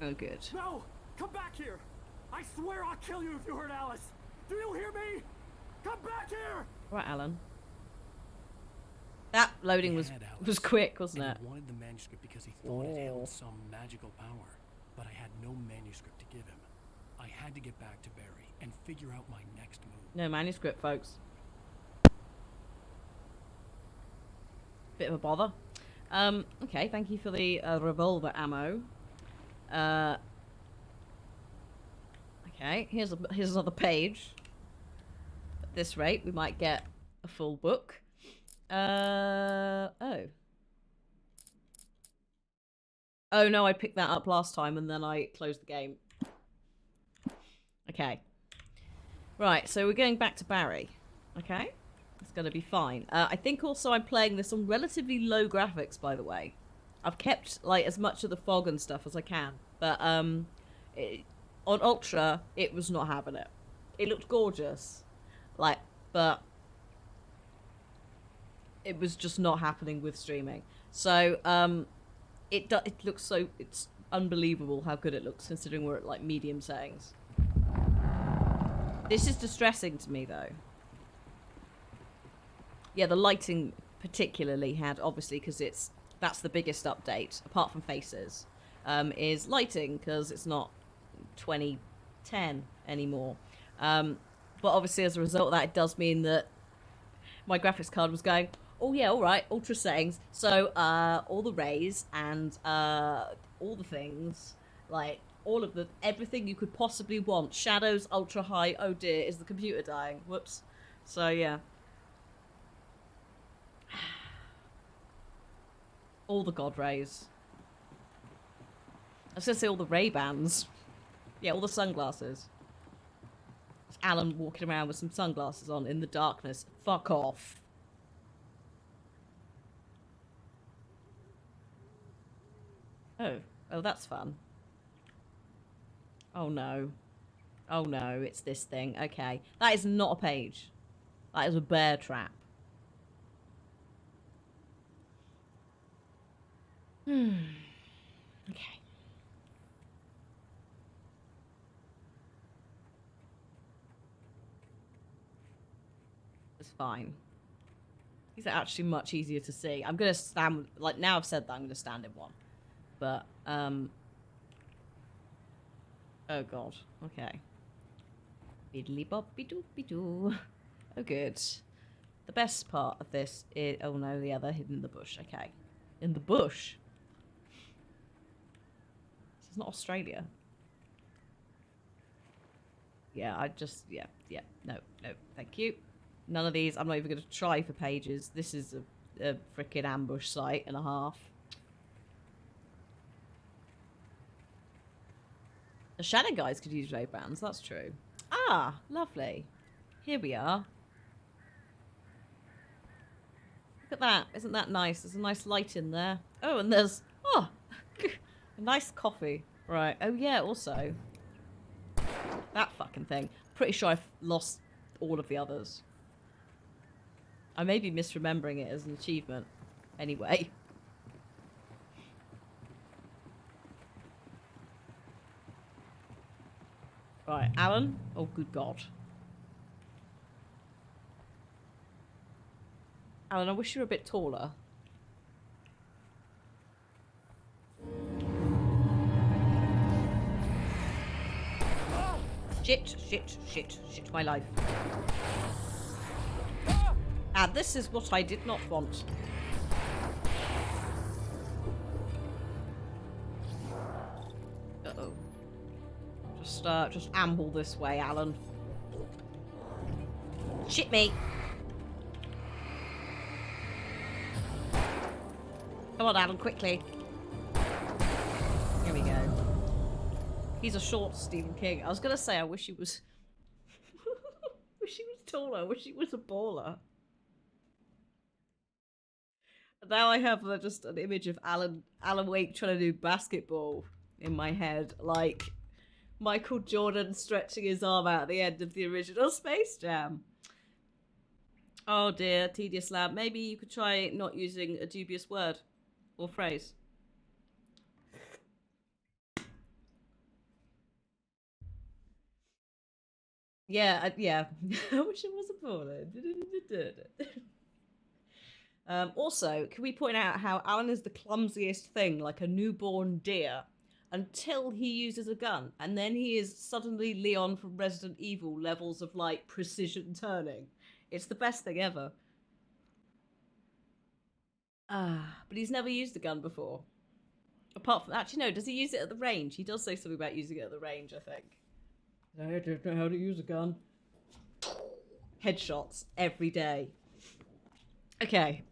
Oh, good. No! Come back here! I swear I'll kill you if you hurt Alice! Do you hear me? Come back here! Right, Alan. That loading was quick, wasn't it? He wanted the manuscript because he thought it held some magical power. But I had no manuscript to give him. I had to get back to Barry and figure out my next move. No manuscript, folks. Bit of a bother. Okay, thank you for the revolver ammo. Okay, here's another page. At this rate, we might get a full book. Oh. Oh no, I picked that up last time and then I closed the game. Okay. Right, so we're going back to Barry. Okay? It's gonna be fine. I think also I'm playing this on relatively low graphics, by the way. I've kept, like, as much of the fog and stuff as I can. But, on Ultra, it was not having it. It looked gorgeous. Like, but it was just not happening with streaming. So, it looks so, it's unbelievable how good it looks considering we're at, like, medium settings. This is distressing to me, though. Yeah, the lighting particularly had, obviously, because that's the biggest update, apart from faces, is lighting, because it's not 2010 anymore. But obviously, as a result of that, it does mean that my graphics card was going, oh yeah, all right, ultra settings. So all the rays and all the things, like all of everything you could possibly want. Shadows, ultra high. Oh dear, is the computer dying? Whoops. So yeah. All the god rays. I was gonna say all the Ray-Bans. Yeah, all the sunglasses. It's Alan walking around with some sunglasses on in the darkness. Fuck off. Oh. Oh, that's fun. Oh no. Oh no, it's this thing. Okay. That is not a page. That is a bear trap. Okay. It's fine. These are actually much easier to see. I'm gonna stand, like, now I've said that, I'm gonna stand in one. But, oh god. Okay. Biddly boppy doopy doo. Oh good. The best part of this is, oh no, the other hidden in the bush. Okay. In the bush? This is not Australia. Yeah, yeah, no, thank you. None of these, I'm not even going to try for pages. This is a freaking ambush site and a half. The Shadow guys could use Ray-Bans, that's true. Ah, lovely. Here we are. Look at that, isn't that nice? There's a nice light in there. Oh, and there's, oh, a nice coffee. Right, oh yeah, also. That fucking thing. Pretty sure I've lost all of the others. I may be misremembering it as an achievement. Anyway. Right, Alan? Oh, good God. Alan, I wish you were a bit taller. Shit, my life. And this is what I did not want. Uh-oh. Just amble this way, Alan. Shit me. Come on, Alan, quickly. Here we go. He's a short Stephen King. I was gonna say I wish he was wish he was taller, I wish he was a baller. Now I have just an image of Alan Wake trying to do basketball in my head, like Michael Jordan stretching his arm out at the end of the original Space Jam. Oh dear, tedious lab. Maybe you could try not using a dubious word or phrase. Yeah. Which it wasn't for. Also, can we point out how Alan is the clumsiest thing, like a newborn deer, until he uses a gun, and then he is suddenly Leon from Resident Evil levels of like precision turning. It's the best thing ever. But he's never used a gun before. Apart from actually, no, does he use it at the range? He does say something about using it at the range, I think. I don't know how to use a gun. Headshots every day. Okay.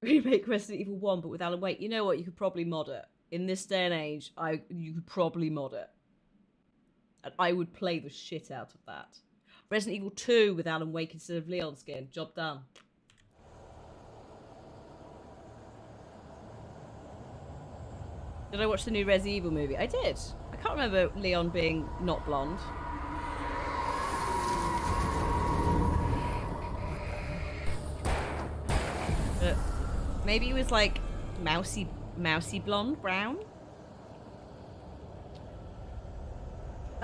Remake Resident Evil 1, but with Alan Wake. You know what? You could probably mod it. In this day and age, you could probably mod it. And I would play the shit out of that. Resident Evil 2 with Alan Wake instead of Leon skin. Job done. Did I watch the new Resident Evil movie? I did. I can't remember Leon being not blonde. But maybe he was like mousy blonde, brown.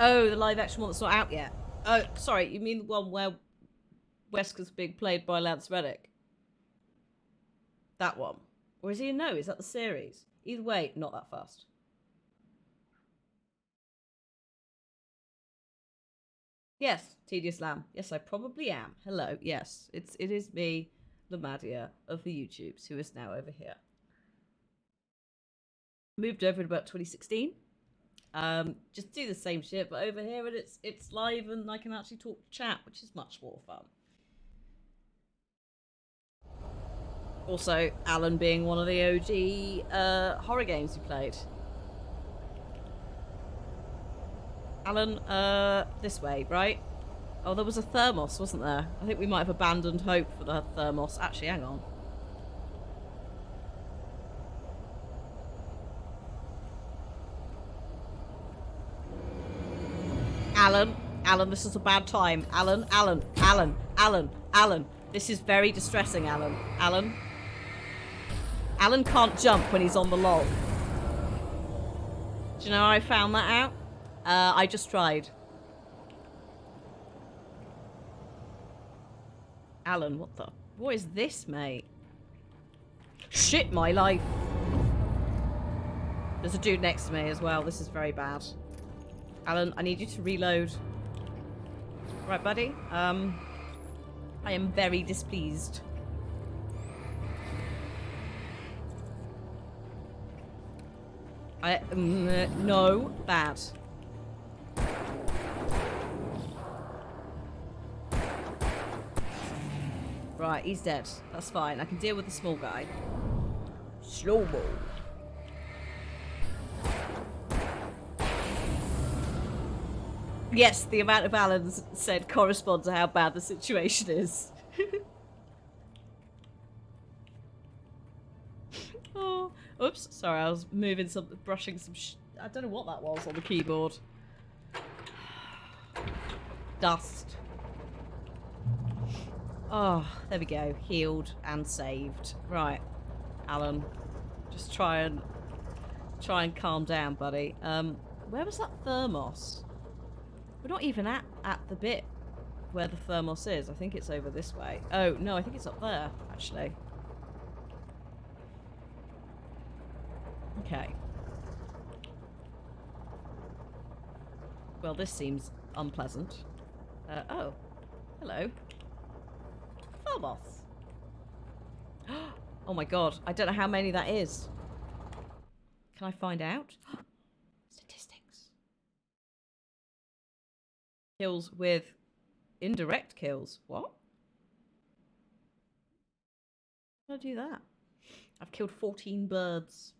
Oh, the live action one that's not out yet. Oh, sorry, you mean the one where Wesker's being played by Lance Reddick? That one. Or is he a no? Is that the series? Either way, not that fast. Yes, Tedious Lamb. Yes, I probably am. Hello. Yes, it is me, Lamadia of the YouTubes, who is now over here. Moved over in about 2016. Just do the same shit, but over here and it's live and I can actually talk to chat, which is much more fun. Also, Alan being one of the OG horror games we played. Alan, this way, right? Oh, there was a thermos, wasn't there? I think we might have abandoned hope for the thermos. Actually, hang on. Alan, this is a bad time. Alan. This is very distressing, Alan. Alan can't jump when he's on the log. Do you know how I found that out? I just tried. Alan, what is this, mate? Shit, my life. There's a dude next to me as well. This is very bad. Alan, I need you to reload. Right, buddy? I am very displeased. No, bad. Right, he's dead. That's fine. I can deal with the small guy. Slow-mo. Yes, the amount of Alans said corresponds to how bad the situation is. Oh, oops. Sorry, I was moving some, brushing some I don't know what that was on the keyboard. Dust. Oh, there we go. Healed and saved. Right, Alan. Just try and calm down, buddy. Where was that thermos? We're not even at the bit where the thermos is. I think it's over this way. Oh, no, I think it's up there, actually. Okay. Well, this seems unpleasant. Oh. Hello. Thermos. Oh my god. I don't know how many that is. Can I find out? Statistics. Kills with indirect kills. What? How do I do that? I've killed 14 birds.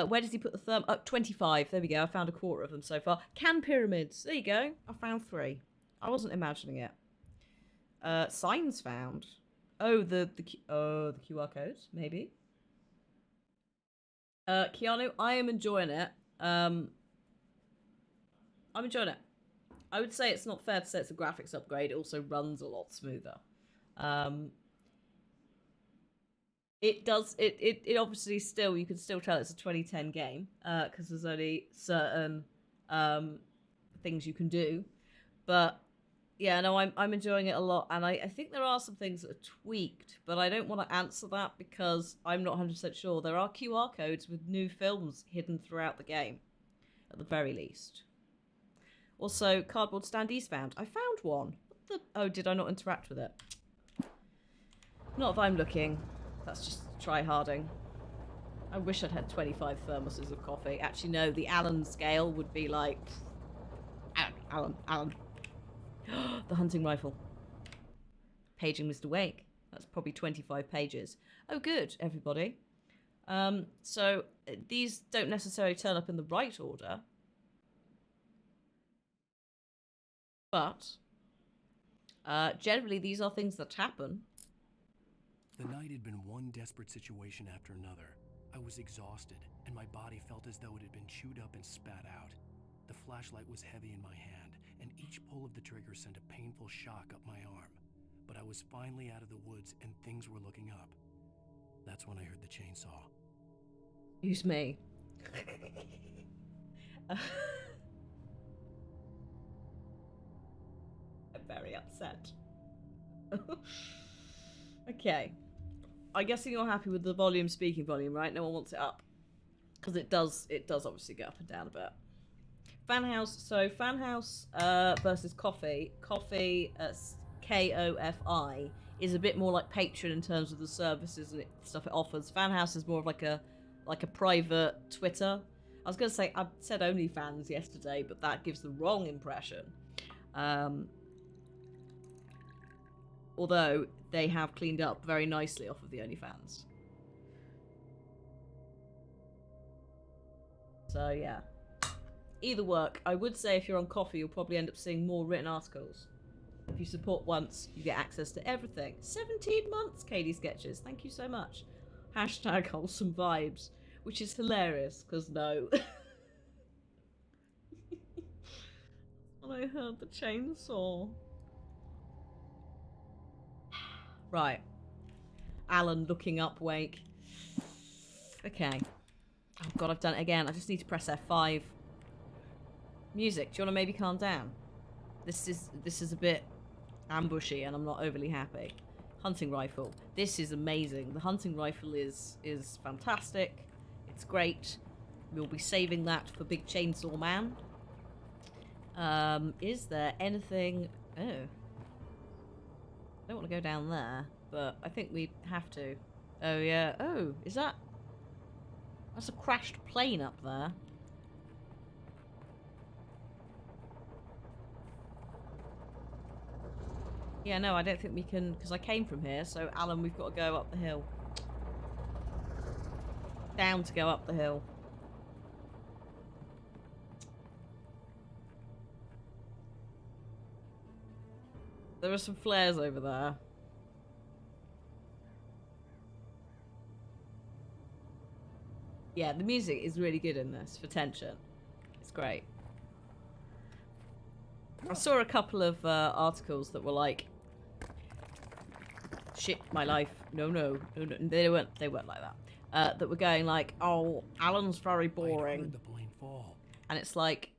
Where does he put the therm? 25. There we go. I found a quarter of them so far. Can pyramids. There you go. I found 3. I wasn't imagining it. Signs found. Oh, the QR codes, maybe. Keanu, I am enjoying it. I'm enjoying it. I would say it's not fair to say it's a graphics upgrade. It also runs a lot smoother. It does. It obviously still, you can still tell it's a 2010 game because there's only certain things you can do. But yeah, no, I'm enjoying it a lot, and I think there are some things that are tweaked, but I don't want to answer that because I'm not 100% sure. There are QR codes with new films hidden throughout the game, at the very least. Also, cardboard standees found. I found one. What the? Oh, did I not interact with it? Not if I'm looking. That's just try-harding. I wish I'd had 25 thermoses of coffee. Actually, no, the Allen scale would be like... Allen. The hunting rifle. Paging Mr. Wake. That's probably 25 pages. Oh, good, everybody. So these don't necessarily turn up in the right order. But generally, these are things that happen. The night had been one desperate situation after another. I was exhausted, and my body felt as though it had been chewed up and spat out. The flashlight was heavy in my hand, and each pull of the trigger sent a painful shock up my arm. But I was finally out of the woods, and things were looking up. That's when I heard the chainsaw. Excuse me. I'm very upset. Okay. I'm guessing you're happy with the volume, speaking volume, right? No one wants it up. Because it does obviously go up and down a bit. Fan House, so Fan House versus Coffee. Coffee, Kofi, is a bit more like Patreon in terms of the services and stuff it offers. Fan House is more of like a private Twitter. I was going to say, I said OnlyFans yesterday, but that gives the wrong impression. Although they have cleaned up very nicely off of the OnlyFans. So yeah. Either work. I would say if you're on Coffee, you'll probably end up seeing more written articles. If you support once, you get access to everything. 17 months, Katie Sketches. Thank you so much. Hashtag wholesome vibes. Which is hilarious, because no. When I heard the chainsaw. Right. Alan looking up, Wake. Okay. Oh god, I've done it again. I just need to press F5. Music, do you want to maybe calm down? This is a bit ambushy and I'm not overly happy. Hunting rifle. This is amazing. The hunting rifle is fantastic. It's great. We'll be saving that for Big Chainsaw Man. Is there anything... Oh. I don't want to go down there, but I think we have to. Oh, yeah. Oh, is that... That's a crashed plane up there. Yeah, no, I don't think we can, because I came from here, so Alan, we've got to go up the hill. Down to go up the hill. There are some flares over there. Yeah, the music is really good in this for tension. It's great. I saw a couple of articles that were like, shit, my life. No. They weren't like that. That were going like, oh, Alan's very boring. I heard the plane fall. And it's like,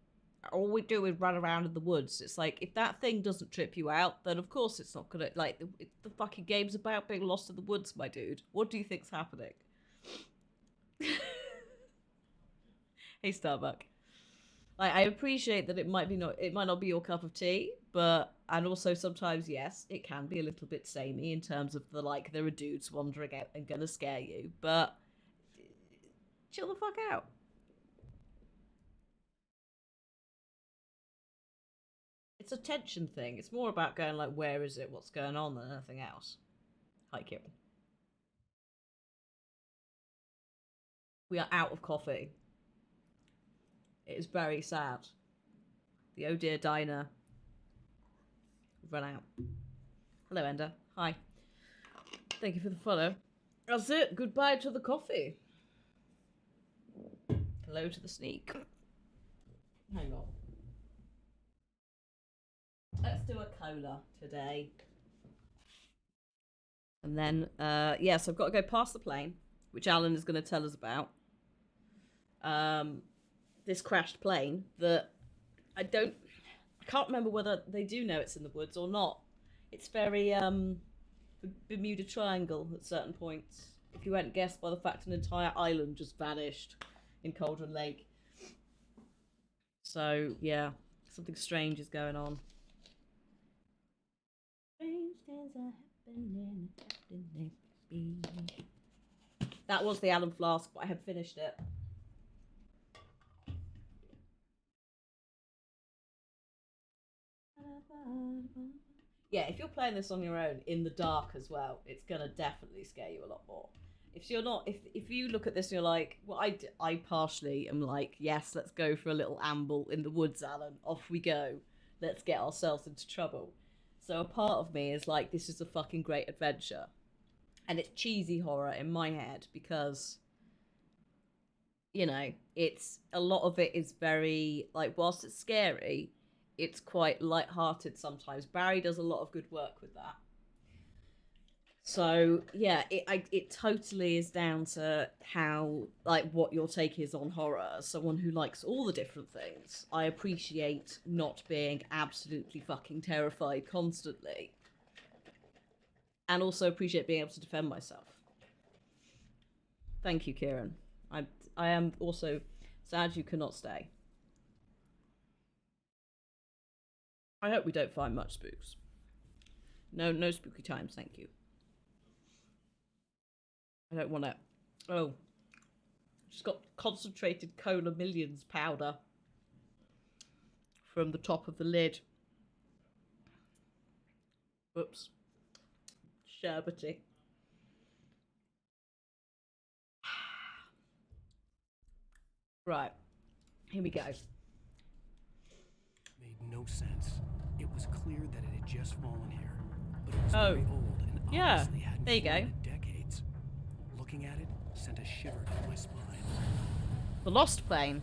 all we do is run around in the woods. It's like, if that thing doesn't trip you out, then of course it's not gonna, like, the fucking game's about being lost in the woods, my dude. What do you think's happening? Hey, Starbuck. Like, I appreciate that it might not be your cup of tea, but, and also sometimes, yes, it can be a little bit samey in terms of the, like, there are dudes wandering out and gonna scare you, but chill the fuck out. It's a tension thing. It's more about going like, where is it? What's going on than anything else. Hi, Kieran. We are out of coffee. It is very sad. The Oh Dear Diner. We've run out. Hello, Ender. Hi. Thank you for the follow. That's it. Goodbye to the coffee. Hello to the sneak. Hang on. Let's do a cola today. And then, yes, I've got to go past the plane, which Alan is going to tell us about. This crashed plane that I can't remember whether they do know it's in the woods or not. It's very Bermuda Triangle at certain points. If you weren't guessed by the fact an entire island just vanished in Cauldron Lake. So yeah, something strange is going on. Strange things are happening. That was the Allen Flask, but I have finished it. Yeah, if you're playing this on your own in the dark as well, it's gonna definitely scare you a lot more. If you're not, if you look at this and you're like, well, I partially am like, yes, let's go for a little amble in the woods, Alan. Off we go. Let's get ourselves into trouble. So a part of me is like, this is a fucking great adventure, and it's cheesy horror in my head because, you know, it's a lot of it is very like, whilst it's scary, it's quite light-hearted sometimes. Barry does a lot of good work with that. So yeah, it totally is down to how, like, what your take is on horror. As someone who likes all the different things, I appreciate not being absolutely fucking terrified constantly, and also appreciate being able to defend myself. Thank you, Kieran. I am also sad you cannot stay. I hope we don't find much spooks. No spooky times, thank you. I don't want it. Oh, just got concentrated Cola Millions powder from the top of the lid. Whoops. Sherbety. Right, here we go. Made no sense. It was clear that it had just fallen here, but it was very old and obviously hadn't there you fallen go. in decades. Looking at it sent a shiver down my spine. The Lost Plane.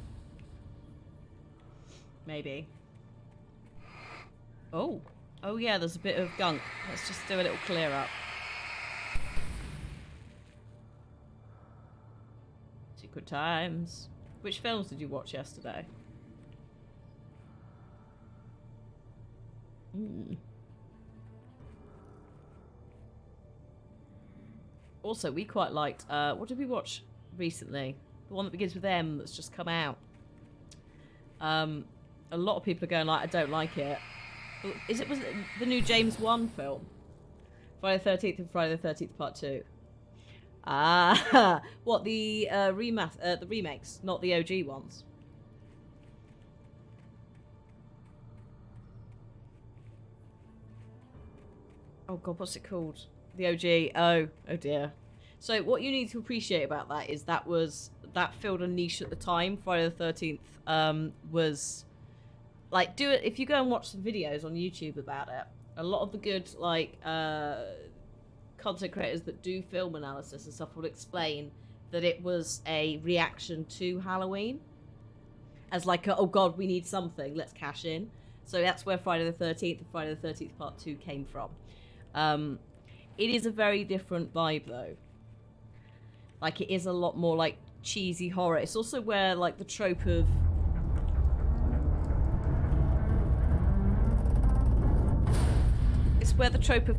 Maybe. Oh. Oh yeah, there's a bit of gunk. Let's just do a little clear up. Secret Times. Which films did you watch yesterday? Also, we quite liked, what did we watch recently? The one that begins with M that's just come out. A lot of people are going like, I don't like it. Was it the new James Wan film? Friday the 13th and Friday the 13th Part 2. Ah, what, the the remakes, not the OG ones. Oh god, what's it called? The OG. Oh dear. So what you need to appreciate about that is that filled a niche at the time. Friday the 13th was like, do it if you go and watch some videos on YouTube about it. A lot of the good like content creators that do film analysis and stuff will explain that it was a reaction to Halloween, as like oh god, we need something, let's cash in. So that's where Friday the 13th and Friday the 13th Part 2 came from. It is a very different vibe though. Like, it is a lot more like cheesy horror. It's also where like the trope of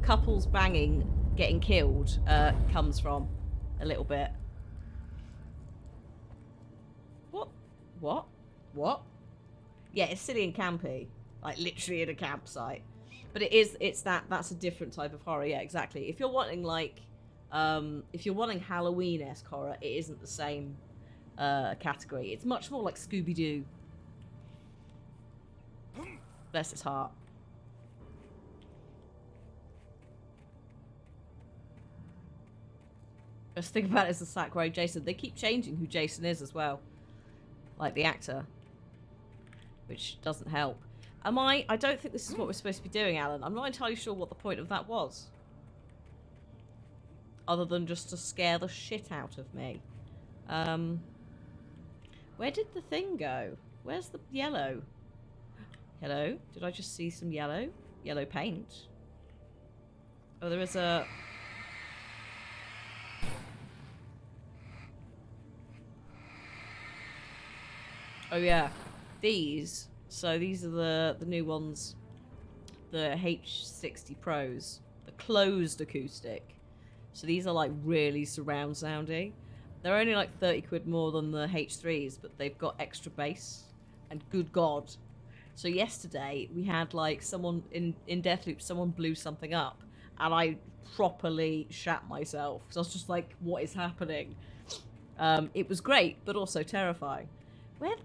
couples banging, getting killed, comes from a little bit. What? Yeah, it's silly and campy, like literally in a campsite. But that's a different type of horror. Yeah, exactly. If you're wanting like, if you're wanting Halloween-esque horror, it isn't the same category. It's much more like Scooby-Doo. Bless its heart. Just think about it as a sack wearing Jason. They keep changing who Jason is as well, like the actor, which doesn't help. I don't think this is what we're supposed to be doing, Alan. I'm not entirely sure what the point of that was. Other than just to scare the shit out of me. Where did the thing go? Where's the yellow? Hello? Did I just see some yellow? Yellow paint? Oh, there is a... Oh yeah. These So these are the new ones, the H60 Pros, the closed acoustic. So these are like really surround soundy. They're only like 30 quid more than the H3s, but they've got extra bass. And good God. So yesterday we had like someone in Deathloop, someone blew something up, and I properly shat myself. So I was just like, what is happening? It was great, but also terrifying.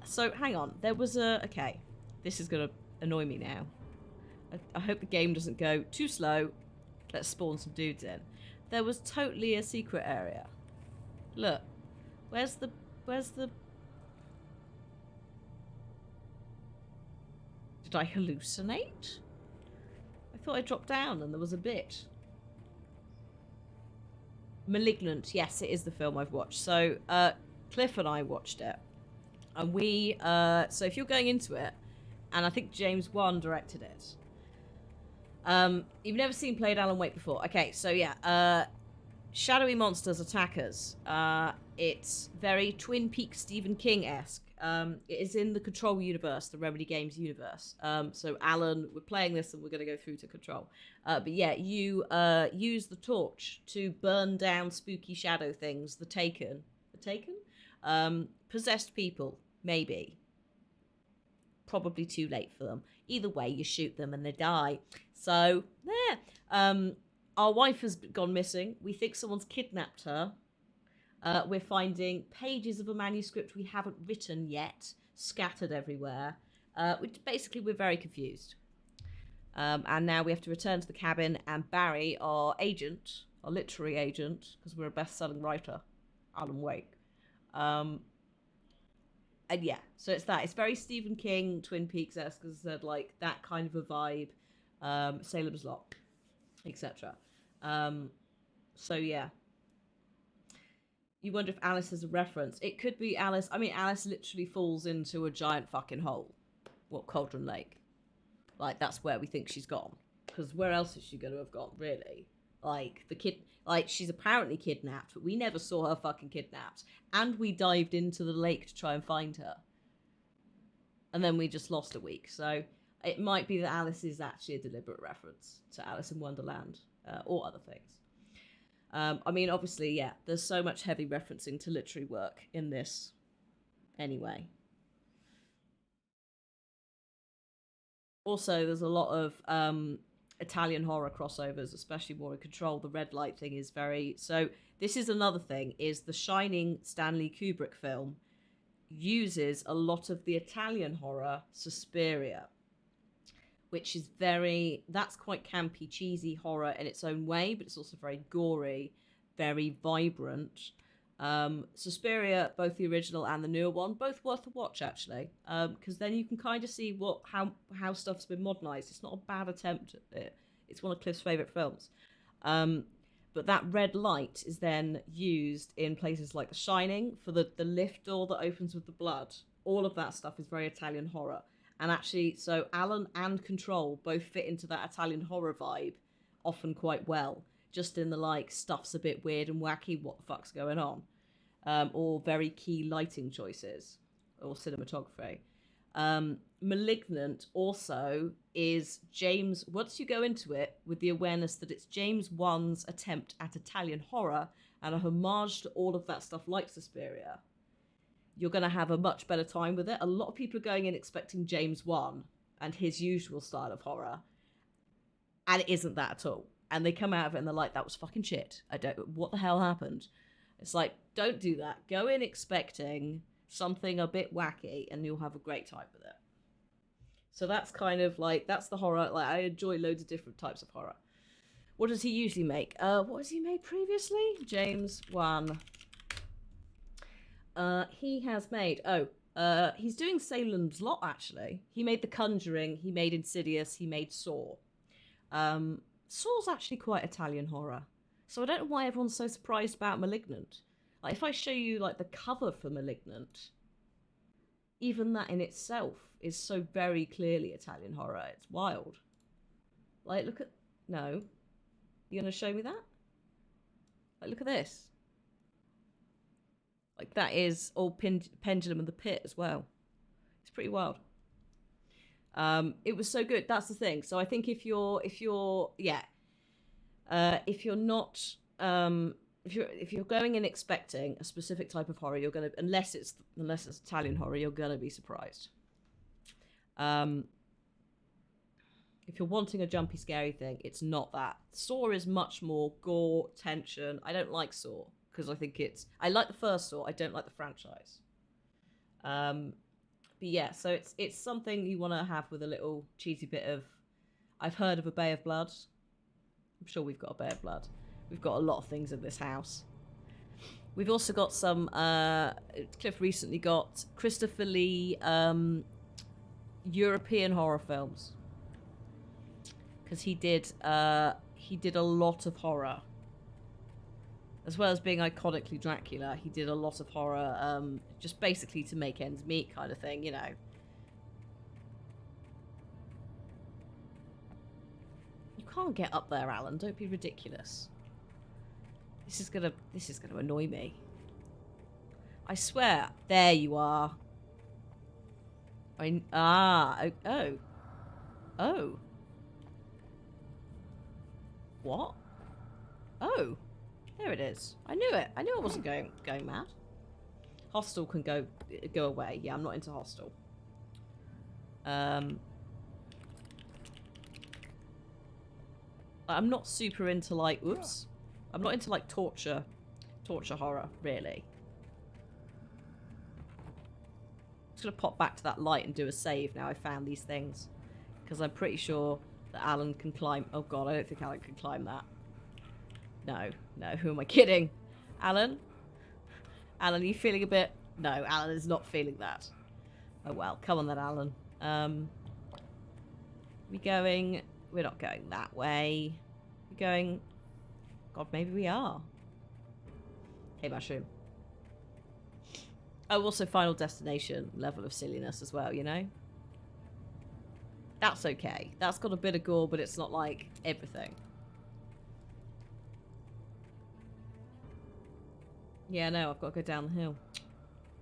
So hang on, there was a, okay, this is gonna annoy me now. I hope the game doesn't go too slow. Let's spawn some dudes in. There was totally a secret area. Look, where's the... Did I hallucinate? I thought I dropped down and there was a bit. Malignant, yes, it is the film I've watched. So, Cliff and I watched it. And we, so if you're going into it, and I think James Wan directed it. You've never seen Played Alan Wake before. Okay, so yeah, shadowy monsters attack us. It's very Twin Peaks Stephen King-esque. It is in the Control universe, the Remedy Games universe. So Alan, we're playing this and we're going to go through to Control. But yeah, you use the torch to burn down spooky shadow things. The Taken? Possessed people, maybe. Probably too late for them. Either way, you shoot them and they die. So, there. Our wife has gone missing. We think someone's kidnapped her. We're finding pages of a manuscript we haven't written yet, scattered everywhere. Basically, we're very confused. And now we have to return to the cabin, and Barry, our agent, our literary agent, because we're a best-selling writer, Alan Wake. And yeah, so it's that. It's very Stephen King, Twin Peaks-esque, as I said, like that kind of a vibe. Salem's Lot, etc. So yeah. You wonder if Alice is a reference. It could be Alice. I mean, Alice literally falls into a giant fucking hole. What, Cauldron Lake? Like, that's where we think she's gone. Because where else is she going to have gone, really? Like, the kid... Like, she's apparently kidnapped, but we never saw her fucking kidnapped. And we dived into the lake to try and find her. And then we just lost a week. So, it might be that Alice is actually a deliberate reference to Alice in Wonderland. Or other things. I mean, obviously, yeah, there's so much heavy referencing to literary work in this anyway. Also, there's a lot of Italian horror crossovers, especially more in Control. The red light thing is very... So this is another thing, is the Shining Stanley Kubrick film uses a lot of the Italian horror Suspiria, which is very... That's quite campy, cheesy horror in its own way, but it's also very gory, very vibrant. Suspiria, both the original and the newer one, both worth a watch, actually, because then you can kind of see how stuff's been modernized. It's not a bad attempt at it. It's one of Cliff's favorite films. But that red light is then used in places like The Shining for the lift door that opens with the blood. All of that stuff is very Italian horror. And actually, so Alan and Control both fit into that Italian horror vibe often quite well. Just in the, like, stuff's a bit weird and wacky, what the fuck's going on? Or very key lighting choices or cinematography. Malignant also is James, once you go into it with the awareness that it's James Wan's attempt at Italian horror and a homage to all of that stuff like Suspiria, you're going to have a much better time with it. A lot of people are going in expecting James Wan and his usual style of horror, and it isn't that at all. And they come out of it and they're like, that was fucking shit. What the hell happened? It's like, don't do that. Go in expecting something a bit wacky and you'll have a great time with it. So that's kind of like, that's the horror. Like, I enjoy loads of different types of horror. What does he usually make? What has he made previously? James Wan. He has made, he's doing Salem's Lot, actually. He made The Conjuring, he made Insidious, he made Saw. Saw's actually quite Italian horror. So I don't know why everyone's so surprised about Malignant. Like, if I show you, like, the cover for Malignant, even that in itself is so very clearly Italian horror. It's wild. Like, look at... No. You gonna show me that? Like, look at this. Like, that is all Pendulum and the Pit as well. It's pretty wild. It was so good. That's the thing. So I think if you're not if you're going in expecting a specific type of horror, you're gonna unless it's Italian horror, you're gonna be surprised. If you're wanting a jumpy, scary thing, it's not that. Saw is much more gore, tension. I don't like Saw because I think I like the first Saw. I don't like the franchise. But yeah, so it's something you want to have with a little cheesy bit of. I've heard of a Bay of Blood. I'm sure we've got a Bay of Blood. We've got a lot of things in this house. We've also got some. Cliff recently got Christopher Lee European horror films because he did a lot of horror. As well as being iconically Dracula, he did a lot of horror, just basically to make ends meet kind of thing, you know. You can't get up there, Alan. Don't be ridiculous. This is gonna annoy me. I swear. There you are. Oh. What? Oh. There it is. I knew it. I knew I wasn't going mad. Hostel can go away. Yeah, I'm not into Hostel. I'm not super into like I'm not into like torture horror, really. I'm just gonna pop back to that light and do a save now I found these things. Because I'm pretty sure that Alan can climb. Oh god, I don't think Alan can climb that. No, who am I kidding? Alan? Alan, are you feeling a bit... No, Alan is not feeling that. Oh well, come on then, Alan. We're not going that way. We're going... God, maybe we are. Hey, Mushroom. Oh, also Final Destination level of silliness as well, you know? That's okay. That's got a bit of gore, but it's not like everything. Yeah, no, I've got to go down the hill.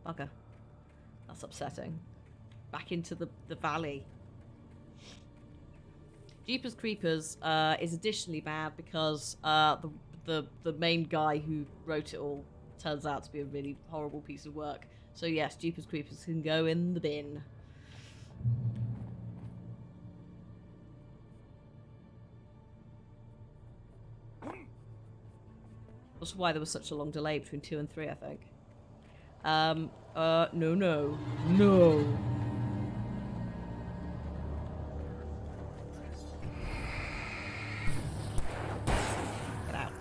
Bugger. That's upsetting. Back into the valley. Jeepers Creepers is additionally bad because the main guy who wrote it all turns out to be a really horrible piece of work. So yes, Jeepers Creepers can go in the bin. That's why there was such a long delay between 2 and 3, I think. No. Get out.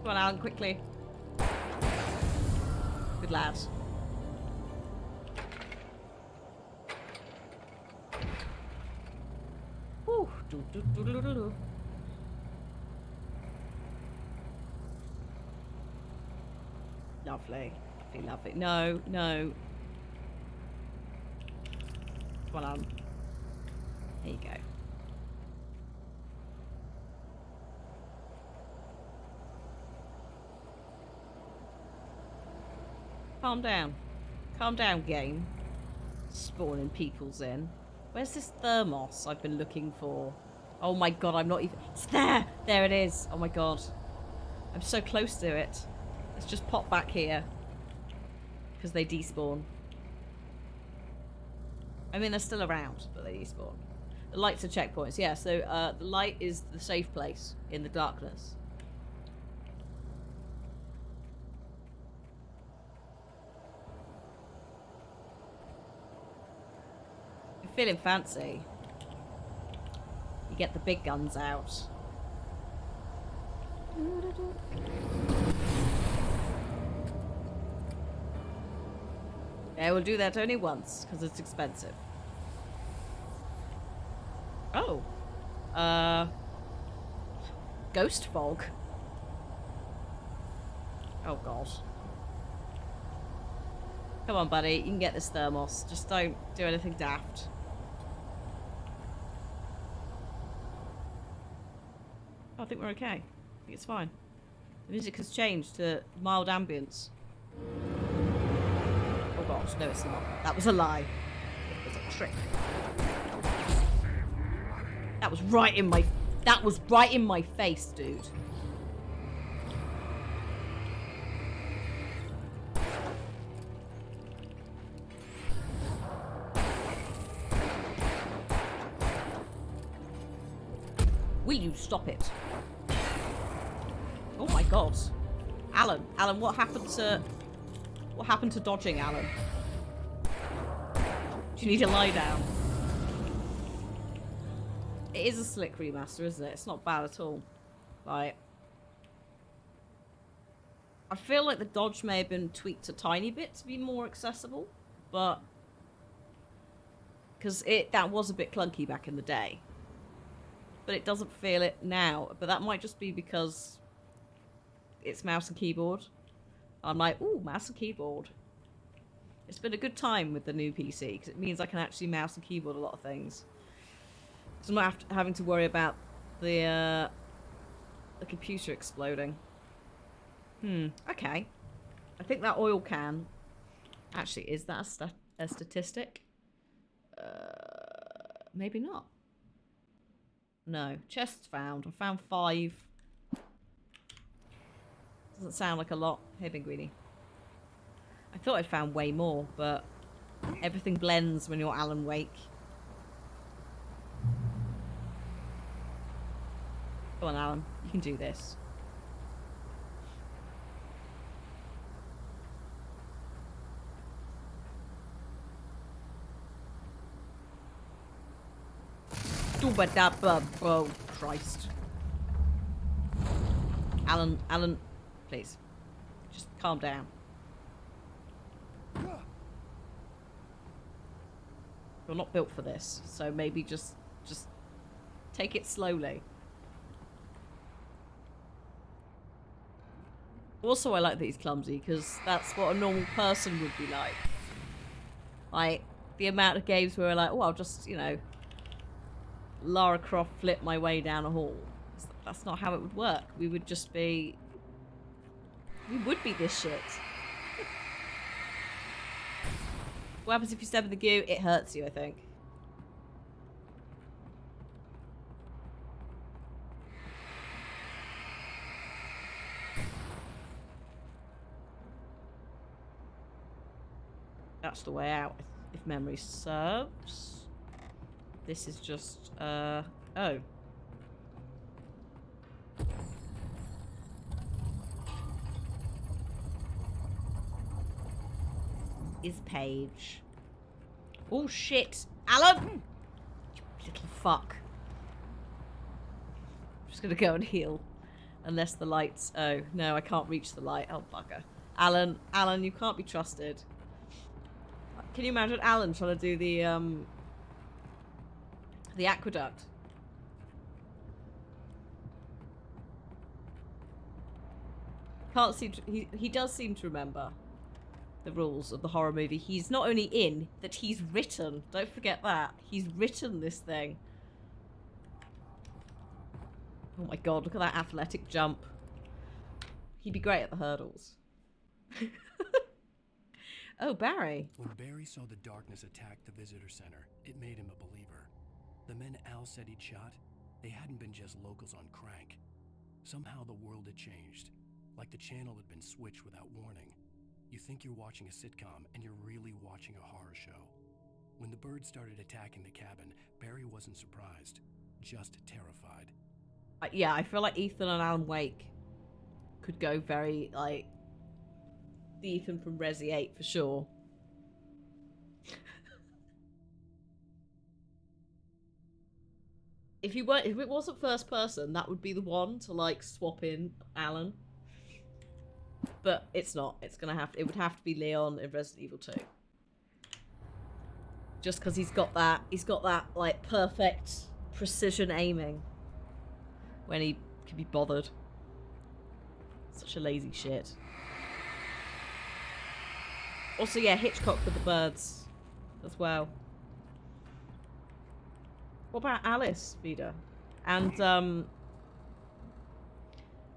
Come on, Alan, quickly. Good lad. Whew. Lovely. Lovely. No. Come on, Alan. There you go. Calm down. Calm down, game. Spawning peoples in. Where's this thermos I've been looking for? Oh my god, I'm not even... It's there! There it is. Oh my god. I'm so close to it. Let's just pop back here. Because they despawn. I mean, they're still around, but they despawn. The lights are checkpoints. Yeah, so the light is the safe place in the darkness. Feeling fancy. You get the big guns out. Yeah, we'll do that only once because it's expensive. Oh. Ghost fog. Oh god. Come on, buddy. You can get this thermos. Just don't do anything daft. think we're okay. I think it's fine. The music has changed to mild ambience. Oh gosh, no it's not. That was a lie. It was a trick. That was right in my... That was right in my face, dude. Will you stop it? Oh my god. Alan, what happened to dodging, Alan? Do you need to lie down? It is a slick remaster, isn't it? It's not bad at all. Like, I feel like the dodge may have been tweaked a tiny bit to be more accessible, but because that was a bit clunky back in the day. But it doesn't feel it now. But that might just be because it's mouse and keyboard. I'm like, ooh, mouse and keyboard. It's been a good time with the new PC because it means I can actually mouse and keyboard a lot of things. So I'm not having to worry about the computer exploding. Okay. I think that oil can... Actually, is that a statistic? Maybe not. No. Chests found. I found 5. Doesn't sound like a lot. Hey, Big Greedy. I thought I found way more, but everything blends when you're Alan Wake. Come on, Alan. You can do this. Oh, Christ. Alan, please. Just calm down. You're not built for this, so maybe just take it slowly. Also, I like that he's clumsy, because that's what a normal person would be like. Like, the amount of games where we're like, oh, I'll just, you know, Lara Croft flip my way down a hall. That's not how it would work. We would just be... We would be this shit. What happens if you step in the goo? It hurts you, I think. That's the way out, if memory serves. This is just, oh. Is Paige. Oh shit! Alan! You little fuck. I'm just gonna go and heal. Unless the lights... Oh, no, I can't reach the light. Oh, bugger. Alan, you can't be trusted. Can you imagine Alan trying to do the aqueduct? Can't seem to, he does seem to remember the rules of the horror movie. He's not only in, that he's written. Don't forget that. He's written this thing. Oh my god, look at that athletic jump. He'd be great at the hurdles. Oh, Barry. When Barry saw the darkness attack the visitor center, it made him a believer. The men Al said he'd shot, they hadn't been just locals on crank. Somehow the world had changed, like the channel had been switched without warning. You think you're watching a sitcom, and you're really watching a horror show. When the birds started attacking the cabin, Barry wasn't surprised, just terrified. Yeah, I feel like Ethan and Alan Wake could go very, like, the Ethan from Resi 8 for sure. If it wasn't first person, that would be the one to like swap in Alan. But it's not. It would have to be Leon in Resident Evil 2. Just because he's got that like perfect precision aiming when he can be bothered. Such a lazy shit. Also, yeah, Hitchcock with the birds as well. What about Alice, Vida? And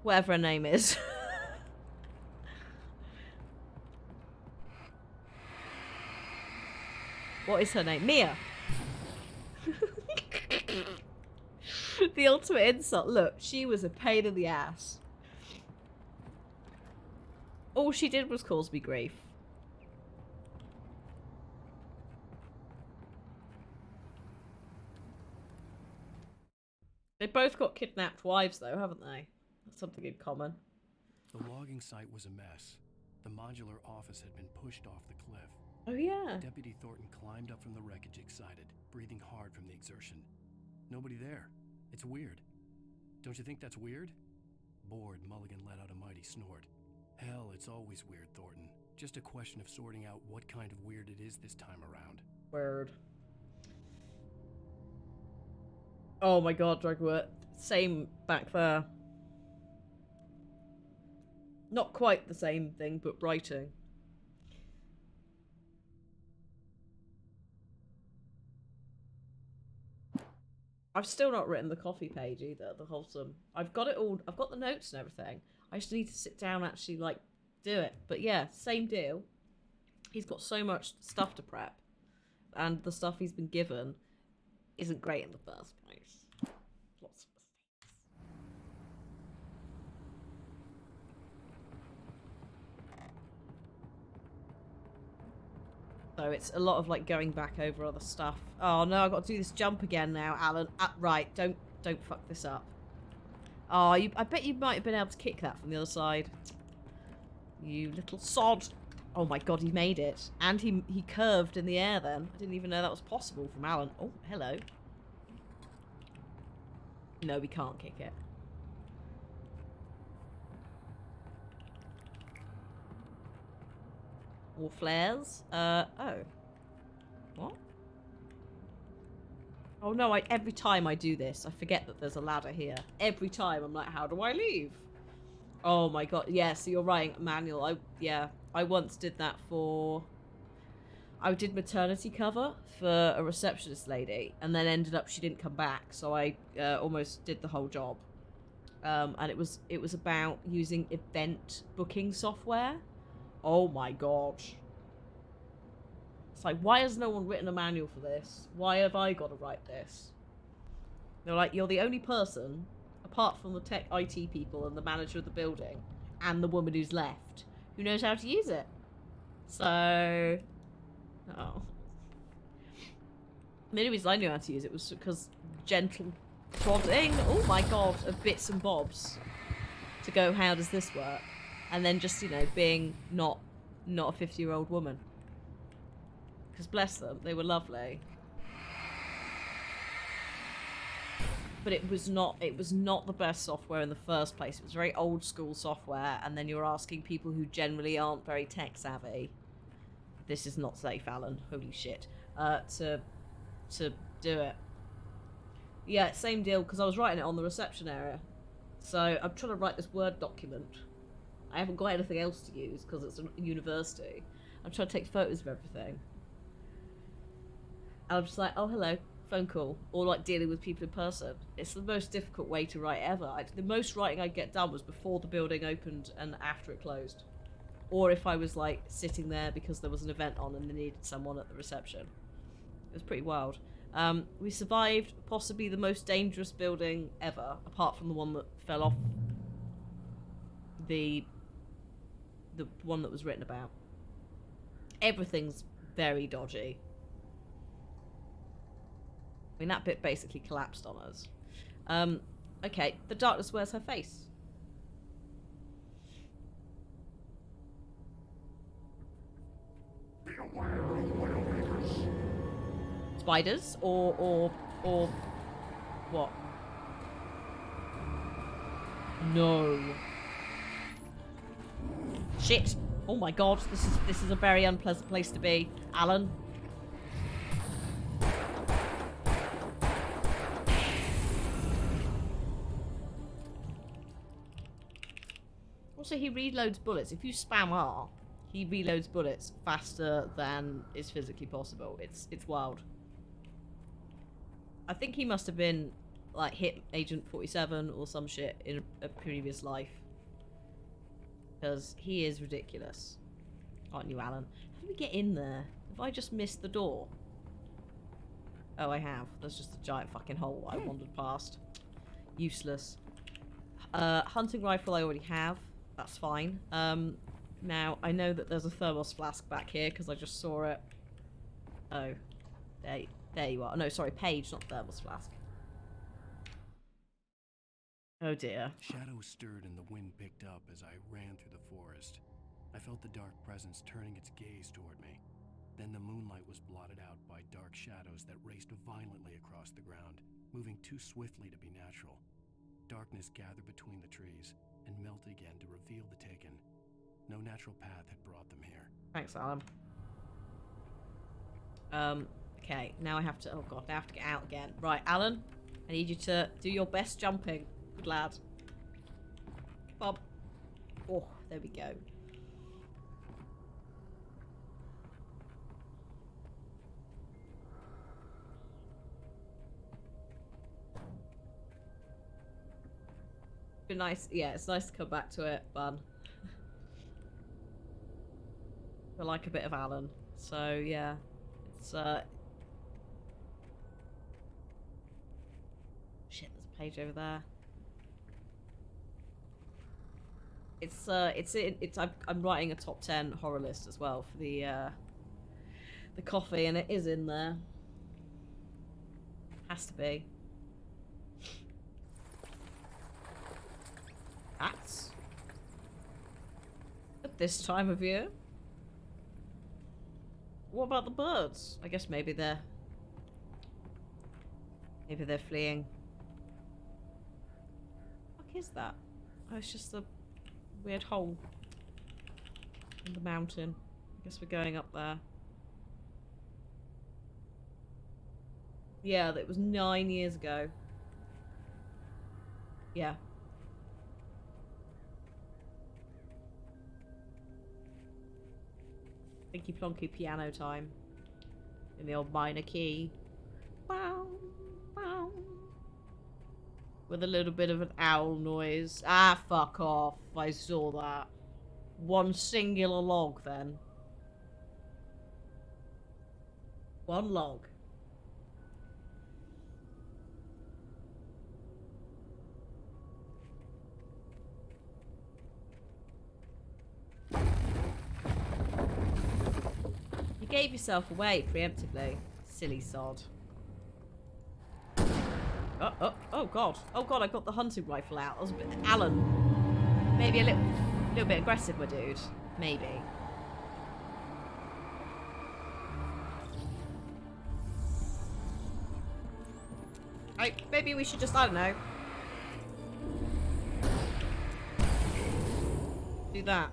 Whatever her name is. What is her name? Mia. The ultimate insult. Look, she was a pain in the ass. All she did was cause me grief. They both got kidnapped wives, though, haven't they? That's something in common. The logging site was a mess. The modular office had been pushed off the cliff. Oh, yeah. Deputy Thornton climbed up from the wreckage excited, breathing hard from the exertion. Nobody there. It's weird. Don't you think that's weird? Bored, Mulligan let out a mighty snort. Hell, it's always weird, Thornton. Just a question of sorting out what kind of weird it is this time around. Word. Oh my god, Dragwood. Same back there. Not quite the same thing, but writing. I've still not written the coffee page either, the wholesome. I've got it all, I've got the notes and everything. I just need to sit down and actually, like, do it. But yeah, same deal. He's got so much stuff to prep. And the stuff he's been given isn't great in the first place. Lots of mistakes. So it's a lot of, like, going back over other stuff. Oh no, I've got to do this jump again now, Alan. Right, don't fuck this up. Oh, I bet you might have been able to kick that from the other side. You little sod. Oh my god, he made it. And he curved in the air then. I didn't even know that was possible from Alan. Oh, hello. No, we can't kick it. More flares? Oh. What? Oh no, every time I do this, I forget that there's a ladder here. Every time I'm like, how do I leave? Oh my god, yeah, so you're right, manual. I once did that for... I did maternity cover for a receptionist lady, and then ended up she didn't come back, so I almost did the whole job. And it was about using event booking software. Oh my god. It's like, why has no one written a manual for this? Why have I got to write this? They're like, you're the only person, apart from the tech IT people and the manager of the building, and the woman who's left, who knows how to use it. So... Oh. The only reason I knew how to use it was because gentle prodding, oh my god, of bits and bobs to go, how does this work? And then just, you know, being not a 50-year-old woman. Because bless them, they were lovely. But it was not the best software in the first place. It was very old school software, and then you're asking people who generally aren't very tech savvy. This is not safe, Alan. Holy shit. To do it. Yeah, same deal, because I was writing it on the reception area. So I'm trying to write this Word document. I haven't got anything else to use because it's a university. I'm trying to take photos of everything. And I'm just like, oh, hello, phone call. Or like dealing with people in person. It's the most difficult way to write ever. The most writing I get done was before the building opened and after it closed. Or if I was like sitting there because there was an event on and they needed someone at the reception. It was pretty wild. We survived possibly the most dangerous building ever, apart from the one that fell off the one that was written about. Everything's very dodgy. I mean, that bit basically collapsed on us. Okay, the darkness wears her face. Be aware of Widowmakers. Spiders or what? No. Shit. Oh my god, this is a very unpleasant place to be, Alan. Also, he reloads bullets. If you spam R, he reloads bullets faster than is physically possible. It's wild. I think he must have been like hit Agent 47 or some shit in a previous life. Because he is ridiculous. Aren't you, Alan? How do we get in there? Have I just missed the door? Oh, I have. There's just a giant fucking hole I wandered past. Useless. Hunting rifle I already have. That's fine. Now, I know that there's a thermos flask back here because I just saw it. Oh. There you are. No, sorry, Paige, not thermos flask. Oh dear. Shadows stirred and the wind picked up as I ran through the forest. I felt the dark presence turning its gaze toward me. Then the moonlight was blotted out by dark shadows that raced violently across the ground, moving too swiftly to be natural. Darkness gathered between the trees and melted again to reveal the taken. No natural path had brought them here. Thanks, Alan. Okay, now I have to... Oh god, now I have to get out again. Right, Alan, I need you to do your best jumping. Good lad. Come on. Oh, there we go. Been nice. Yeah, it's nice to come back to it, but I like a bit of Alan. So yeah, it's shit. There's a page over there. I'm writing a top 10 horror list as well for the coffee, and it is in there. Has to be. Bats? At this time of year? What about the birds? I guess maybe they're fleeing. What the fuck is that? Oh, it's just a weird hole in the mountain. I guess we're going up there. Yeah, that was 9 years ago. Yeah. Thinky plonky piano time. In the old minor key. Wow, wow. With a little bit of an owl noise. Ah, fuck off. I saw that. One singular log, then. One log. You gave yourself away preemptively. Silly sod. Oh god. Oh god, I got the hunting rifle out. That was a bit... Alan. Maybe a little bit aggressive, my dude. Maybe. Maybe we should just, I don't know. Do that.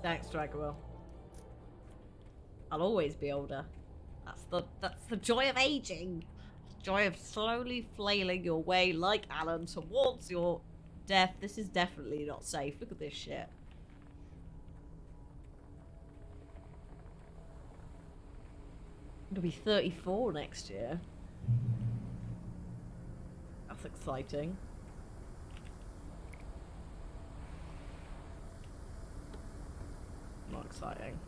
Thanks, Dragwell. I'll always be older. That's the joy of aging. The joy of slowly flailing your way like Alan towards your death. This is definitely not safe. Look at this shit. I'm gonna be 34 next year. That's exciting. Not exciting.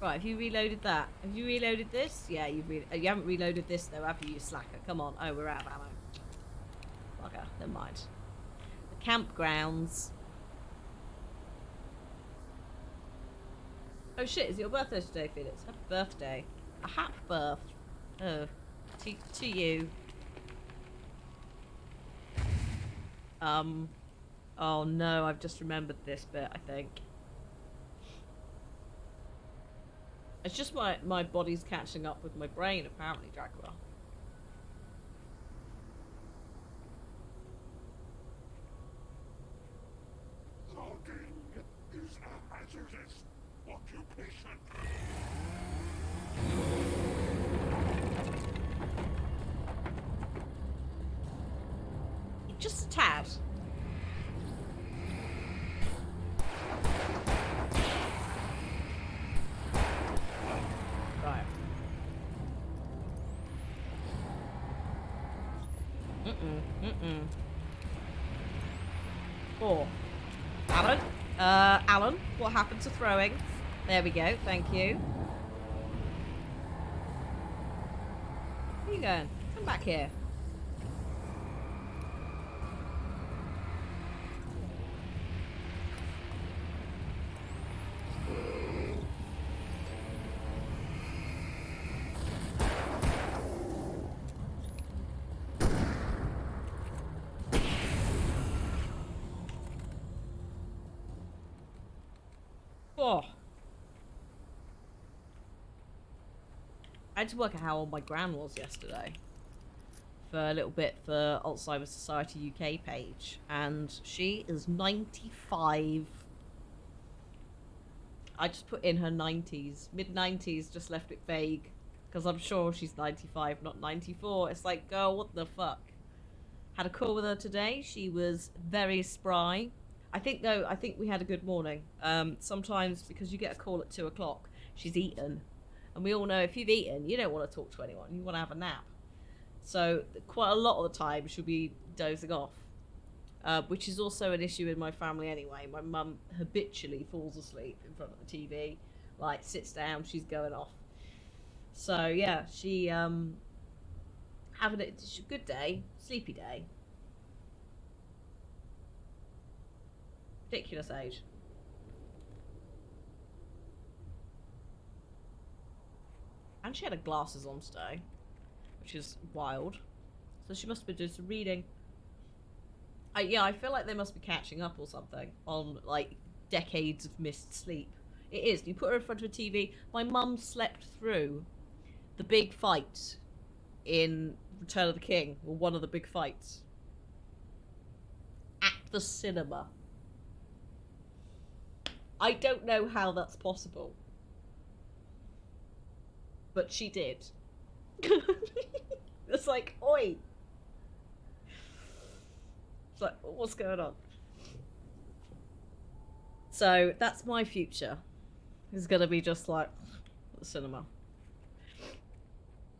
Right, have you reloaded that? Have you reloaded this? Yeah, you haven't reloaded this though, have you, you slacker? Come on. Oh, we're out of ammo. Okay, never mind. The campgrounds. Oh shit, is your birthday today, Felix? Happy birthday. A happy birth. Oh. To you. Oh no, I've just remembered this bit, I think. It's just my body's catching up with my brain, apparently, Dracula. Logging is a hazardous occupation. Just a tad. Four. Alan? Alan, what happened to throwing? There we go, thank you. Where are you going? Come back here. Oh. I had to work out how old my gran was yesterday for a little bit for Alzheimer's Society UK page, and she is 95. I just put in her 90s, mid-90s, just left it vague because I'm sure she's 95, not 94. It's like, girl, what the fuck? Had a call with her today. She was very spry. I think we had a good morning. Sometimes because you get a call at 2 o'clock, she's eaten. And we all know if you've eaten, you don't want to talk to anyone. You want to have a nap. So quite a lot of the time she'll be dozing off. Which is also an issue in my family anyway. My mum habitually falls asleep in front of the TV. Like, sits down, she's going off. So yeah, she having a good day, sleepy day. Ridiculous age. And she had her glasses on today, which is wild. So she must have been doing some reading. Yeah, I feel like they must be catching up or something on, like, decades of missed sleep. It is. You put her in front of a TV. My mum slept through the big fight in Return of the King, or one of the big fights, at the cinema. I don't know how that's possible. But she did. It's like, oi! It's like, what's going on? So, that's my future. It's gonna be just like the cinema.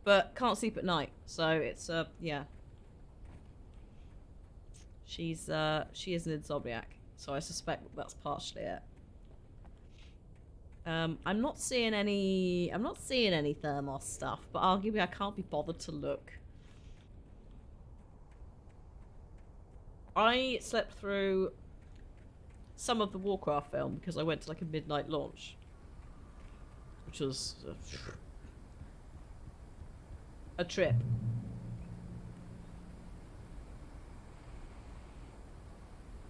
But can't sleep at night, so it's, yeah. She is an insomniac, so I suspect that's partially it. I'm not seeing any Thermos stuff, but arguably I can't be bothered to look. I slept through some of the Warcraft film because I went to like a midnight launch, which was a trip.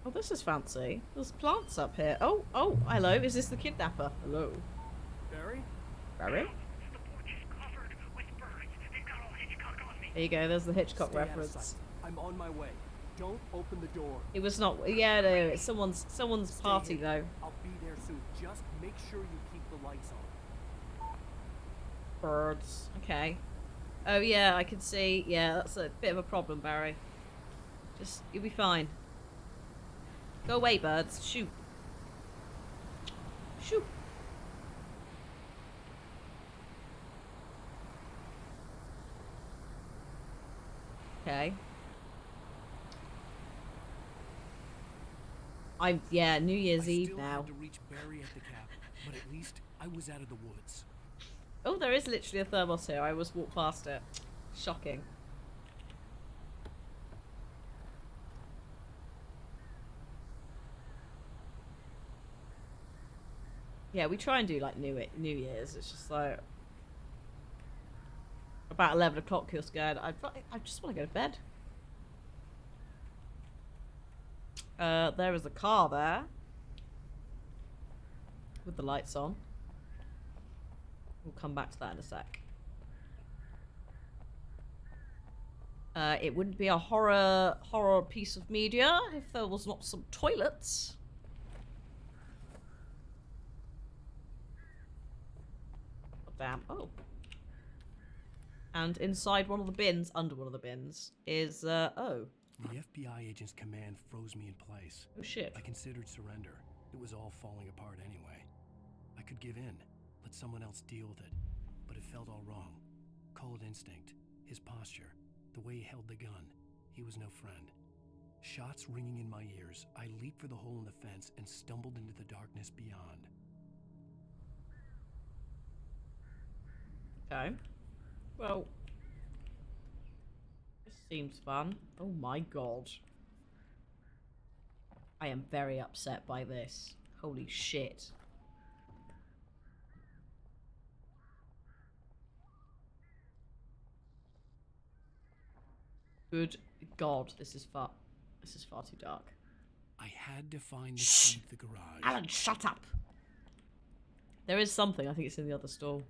Oh, this is fancy. There's plants up here. Oh, hello. Is this the kidnapper? Hello. Barry? Barry? The porch is covered with birds. They've got all Hitchcock on me. There you go. There's the Hitchcock Stay out of reference. sight. I'm on my way. Don't open the door. It was not. Yeah, no. It's someone's Stay party here. though. I'll be there soon. Just make sure you keep the lights on. Birds. Okay. Oh yeah, I can see. Yeah, that's a bit of a problem, Barry. Just you'll be fine. Go away, birds. Shoot. Shoot. Okay. Yeah, New Year's Eve still now. had to reach Barry at the cabin, but at least I was out of the woods. Oh, there is literally a thermos here. I almost walked past it. Shocking. Yeah, we try and do like New Year's. It's just like about 11 o'clock. You're scared. I just want to go to bed. There is a car there with the lights on. We'll come back to that in a sec. It wouldn't be a horror piece of media if there was not some toilets. Oh, damn. Oh. And inside one of the bins, under one of the bins, is, oh. The FBI agent's command froze me in place. Oh shit. I considered surrender. It was all falling apart anyway. I could give in, let someone else deal with it, but it felt all wrong. Call it instinct, his posture, the way he held the gun. he was no friend. Shots ringing in my ears, I leaped for the hole in the fence and stumbled into the darkness beyond. Okay. Well, this seems fun. Oh my god. I am very upset by this. Holy shit. Good god, this is far too dark. I had to find the key to the garage. Alan, shut up! There is something, I think it's in the other stall.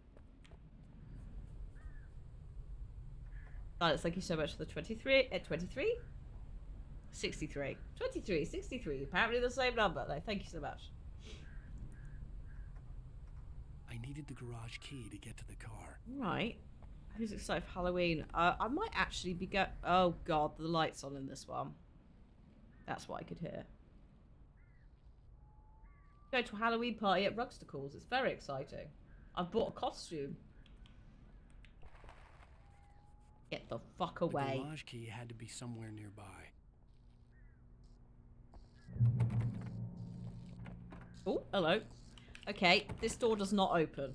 Alex, thank you so much for the 23. 23? 63. 23, 63. Apparently the same number. No, thank you so much. I needed the garage key to get to the car. Right. Who's excited for Halloween? I might actually be oh god, the light's on in this one. That's what I could hear. Go to a Halloween party at Rugsticles. It's very exciting. I've bought a costume. Get the fuck away. The garage key had to be somewhere nearby. Oh, hello. Okay, this door does not open.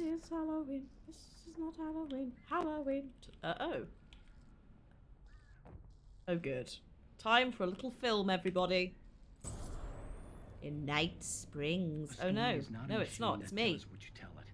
It's Halloween. This is not Halloween. Halloween. Oh. Oh, good. Time for a little film, everybody. In Night Springs. Oh no. No, it's not. It's me. What you tell it.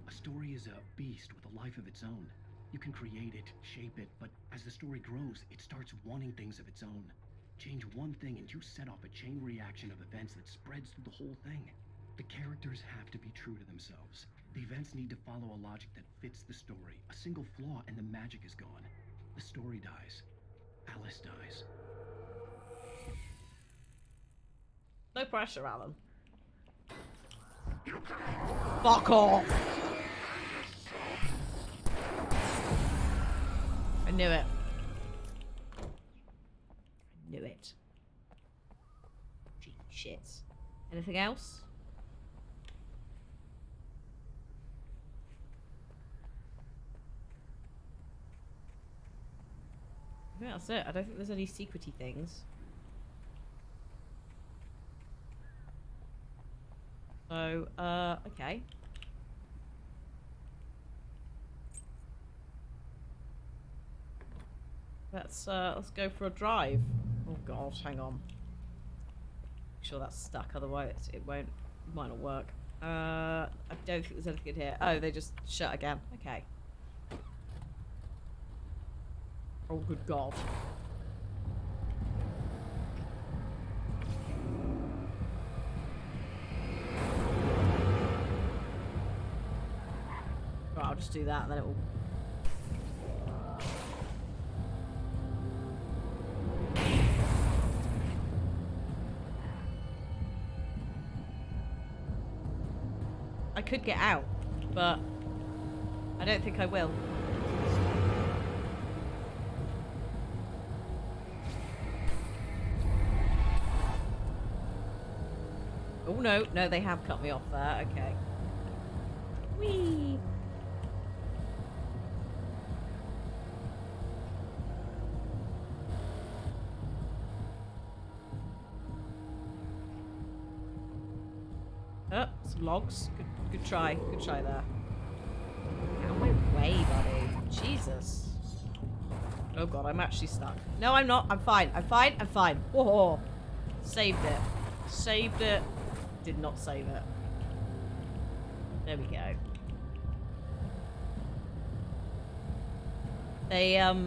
A story is a beast with a life of its own. You can create it, shape it, but as the story grows, it starts wanting things of its own. Change one thing and you set off a chain reaction of events that spreads through the whole thing. The characters have to be true to themselves. The events need to follow a logic that fits the story. A single flaw and the magic is gone. The story dies. Alice dies. No pressure, Alan. Fuck off! I knew it. I knew it. Gee, shit. Anything else? I think that's it. I don't think there's any secrety things. So, okay. Let's go for a drive. Oh god, hang on. Make sure that's stuck, otherwise it might not work. I don't think there's anything in here. Oh, they just shut again. Okay. Oh good god. Right, I'll just do that and then it will... I could get out, but I don't think I will. Oh no, no, they have cut me off there. Okay. Whee! Oh, some logs. Good try. Good try there. Out of my way, buddy. Jesus. Oh god, I'm actually stuck. No, I'm not. I'm fine. I'm fine. I'm fine. Whoa. Saved it. Saved it. Did not save it. There we go. They, okay.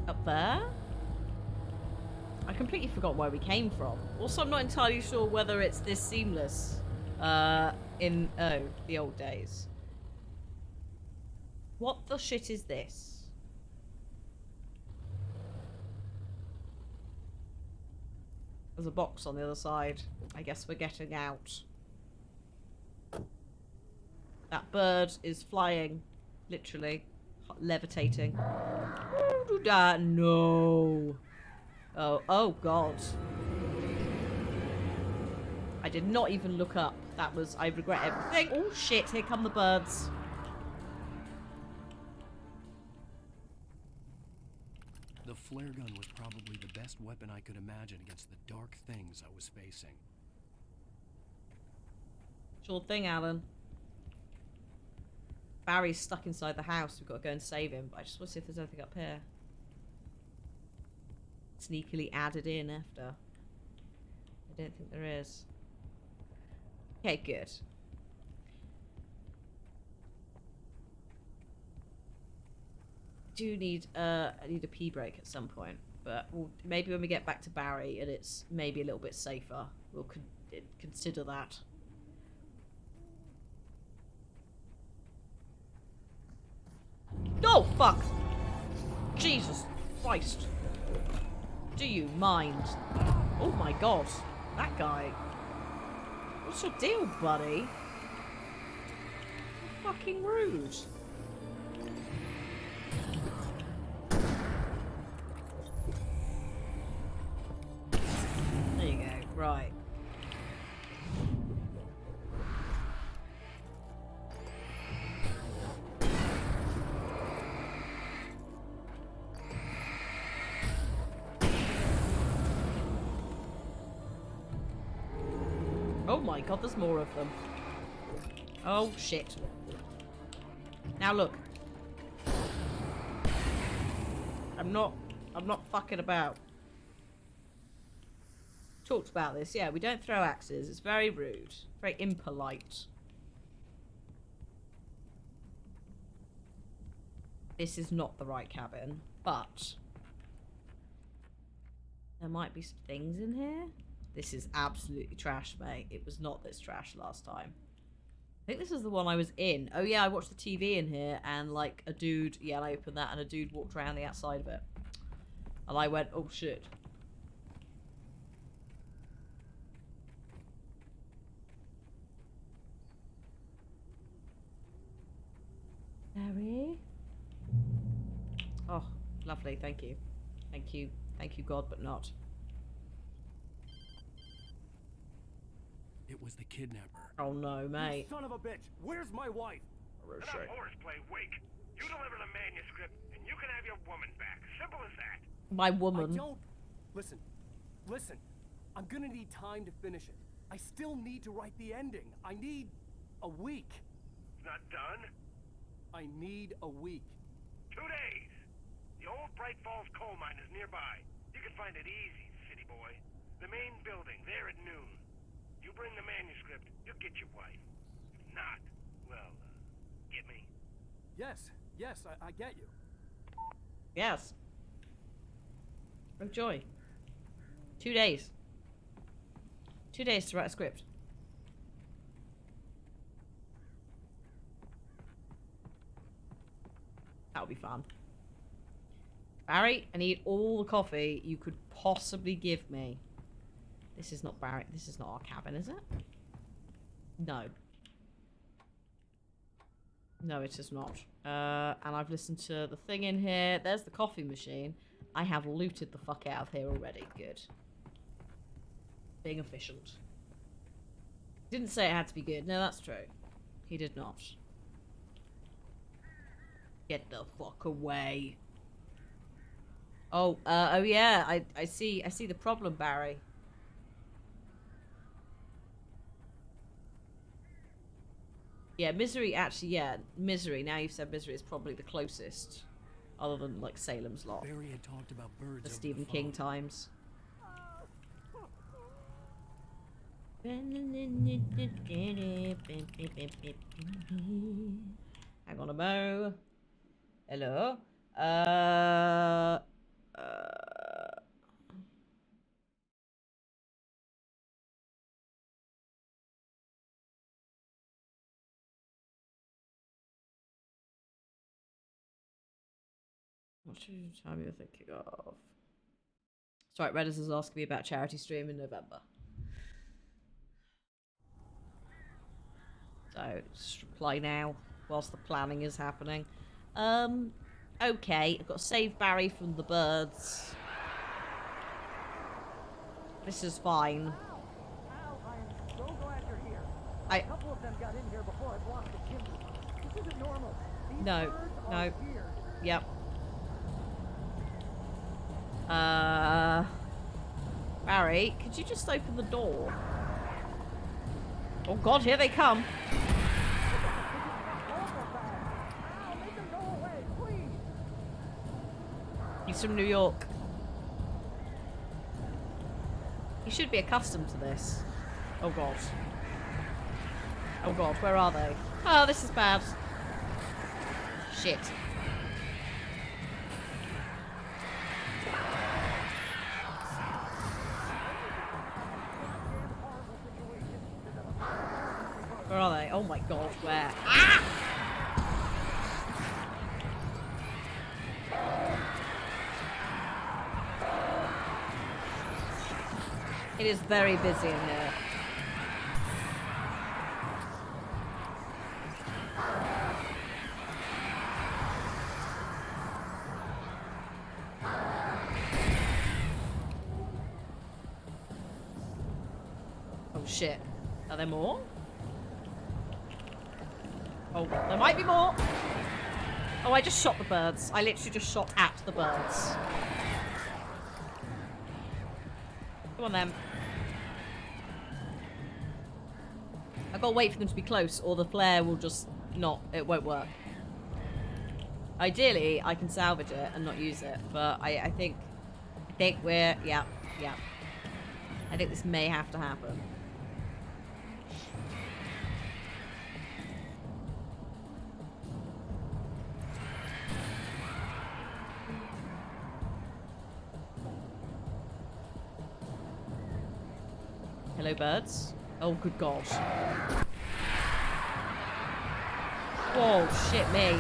Up there? I completely forgot where we came from. Also, I'm not entirely sure whether it's this seamless in the old days. What the shit is this? There's a box on the other side. I guess we're getting out. That bird is flying. Literally. Levitating. No. Oh God. I did not even look up. That was... I regret everything. Oh shit, here come the birds. The flare gun was probably the best weapon I could imagine against the dark things I was facing. Sure thing, Alan. Barry's stuck inside the house. We've got to go and save him. But I just want to see if there's anything up here. Sneakily added in after. I don't think there is. Okay, good. Do need I need a pee break at some point, but maybe when we get back to Barry and it's maybe a little bit safer, we'll consider that. Oh fuck! Jesus Christ! Do you mind? Oh my God, that guy! What's your deal, buddy? Fucking rude. There you go. Right. Oh my God, there's more of them. Oh shit. Now look. I'm not fucking about. Talked about this, yeah, we don't throw axes. It's very rude. Very impolite. This is not the right cabin, but there might be some things in here. This is absolutely trash, mate. It was not this trash last time. I think this is the one I was in. Oh yeah, I watched the TV in here and like a dude, yeah, and I opened that and a dude walked around the outside of it. And I went, oh shit. Barry? Oh, lovely, thank you. Thank you. Thank you, God, but not. It was the kidnapper. Oh no, mate. Son of a bitch! Where's my wife? Enough horseplay, Wake. You deliver the manuscript, and you can have your woman back. Simple as that. My I woman. don't... Listen. I'm gonna need time to finish it. I still need to write the ending. I need a week. It's not done. I need a week. 2 days. The old Bright Falls coal mine is nearby. You can find it easy, city boy. The main building, there at noon. You bring the manuscript, you'll get your wife. If not, well, get me? Yes, I get you. Yes. Oh joy. 2 days. 2 days to write a script. That'll be fun. Barry, I need all the coffee you could possibly give me. This is not Barry. This is not our cabin, is it? No. No, it is not. And I've listened to the thing in here. There's the coffee machine. I have looted the fuck out of here already. Good. Being efficient. Didn't say it had to be good. No, that's true. He did not. Get the fuck away. Oh, oh yeah. I see the problem, Barry. Yeah, Misery actually, yeah, Misery. Now you've said Misery is probably the closest, other than like Salem's Lot, Barry had talked about birds the over Stephen the King phone. times. Hang on a mo. Hello. What should you tell me you're thinking of? Sorry, Reddit is asking me about charity stream in November. So, just reply now whilst the planning is happening. Okay, I've got to save Barry from the birds. This is fine. Al, I am so glad you're here. I- A couple of them got in here before I blocked the chimney. This isn't normal. These No, birds no. are here. Yep. Barry, could you just open the door? Oh god, here they come. Al, make them go away, please. He's from New York. He should be accustomed to this. Oh god. Oh god, where are they? Oh, this is bad. Shit. Where are they? Oh my god, where? Ah! It is very busy in here. Oh shit. Are there more? Oh, there might be more. Oh, I just shot the birds. I literally just shot at the birds. Come on then. I've got to wait for them to be close or the flare will just not, it won't work. Ideally, I can salvage it and not use it, but I think we're, yeah. I think this may have to happen. Hello, birds. Oh, good God. Whoa, shit me.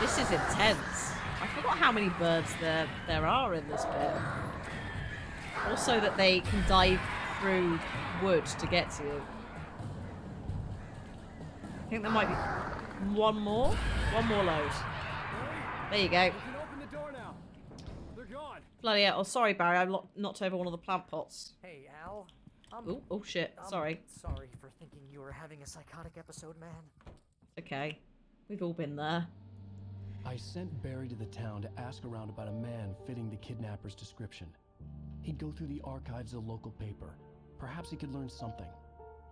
This is intense. I forgot how many birds there are in this bit. Also that they can dive through wood to get to you. I think there might be one more load. There you go. You can open the door now. They're gone. Bloody hell. Oh, sorry, Barry. I knocked over one of the plant pots. Hey, Al. Oh shit. Sorry. Sorry for thinking you were having a psychotic episode, man. Okay. We've all been there. I sent Barry to the town to ask around about a man fitting the kidnapper's description. He'd go through the archives of the local paper. Perhaps he could learn something.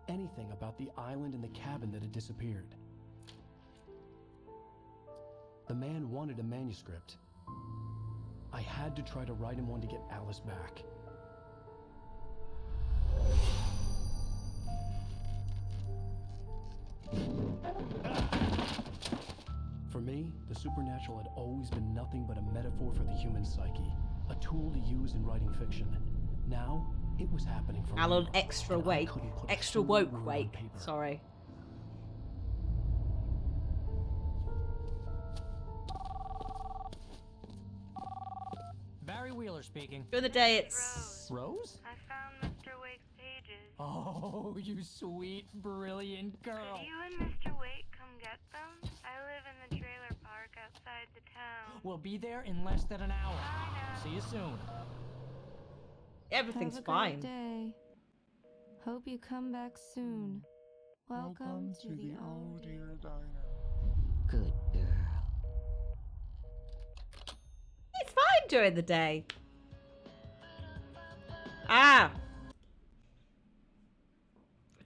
Anything about the island and the cabin that had disappeared. The man wanted a manuscript. I had to try to write him one to get Alice back. For me, the supernatural had always been nothing but a metaphor for the human psyche, a tool to use in writing fiction. Now, it was happening for Alan, me, extra and I wake. couldn't put a Extra single woke word on wake. paper. Sorry. Barry Wheeler speaking. During the day, it's... Rose? I found Mr. Wake's pages. Oh, you sweet, brilliant girl. Could you and Mr. Wake come get them? I live in the trailer park outside the town. We'll be there in less than an hour. I know. See you soon. Everything's Have a fine. great day. Hope you come back soon. Welcome to the old dear Good girl. It's fine during the day. Ah!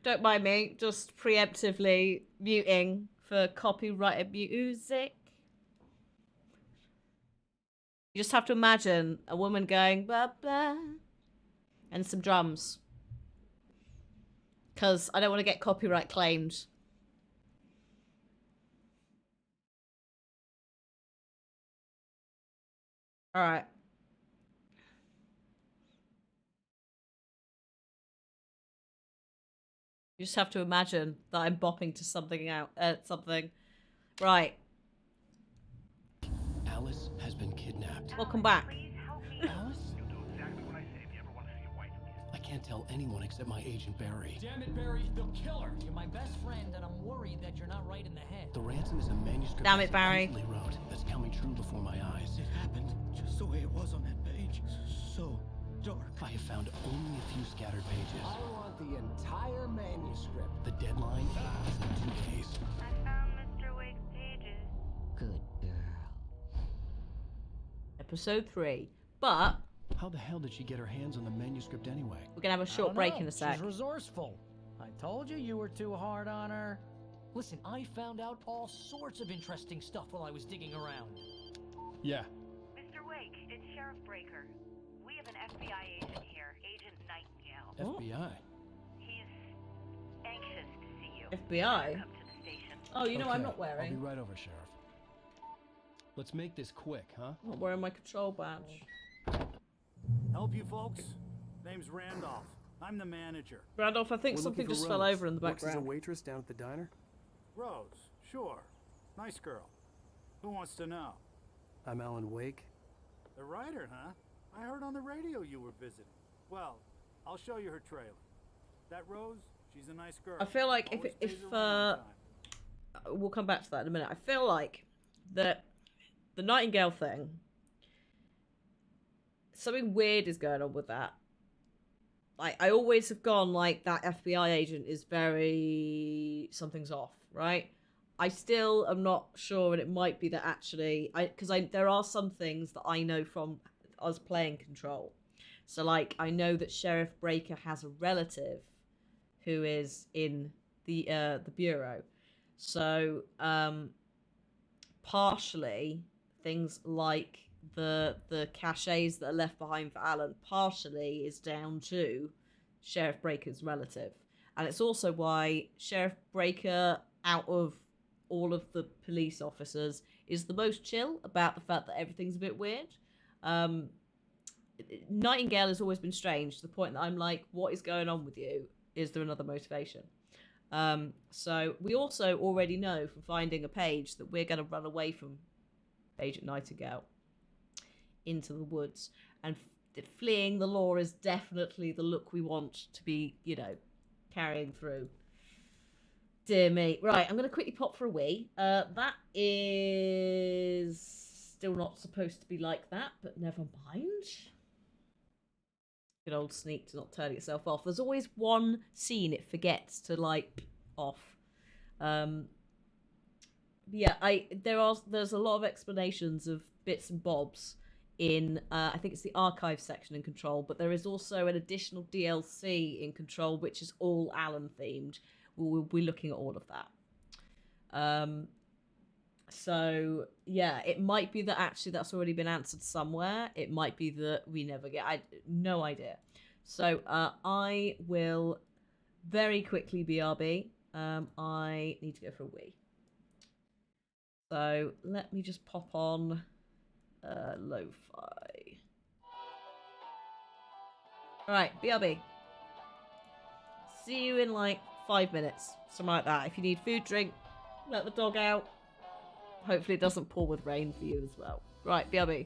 Don't mind me, just preemptively muting for copyrighted music. You just have to imagine a woman going blah blah and some drums. Because I don't want to get copyright claimed. Alright. You just have to imagine that I'm bopping to something something. Right. Alice has been kidnapped. Welcome back. Please help me. Alice? You'll do exactly what I say, yep. can't tell anyone except my agent Barry. Damn it, Barry, they'll kill her. You're my best friend, and I'm worried that you're not right in the head. The ransom is a manuscript Damn I it, Barry. supposedly wrote that's coming true before my eyes. It happened just the way it was on that page. So dark. I have found only a few scattered pages. I want the entire manuscript. The deadline is in 2 days. I found Mr. Wake's pages. Good girl. Episode 3. But How the hell did she get her hands on the manuscript anyway? we're gonna have a short break in a sec. She's resourceful. I told you were too hard on her. Listen, I found out all sorts of interesting stuff while I was digging around. Yeah. Mr. Wake, it's Sheriff Breaker. We have an FBI agent here, Agent Nightingale. Oh. FBI. He's anxious to see you. FBI? Come to the station. Oh, you know I'm Okay, not I'll wearing. be right over, Sheriff. Let's make this quick, huh? I'm not wearing my control badge. Help you folks? Name's Randolph. I'm the manager. Randolph, I think We're something looking for just fell Rose. over in the Works as a background. waitress down at the diner? Rose, sure. Nice girl. Who wants to know? I'm Alan Wake. The writer, huh? I heard on the radio you were visiting. Well, I'll show you her trailer. That Rose, she's a nice girl. I feel like Always if pays her right on time. we'll come back to that in a minute. I feel like that the Nightingale thing, something weird is going on with that. Like, I always have gone like that FBI agent is very something's off, right? I still am not sure, and it might be that actually, because there are some things that I know from us playing Control. So like, I know that Sheriff Breaker has a relative who is in the bureau. So partially things like the cachets that are left behind for Alan partially is down to Sheriff Breaker's relative. And it's also why Sheriff Breaker, out of all of the police officers, is the most chill about the fact that everything's a bit weird. Nightingale has always been strange to the point that I'm like, what is going on with you? Is there another motivation? So we also already know from finding a page that we're going to run away from Agent Nightingale into the woods, and fleeing the law is definitely the look we want to be, carrying through. Dear me. Right, I'm going to quickly pop for a wee. That is still not supposed to be like that, but never mind. Good old sneak to not turning itself off. There's always one scene it forgets to, off. There's a lot of explanations of bits and bobs in I think it's the archive section in Control, but there is also an additional DLC in Control which is all Alan themed. We'll be looking at all of that. So yeah, it might be that actually that's already been answered somewhere. It might be that we never get. No idea. So I will very quickly BRB. I need to go for a wee. So let me just pop on lo-fi. Alright, BRB. See you in 5 minutes. Something like that. If you need food, drink, let the dog out. Hopefully it doesn't pour with rain for you as well. Right, BRB.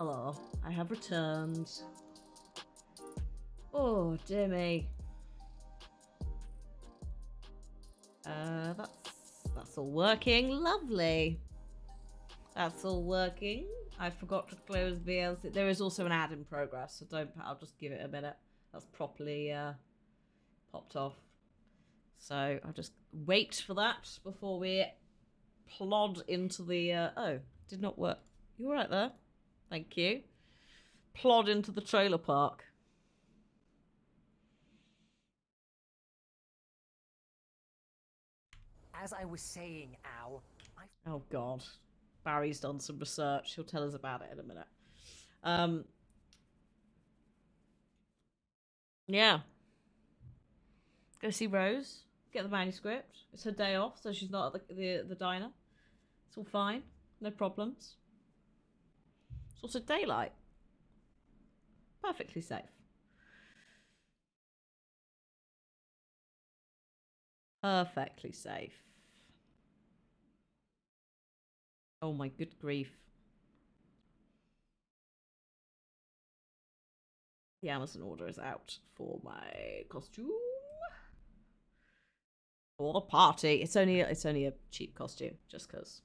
Hello, I have returned. Oh, dear me. That's all working. Lovely. That's all working. I forgot to close VLC. There is also an ad in progress, so I'll just give it a minute. That's properly popped off. So I'll just wait for that before we plod into the. Oh, did not work. You all right there? Thank you. Plod into the trailer park. As I was saying, Al, Oh God, Barry's done some research. He'll tell us about it in a minute. Yeah. Go see Rose. Get the manuscript. It's her day off, so she's not at the diner. It's all fine. No problems. It's also daylight. Perfectly safe. Perfectly safe. Oh my good grief. The Amazon order is out for my costume. For the party. It's only a cheap costume, just because.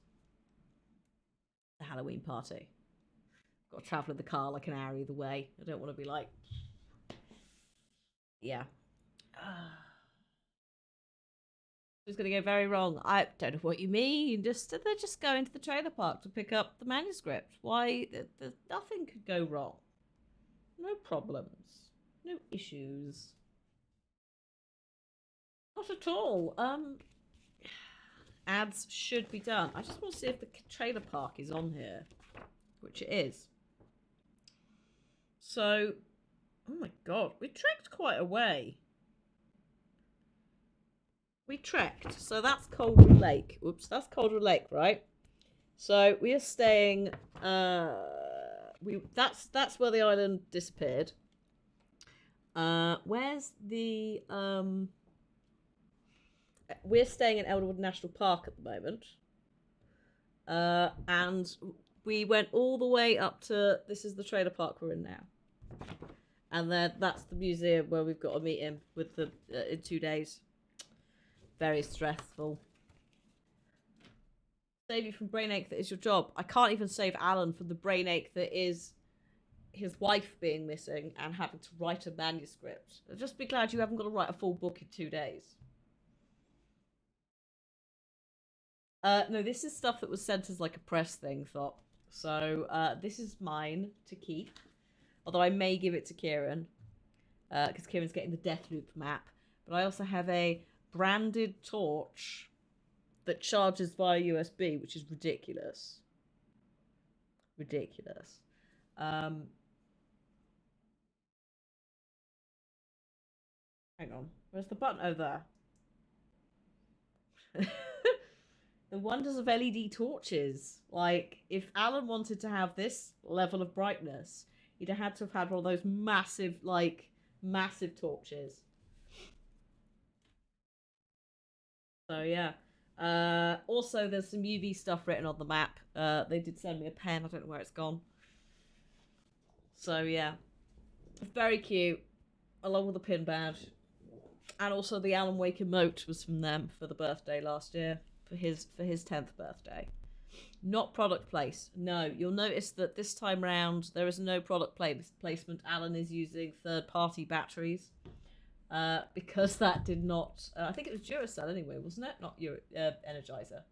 The Halloween party. Got to travel in the car like an hour either way. I don't want to be like... Yeah. It's going to go very wrong. I don't know what you mean. They're just going to the trailer park to pick up the manuscript. Why? Nothing could go wrong. No problems. No issues. Not at all. Ads should be done. I just want to see if the trailer park is on here, which it is. So, oh my God, we trekked quite a way. We trekked. So that's Cauldron Lake. Oops, that's Cauldron Lake, right? So we are staying. That's where the island disappeared. Where's the We're staying in Elderwood National Park at the moment. And we went all the way up to... This is the trailer park we're in now. And then that's the museum where we've got to meet him with the in 2 days. Very stressful. Save you from brain ache that is your job. I can't even save Alan from the brain ache that is his wife being missing and having to write a manuscript. Just be glad you haven't got to write a full book in 2 days. No, this is stuff that was sent as like a press thing, thought. So this is mine to keep. Although I may give it to Kieran. Because Kieran's getting the Deathloop map. But I also have a branded torch that charges via USB, which is ridiculous. Ridiculous. Hang on. Where's the button? Oh, there. The wonders of LED torches. Like, if Alan wanted to have this level of brightness, he'd have had to have had one of those massive, like, massive torches. So, yeah. Also, there's some UV stuff written on the map. They did send me a pen. I don't know where it's gone. So, yeah. Very cute. Along with the pin badge. And also the Alan Wake emote was from them for the birthday last year. For his 10th birthday. Not product place. No, you'll notice that this time round there is no product placement. Alan is using third-party batteries because that did not. I think it was Duracell anyway, wasn't it? Not Energizer.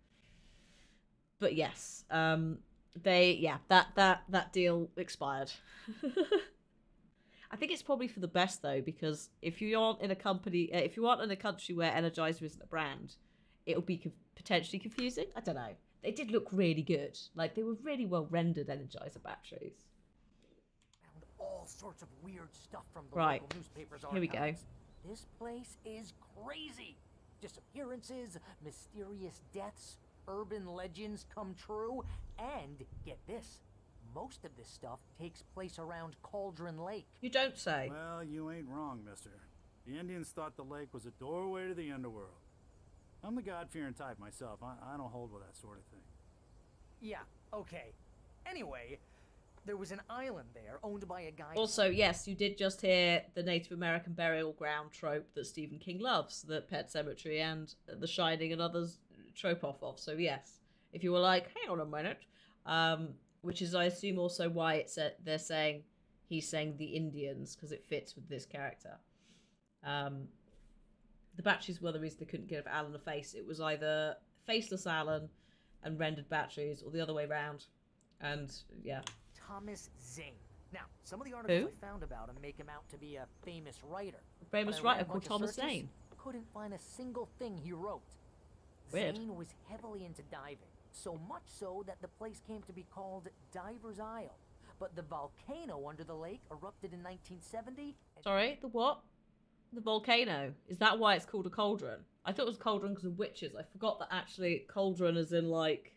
But yes, that deal expired. I think it's probably for the best though, because if you aren't in a country where Energizer isn't a brand, it'll be potentially confusing. I don't know. They did look really good. Like, they were really well rendered Energizer batteries. Found all sorts of weird stuff from the Right. local newspapers. Here we go. This place is crazy. Disappearances, mysterious deaths, urban legends come true, and get this. Most of this stuff takes place around Cauldron Lake. You don't say. Well, you ain't wrong, mister. The Indians thought the lake was a doorway to the underworld. I'm the God-fearing type myself. I don't hold with that sort of thing. Yeah, okay. Anyway, There was an island there owned by a guy. Also, yes, you did just hear the Native American burial ground trope that Stephen King loves, that Pet Sematary and The Shining and others trope off of. So yes, if you were like, hang on a minute, which is, I assume, also why it's they're saying he's saying the Indians, because it fits with this character. The batteries were the reason they couldn't give Alan a face. It was either faceless Alan and rendered batteries, or the other way around. And yeah. Thomas Zane. Now, some of the articles I found about him make him out to be a famous writer. A famous writer called Thomas Zane. Couldn't find a single thing he wrote. Weird. Zane was heavily into diving, so much so that the place came to be called Diver's Isle. But the volcano under the lake erupted in 1970. Sorry, the what? The volcano. Is that why it's called a cauldron? I thought it was a cauldron because of witches. I forgot that actually cauldron is in like...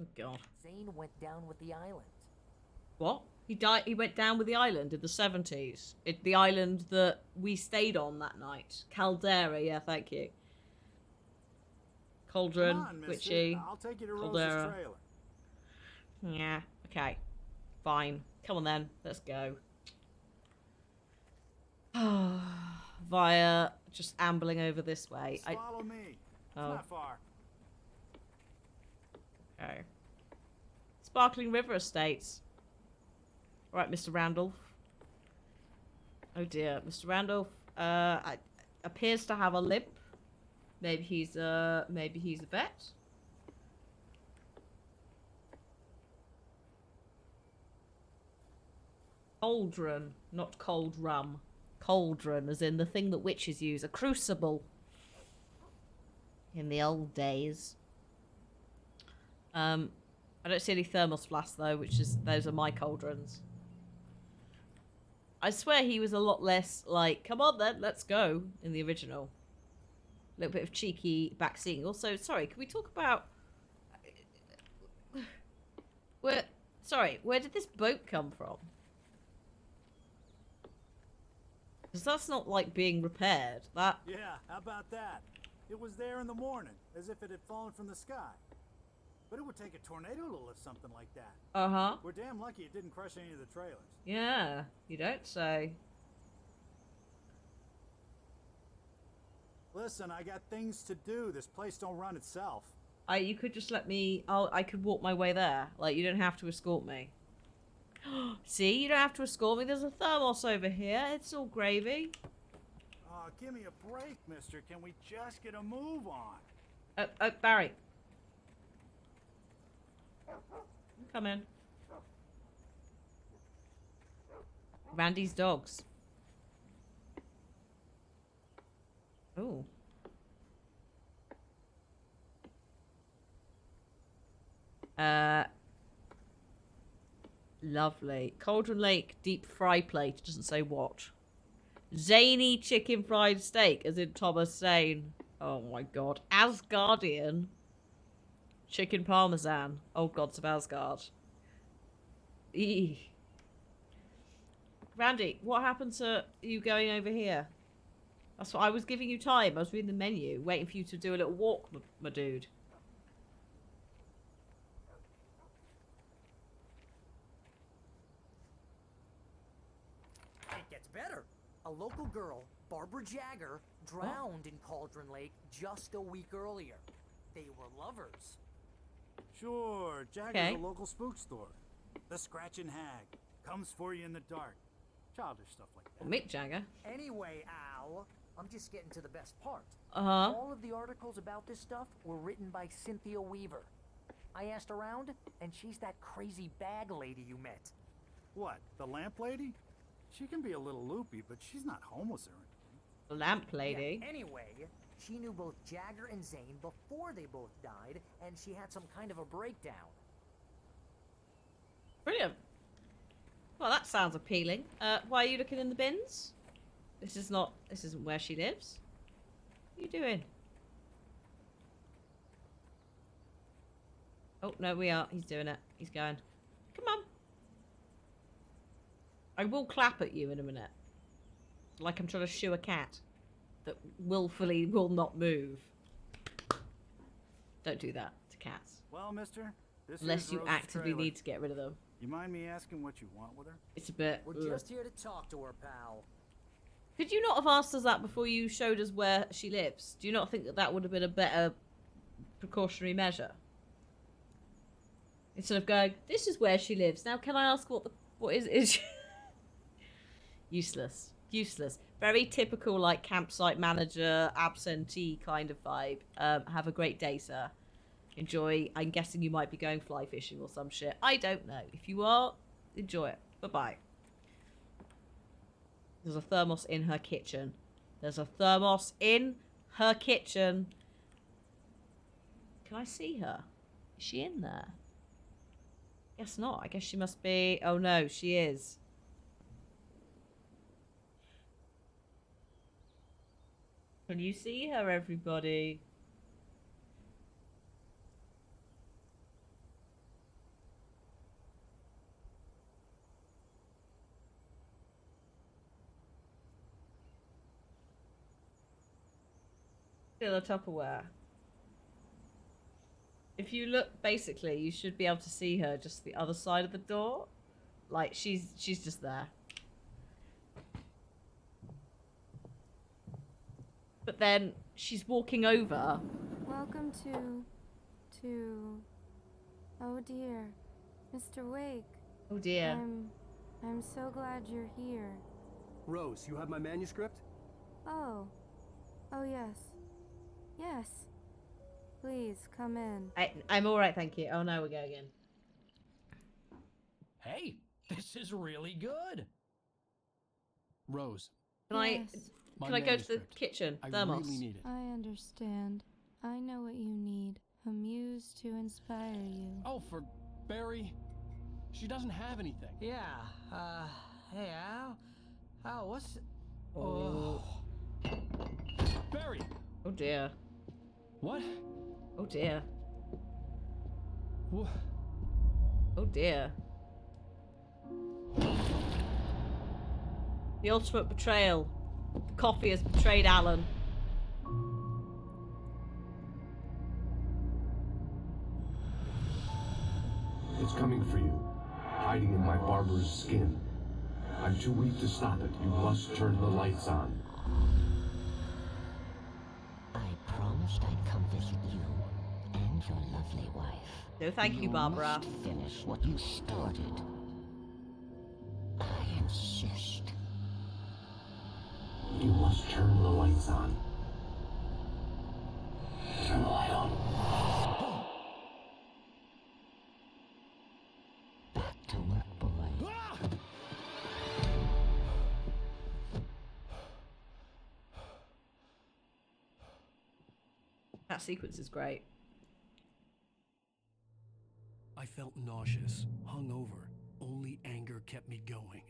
Oh god. Zane went down with the island. What? He died. He went down with the island in the 70s. The island that we stayed on that night. Caldera. Yeah, thank you. Cauldron, Come on, mister. witchy. I'll take you to Caldera. Rose's trailer. Yeah. Okay. Fine. Come on then. Let's go. Via just ambling over this way. Just follow me. It's not far. Okay. Sparkling River Estates. Right, Mr. Randolph. Oh dear, Mr. Randolph appears to have a limp. Maybe he's a vet. Cauldron, not cold rum. Cauldron, as in the thing that witches use. A crucible. In the old days. I don't see any thermos flasks though, those are my cauldrons. I swear he was a lot less like, come on then, let's go, in the original. A little bit of cheeky backseating. Also, sorry, can we talk about... where did this boat come from? Because that's not like being repaired. Yeah, how about that? It was there in the morning, as if it had fallen from the sky. But it would take a tornado to lift something like that. Uh-huh. We're damn lucky it didn't crush any of the trailers. Yeah, you don't say. Listen, I got things to do. This place don't run itself. You could just let me... I could walk my way there. Like, you don't have to escort me. See, you don't have to escort me. There's a thermos over here. It's all gravy. Oh, give me a break, mister. Can we just get a move on? Barry. Come in. Randy's dogs. Oh. Lovely. Cauldron Lake deep fry plate. Doesn't say what. Zany chicken fried steak, as in Thomas Zane. Oh my god. Asgardian. Chicken parmesan. Old gods of Asgard. Eee. Randy, what happened to you going over here? That's what I was giving you time. I was reading the menu, waiting for you to do a little walk, my dude. It gets better. A local girl, Barbara Jagger, drowned in Cauldron Lake just a week earlier. They were lovers. Sure, Jagger's a local spook store. The Scratching Hag. Comes for you in the dark. Childish stuff like that. Mick Jagger. Anyway, Al, I'm just getting to the best part. Uh-huh. All of the articles about this stuff were written by Cynthia Weaver. I asked around, and she's that crazy bag lady you met. What, the lamp lady? She can be a little loopy, but she's not homeless or anything. The lamp lady? Yeah, anyway, she knew both Jagger and Zane before they both died, and she had some kind of a breakdown. Brilliant. Well, that sounds appealing. Why are you looking in the bins? This isn't where she lives. What are you doing? Oh, no, we are. He's doing it. He's going. Come on. I will clap at you in a minute. Like I'm trying to shoo a cat that willfully will not move. Don't do that to cats. Well, mister, This Unless is you Rose's actively trailer. need to get rid of them. You mind me asking what you want with her? It's a bit... We're ugh. just here to talk to her, pal. Could you not have asked us that before you showed us where she lives? Do you not think that that would have been a better precautionary measure? Instead of going, this is where she lives. Now, can I ask what is useless. Useless. Very typical, like, campsite manager, absentee kind of vibe. Have a great day, sir. Enjoy. I'm guessing you might be going fly fishing or some shit. I don't know. If you are, enjoy it. Bye-bye. There's a thermos in her kitchen. There's a thermos in her kitchen. Can I see her? Is she in there? Guess not. I guess she must be... Oh no, she is. Can you see her, everybody? Still a Tupperware. If you look, basically, you should be able to see her just the other side of the door. Like, she's just there. But then she's walking over. Welcome to... Oh dear. Mr. Wake. Oh dear. I'm so glad you're here. Rose, you have my manuscript? Oh. Oh yes. Yes. Please, come in. I'm alright, thank you. Oh no, we go again. Hey, this is really good. Rose, Can Yes. my I go to the manuscript. kitchen? I Thermos. really need it. I understand. I know what you need. A muse to inspire you. Oh, for Barry. She doesn't have anything. Yeah, hey, Al, what's... Oh. Barry! Oh dear. What? Oh dear. Wha- Oh dear. The ultimate betrayal. The coffee has betrayed Alan. It's coming for you, hiding in my barber's skin. I'm too weak to stop it. You must turn the lights on. I promised I'd come visit you and your lovely wife. No, thank you, Barbara. Must finish what you started. I insist. You must turn the lights on. Turn the light on. Back to work, boy. That sequence is great. I felt nauseous, hungover. Only anger kept me going.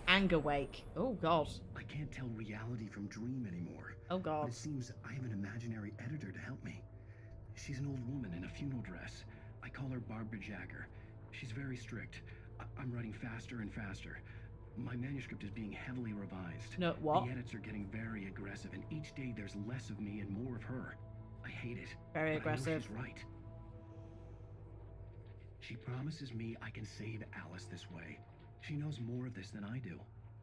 Anger wake. Oh god. I can't tell reality from dream anymore. Oh But god. it seems I have an imaginary editor to help me. She's an old woman in a funeral dress. I call her Barbara Jagger. She's very strict. I'm writing faster and faster. My manuscript is being heavily revised. No, what? The edits are getting very aggressive, and each day there's less of me and more of her. I hate it. Very but I know aggressive. she's right. She promises me I can save Alice this way. She knows more of this than I do.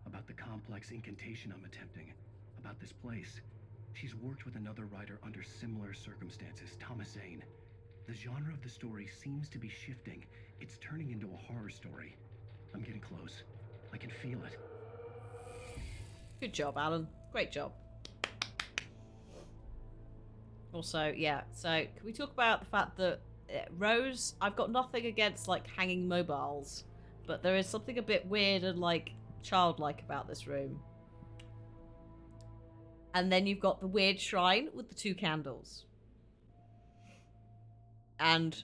About the complex incantation I'm attempting. About this place. She's worked with another writer under similar circumstances, Thomas Zane. The genre of the story seems to be shifting. It's turning into a horror story. I'm getting close. I can feel it. Good job, Alan. Great job. Also, yeah, so can we talk about the fact that Rose, I've got nothing against, like, hanging mobiles, but there is something a bit weird and, like, childlike about this room. And then you've got the weird shrine with the 2 candles. And,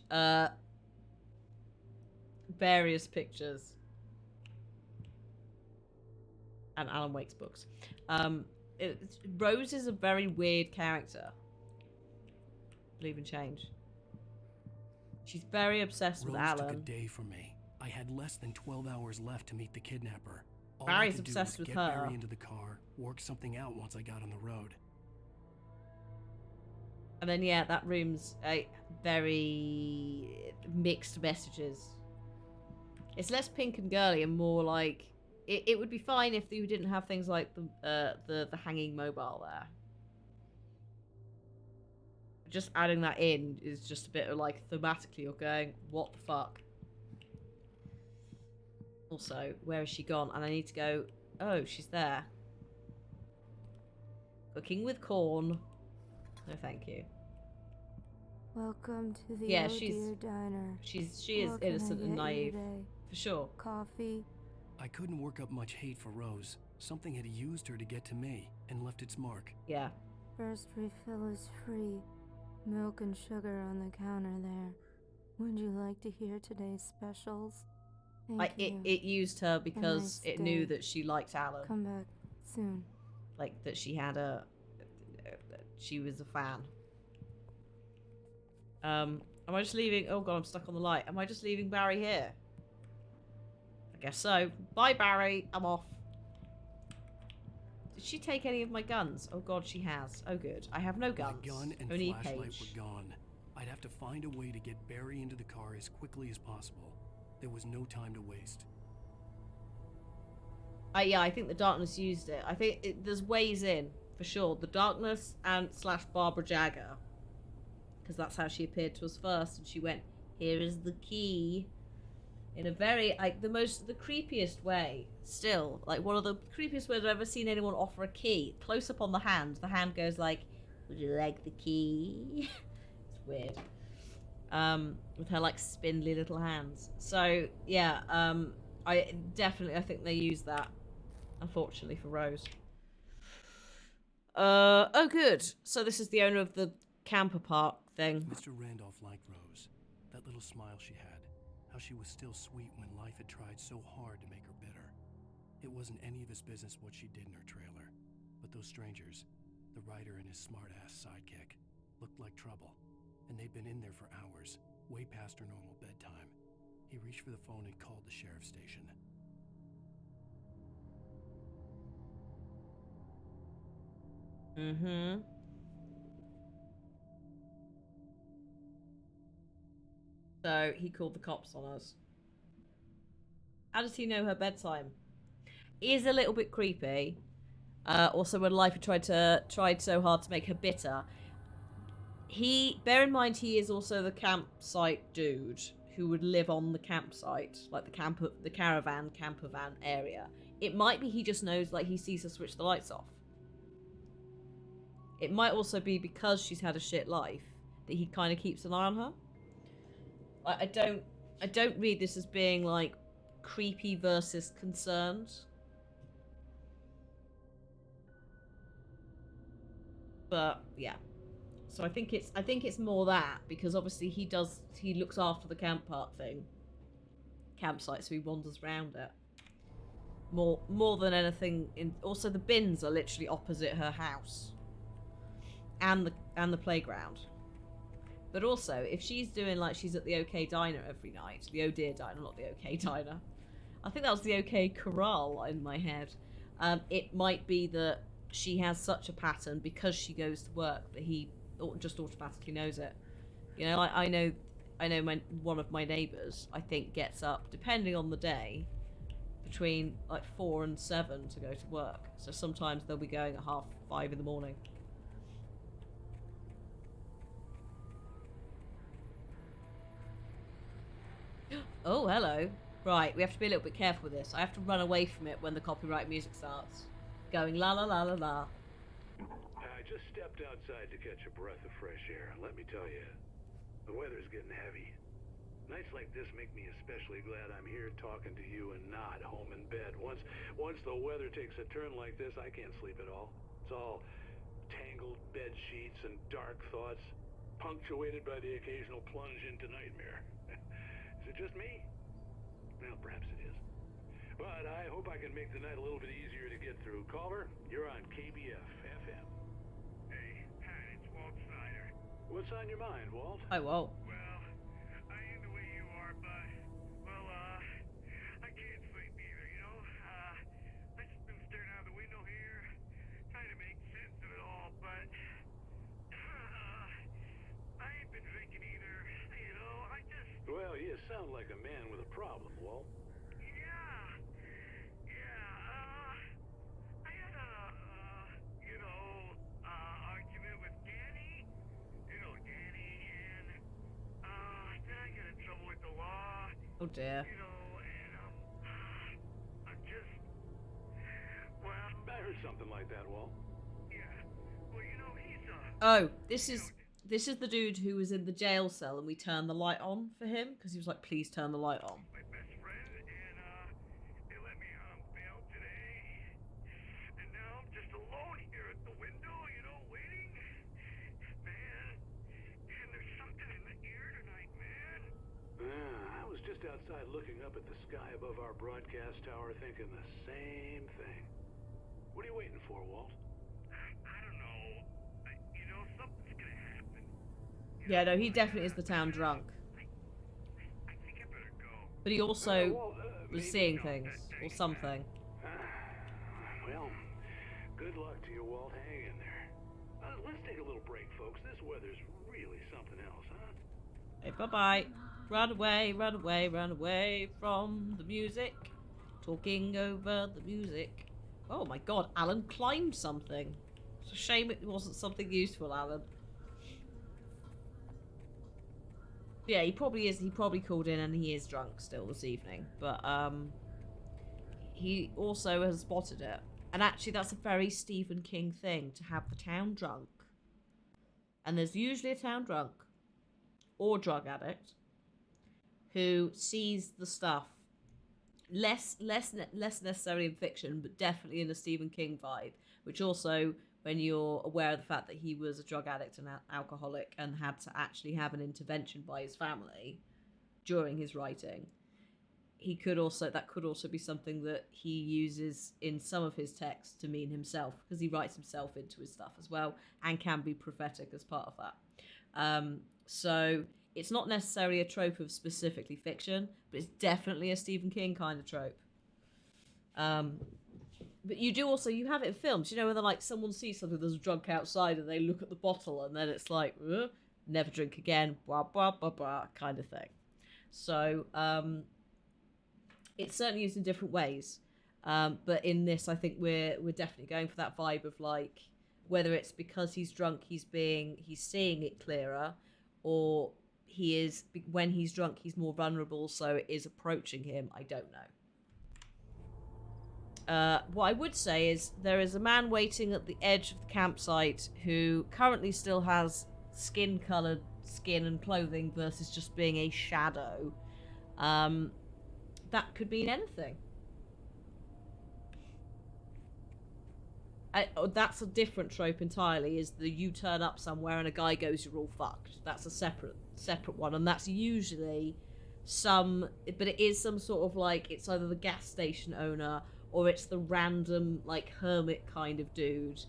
various pictures. And Alan Wake's books. Rose is a very weird character. Believe in change. She's very obsessed with Rose Alan. took a day for me. I had less than 12 hours left to meet the kidnapper. All Barry's I could obsessed do was with get her. Barry into the car, work something out once I got on the road. And then, yeah, that room's very mixed messages. It's less pink and girly and more like... It would be fine if you didn't have things like the hanging mobile there. Just adding that in is just a bit of like, thematically you're going, what the fuck? Also, where has she gone? And I need to go, oh, she's there. Cooking with corn. No, thank you. Welcome to the Yeah, Oh Dear Diner. she is What can I innocent and get you naive. today? For sure. Coffee? I couldn't work up much hate for Rose. Something had used her to get to me and left its mark. Yeah. First refill is free. Milk and sugar on the counter there. Would you like to hear today's specials? Thank you. It used her because nice it knew day. that she liked Alan. Come back soon. Like, that she had she was a fan. Am I just leaving... Oh god, I'm stuck on the light. Am I just leaving Barry here? I guess so. Bye, Barry. I'm off. Did she take any of my guns? Oh god, she has. Oh good. I have no guns. My gun and Only flashlight Paige. were gone. I'd have to find a way to get Barry into the car as quickly as possible. There was no time to waste. Yeah, I think the darkness used it. I think there's ways in, for sure. The darkness and / Barbara Jagger. Because that's how she appeared to us first. And she went, here is the key. In a very, like, the creepiest way. Still, like, one of the creepiest ways I've ever seen anyone offer a key. Close up on the hand goes like, would you like the key? It's weird. With her, like, spindly little hands. So, yeah, I think they used that. Unfortunately for Rose. Oh good. So this is the owner of the camper park thing. Mr. Randolph liked Rose. That little smile she had. How she was still sweet when life had tried so hard to make her bitter. It wasn't any of his business what she did in her trailer. But those strangers, the writer and his smart-ass sidekick, looked like trouble. And they'd been in there for hours, way past her normal bedtime. He reached for the phone and called the sheriff's station. Mm-hmm. So he called the cops on us. How does he know her bedtime? Is a little bit creepy. Also, when life had tried so hard to make her bitter. Bear in mind, he is also the campsite dude who would live on the campsite, like the caravan camper van area. It might be he just knows, like, he sees her switch the lights off. It might also be because she's had a shit life that he kind of keeps an eye on her. I don't read this as being like creepy versus concerned. But yeah. So I think it's more that, because obviously he looks after the camp park campsite, so he wanders around it. More than anything also the bins are literally opposite her house. And the playground. But also, if she's doing like she's at the OK Diner every night, the Oh Dear Diner, not the OK Diner. I think that was the OK Corral in my head. It might be that she has such a pattern because she goes to work that he just automatically knows it. You know, I know one of my neighbours, I think, gets up, depending on the day, between like 4 and 7 to go to work. So sometimes they'll be going at 5:30 in the morning. Oh, hello. Right, we have to be a little bit careful with this. I have to run away from it when the copyright music starts. Going la la la la la. I just stepped outside to catch a breath of fresh air, and let me tell you, the weather's getting heavy. Nights like this make me especially glad I'm here talking to you and not home in bed. Once the weather takes a turn like this, I can't sleep at all. It's all tangled bed sheets and dark thoughts, punctuated by the occasional plunge into nightmare. Is it just me? Well, perhaps it is. But I hope I can make the night a little bit easier to get through. Caller, you're on KBF FM. Hey, Pat, it's Walt Snyder. What's on your mind, Walt? Hi, Walt. Well, I ain't the way you are, but, well, I can't sleep either, you know? I just been staring out the window here, trying to make sense of it all, but, sound like a man with a problem, Walt. I had argument with Danny. You know Danny, and, then I got in trouble with the law. Oh dear. You know, and, I'm just, well... I heard something like that, Walt. Yeah. Well, you know, he's, Oh, this is the dude who was in the jail cell and we turned the light on for him because he was like, please turn the light on. my best friend, and, they let me on bail today. And now I'm just alone here at the window, you know, waiting. Man, and there's something in the air tonight, man. I was just outside looking up at the sky above our broadcast tower thinking the same thing. What are you waiting for, Walt? I don't know. You know, something's gonna happen. Yeah, no, he definitely is the town drunk. I think I better go. But he also was seeing things, or something. Well, good luck to you, Walt. Hang in there. Let's take a little break, folks. This weather's really something else, huh? Hey, bye-bye. Run away, run away, run away from the music. Talking over the music. Oh my god, Alan climbed something. It's a shame it wasn't something useful, Alan. Yeah, he probably is. He probably called in and he is drunk still this evening. But, he also has spotted it. And actually, that's a very Stephen King thing, to have the town drunk. And there's usually a town drunk, or drug addict, who sees the stuff. Less necessarily in fiction, but definitely in a Stephen King vibe. Which also, when you're aware of the fact that he was a drug addict and alcoholic and had to actually have an intervention by his family during his writing, that could also be something that he uses in some of his texts to mean himself, because he writes himself into his stuff as well and can be prophetic as part of that. So it's not necessarily a trope of specifically fiction, but it's definitely a Stephen King kind of trope. But you have it in films, you know, where they're like, someone sees something, there's a drunk outside, and they look at the bottle, and then it's like, never drink again, blah, blah, blah, blah, kind of thing. So, it's certainly used in different ways. But in this, I think we're definitely going for that vibe of like, whether it's because he's drunk, he's seeing it clearer, or when he's drunk, he's more vulnerable, so it is approaching him. I don't know. What I would say is there is a man waiting at the edge of the campsite who currently still has skin-coloured skin and clothing versus just being a shadow. That could mean anything. That's a different trope entirely, is the you turn up somewhere and a guy goes, you're all fucked. That's a separate one, and that's usually but it is some sort of like, it's either the gas station owner or it's the random like hermit kind of dude.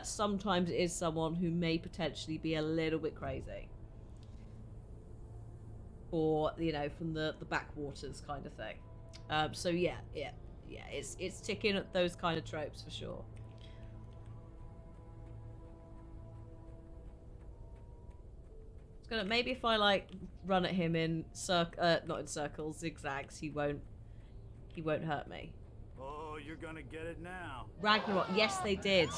Sometimes it is someone who may potentially be a little bit crazy, or you know, from the backwaters kind of thing. So yeah, it's ticking at those kind of tropes for sure. It's gonna, maybe if I like run at him in not in circles, zigzags, he won't hurt me. Oh, you're gonna get it now. Ragnarok, yes they did.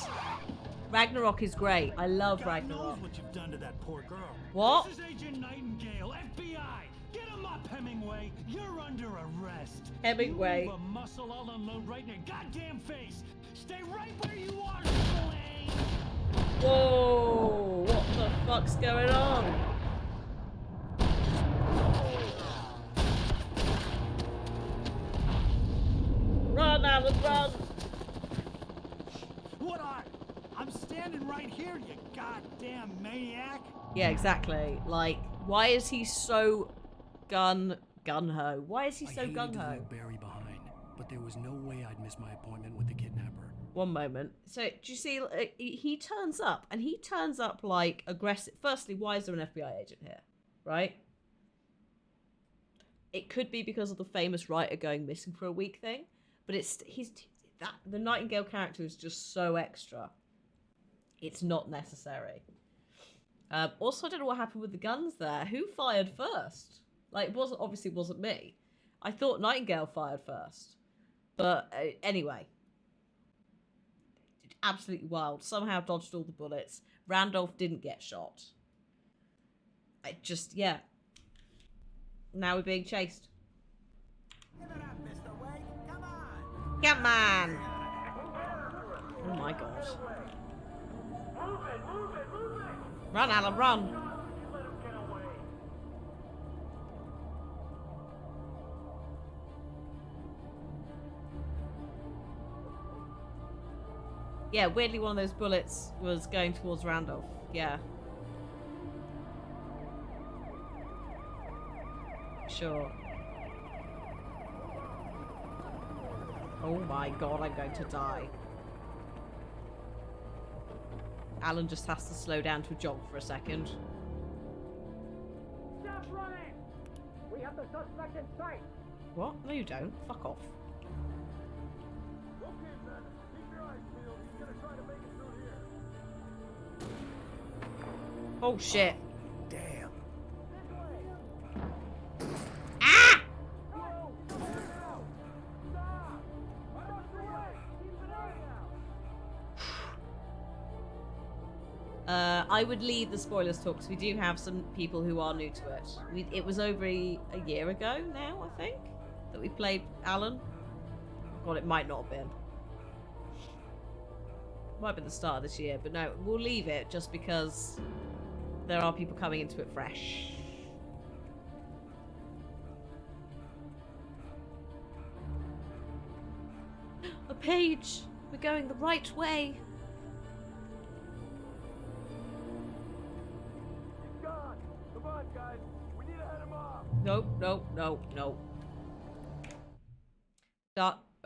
Ragnarok is great. I love God Ragnarok. knows what you've done to that poor girl. What? This is Agent Nightingale, FBI. Get him up, Hemingway. You're under arrest. Hemingway. You move a muscle, I'll unload right in your goddamn face. Stay right where you are, Slane. Whoa! What the fuck's going on? Run, Alan, run! What I'm standing right here, you goddamn maniac. Yeah, exactly. Like, why is he so gun-ho? Why is he so gun-ho? I hated to leave Barry behind, but there was no way I'd miss my appointment with the kidnapper. One moment. So, do you see, he turns up, and he turns up, like, aggressive. Firstly, why is there an FBI agent here? Right? It could be because of the famous writer going missing for a week thing, but the Nightingale character is just so extra. It's not necessary. Also, I don't know what happened with the guns there. Who fired first? Like, it obviously wasn't me. I thought Nightingale fired first. But anyway. Absolutely wild. Somehow dodged all the bullets. Randolph didn't get shot. Yeah. Now we're being chased. Give it up, Mr. Wake. Come on. Come on. Oh my god. Move it. Run, Alan, run. Let him get away. Yeah, weirdly one of those bullets was going towards Randolph. Yeah. Sure. Oh my god, I'm going to die. Alan just has to slow down to a jog for a second. Stop running! We have the suspect in sight. What? No, you don't. Fuck off. Okay, man. Keep your eyes peeled. He's gonna try to make it through here. Oh shit. Damn. Ah! I would leave the spoilers talk because we do have some people who are new to it. It was over a year ago now, I think, that we played Alan. God, it might not have been. Might have been the start of this year, but no, we'll leave it just because there are people coming into it fresh. A page! We're going the right way. He's gone. Come on, guys. We need to head him off. Nope.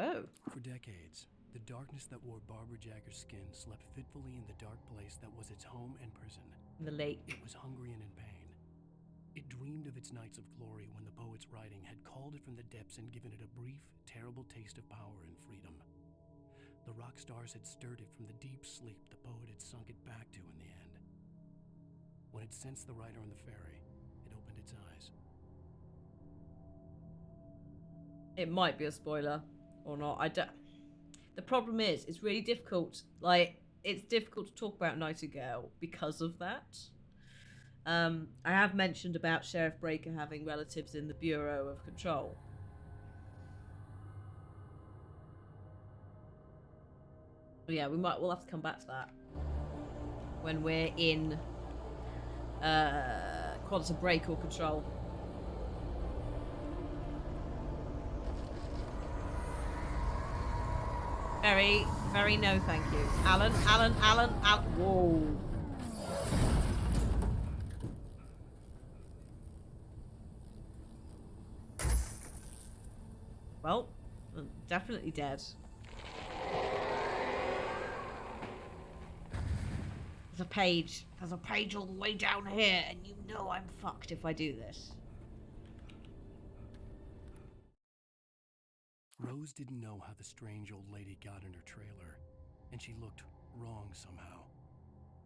Oh. For decades, the darkness that wore Barbara Jagger's skin slept fitfully in the dark place that was its home and prison. The lake. It was hungry and in pain. It dreamed of its nights of glory when the poet's writing had called it from the depths and given it a brief, terrible taste of power and freedom. The rock stars had stirred it from the deep sleep the poet had sunk it back to in the end. When it sensed the writer on the ferry, it opened its eyes. It might be a spoiler or not. I don't. The problem is, it's really difficult. Like, it's difficult to talk about Nightingale because of that. I have mentioned about Sheriff Breaker having relatives in the Bureau of Control. But yeah, we'll have to come back to that when we're in Quantum Break or Control. Very, very no thank you. Alan. Whoa. Well, definitely dead. There's a page. There's a page all the way down here, and you know I'm fucked if I do this. Rose didn't know how the strange old lady got in her trailer, and she looked wrong somehow.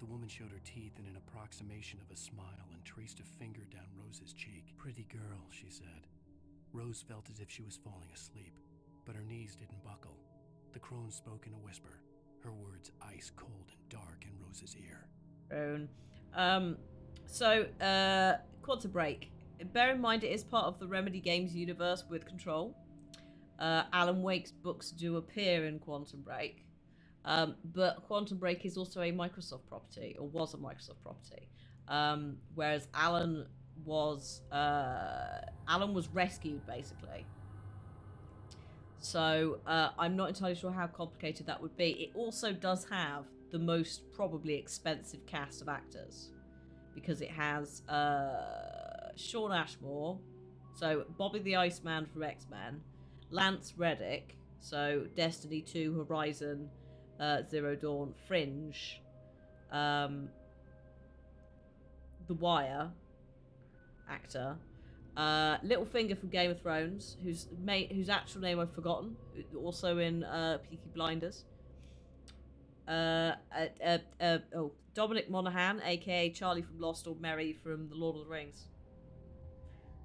The woman showed her teeth in an approximation of a smile and traced a finger down Rose's cheek. "Pretty girl," she said. Rose felt as if she was falling asleep, but her knees didn't buckle. The crone spoke in a whisper, her words ice cold and dark in Rose's ear. Quantum Break. Bear in mind it is part of the Remedy Games universe with Control. Alan Wake's books do appear in Quantum Break. But Quantum Break is also a Microsoft property, or was a Microsoft property. Whereas Alan was rescued, basically. So I'm not entirely sure how complicated that would be. It also does have the most probably expensive cast of actors, because it has Shawn Ashmore, so Bobby the Iceman from X-Men, Lance Reddick, so Destiny 2, Horizon, Zero Dawn, Fringe, The Wire actor, Littlefinger from Game of Thrones, whose actual name I've forgotten, also in Peaky Blinders. Dominic Monaghan, aka Charlie from Lost or Merry from The Lord of the Rings.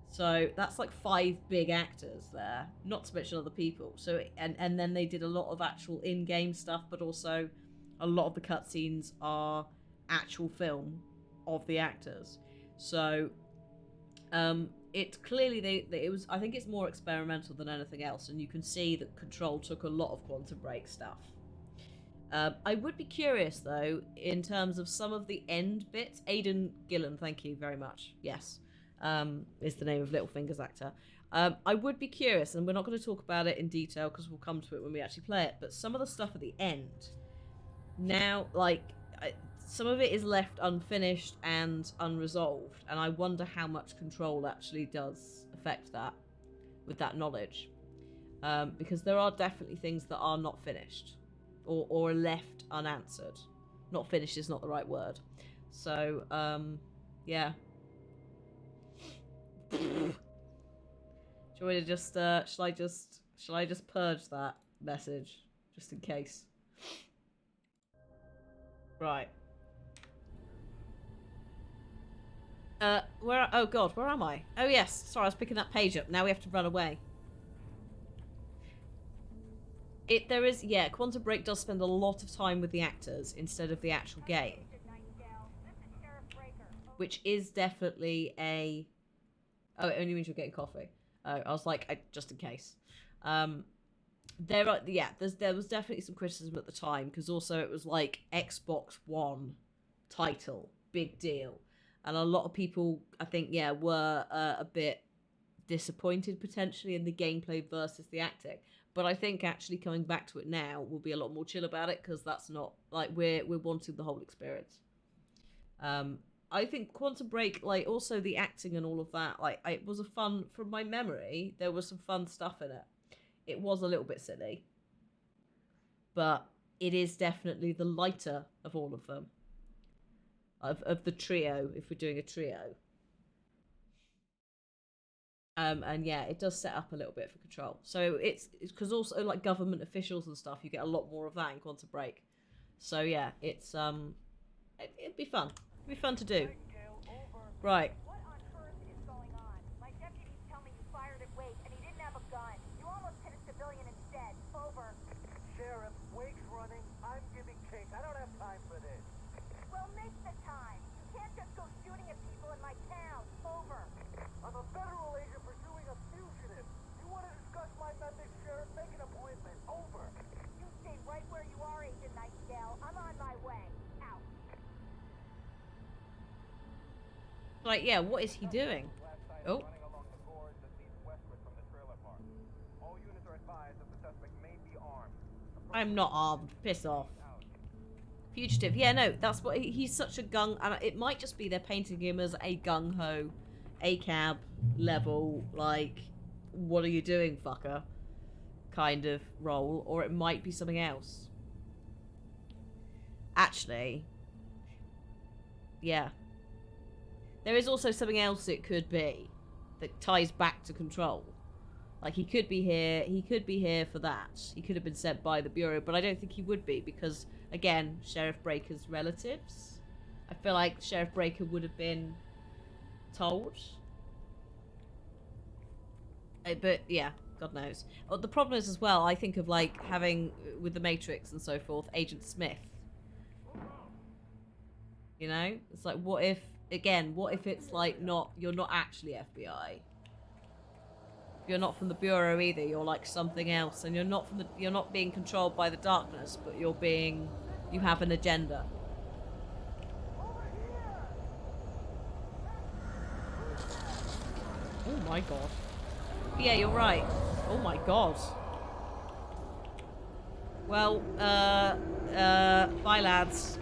So that's like 5 big actors there, not to mention other people. So and then they did a lot of actual in-game stuff, but also a lot of the cutscenes are actual film of the actors. So it clearly it was, I think it's more experimental than anything else, and you can see that Control took a lot of Quantum Break stuff. I would be curious though in terms of some of the end bits. Aidan Gillen, thank you very much. Yes, is the name of Littlefinger's actor. I would be curious, and we're not going to talk about it in detail because we'll come to it when we actually play it. But some of the stuff at the end, now, like, some of it is left unfinished and unresolved, and I wonder how much Control actually does affect that with that knowledge, because there are definitely things that are not finished or are left unanswered. Not finished is not the right word. So yeah. Do you want me to just shall I just purge that message just in case? Right. Where? Oh God, where am I? Oh yes, sorry, I was picking that page up. Now we have to run away. There is, yeah, Quantum Break does spend a lot of time with the actors instead of the actual game, which is definitely a. Oh, it only means you're getting coffee. Oh, I was like, just in case. There was definitely some criticism at the time because also it was like Xbox One title, big deal. And a lot of people, I think, yeah, were a bit disappointed potentially in the gameplay versus the acting. But I think actually coming back to it now, we'll be a lot more chill about it because that's not like we're wanting the whole experience. I think Quantum Break, like also the acting and all of that, like it was a fun, from my memory, there was some fun stuff in it. It was a little bit silly, but it is definitely the lighter of all of them. Of the trio, if we're doing a trio. And yeah, it does set up a little bit for Control. So it's because also like government officials and stuff, you get a lot more of that in Quantum Break. So yeah, it's it'd be fun. It'd be fun to do. Right. What on earth is going on? My deputies tell me you fired at Wake and he didn't have a gun. You almost hit a civilian instead. Over. Sheriff, Wake's running. I'm giving chase. I don't have time for this. Well, make the time. You can't just go shooting at people in my town. Over. I'm a federal agent pursuing a fugitive. You want to discuss my methods, Sheriff? Make an appointment. Over. You stay right where you are, Agent Nightingale. I'm on my way. Out. Like, yeah, what is he doing? Oh. I'm not armed. Piss off. Fugitive. Yeah, no, that's what he's such a gung, and it might just be they're painting him as a gung-ho, ACAB level, like, what are you doing, fucker? Kind of role, or it might be something else. Actually, yeah. There is also something else it could be that ties back to Control. Like, he could be here for that. He could have been sent by the Bureau, but I don't think he would be because, again, Sheriff Breaker's relatives. I feel like Sheriff Breaker would have been told. But, yeah, God knows. Well, the problem is as well, I think of, like, having, with the Matrix and so forth, Agent Smith. You know? It's like, what if, again, what if it's, like, you're not actually FBI? You're not from the Bureau either. You're like something else, and you're not being controlled by the darkness, but you have an agenda. Oh my God. Yeah, you're right. Oh my God. Well, bye lads.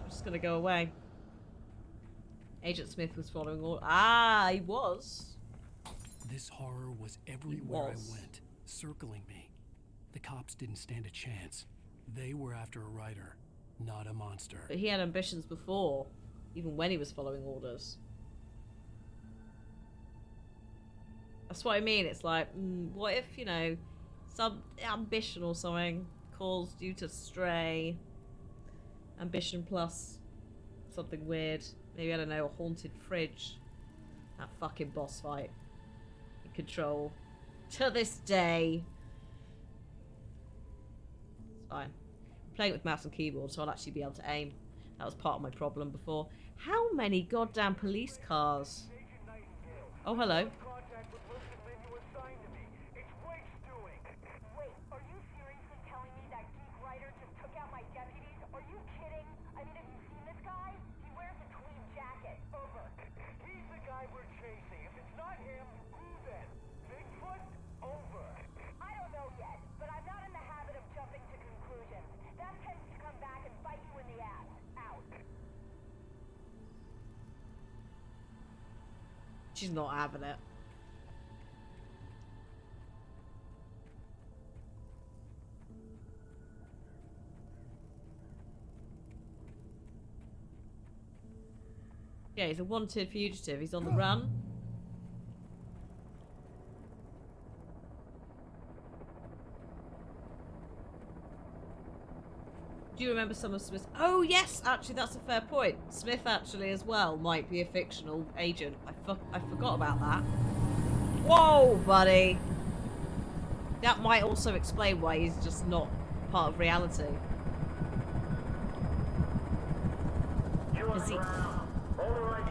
Just gonna go away. Agent Smith was following all. Ah, he was. This horror was everywhere I went, circling me. The cops didn't stand a chance. They were after a writer, not a monster. But he had ambitions before, even when he was following orders. That's what I mean. It's like, what if, you know, some ambition or something caused you to stray. Ambition plus something weird. Maybe, I don't know, a haunted fridge. That fucking boss fight. In Control. To this day. It's fine. I'm playing with mouse and keyboard, so I'll actually be able to aim. That was part of my problem before. How many goddamn police cars? Oh, hello. She's not having it. Yeah, he's a wanted fugitive. He's on the run. Do you remember some of Smith? Oh yes, actually that's a fair point. Smith actually as well might be a fictional agent. I forgot about that. Whoa, buddy. That might also explain why he's just not part of reality. Because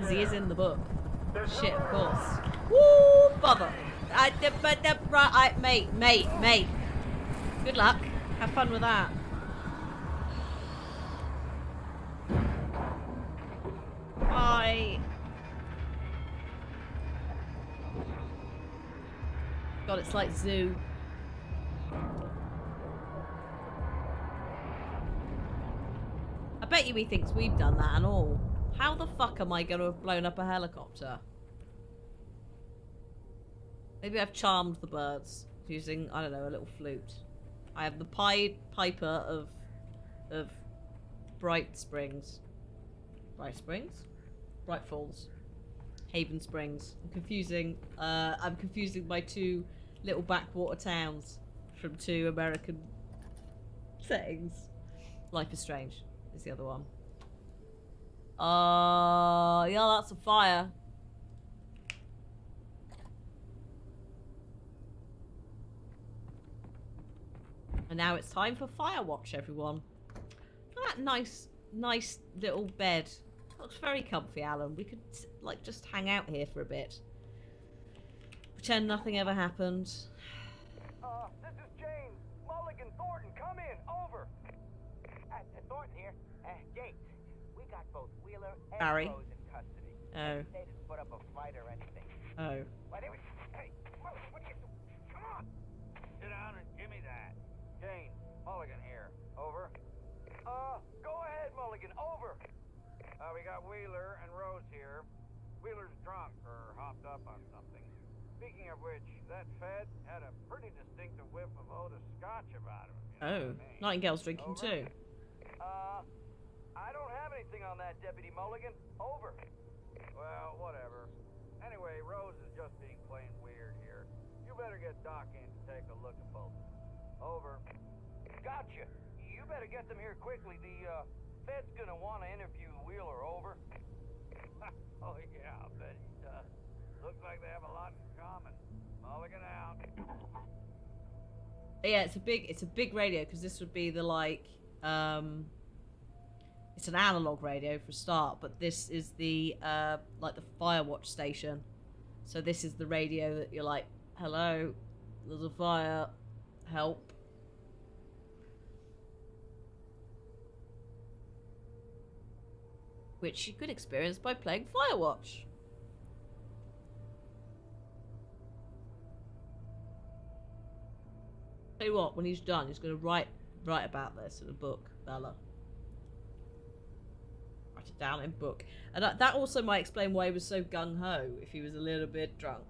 he is in the book. Shit, of course. Woo, bother. Mate. Good luck. Have fun with that. Bye. God, it's like Zoo. I bet you he thinks we've done that and all. How the fuck am I going to have blown up a helicopter? Maybe I've charmed the birds using, I don't know, a little flute. I have the Pied Piper of Bright Springs. Bright Springs? Bright Falls. Haven Springs. I'm confusing my two little backwater towns from two American settings. Life is Strange is the other one. Yeah, that's a fire. And now it's time for Firewatch, everyone. That nice little bed. Looks very comfy, Alan. We could, like, just hang out here for a bit. Pretend nothing ever happened. This is James. Mulligan, Thornton, come in. Over. Thornton here. James, we got both Wheeler and Barry. Rose in custody. Oh. They didn't put up a fight or anything. Oh. Why, they were... Hey, what are you... Come on. Sit down and give me that. Jane, Mulligan here. Over. Go ahead, Mulligan. Over. We got Wheeler and Rose here. Wheeler's drunk or hopped up on something. Speaking of which, that Fed had a pretty distinctive whiff of Otis Scotch about him. You know Oh. what I mean? Nightingale's drinking Over. too. I don't have anything on that, Deputy Mulligan. Over. Well, whatever. Anyway, Rose is just being plain weird here. You better get Doc in to take a look at both. Over. Gotcha. You better get them here quickly. The Fed's gonna want to interview Wheeler. Over. Oh yeah, I bet he does. Looks like they have a lot in common. Mulligan out. Yeah, it's a big radio because this would be the it's an analog radio for a start, but this is the like the Firewatch station. So this is the radio that you're like, hello, there's a fire, help. Which you could experience by playing Firewatch. Tell you what, when he's done, he's going to write about this in a book, Bella. Write it down in book. And that also might explain why he was so gung-ho, if he was a little bit drunk.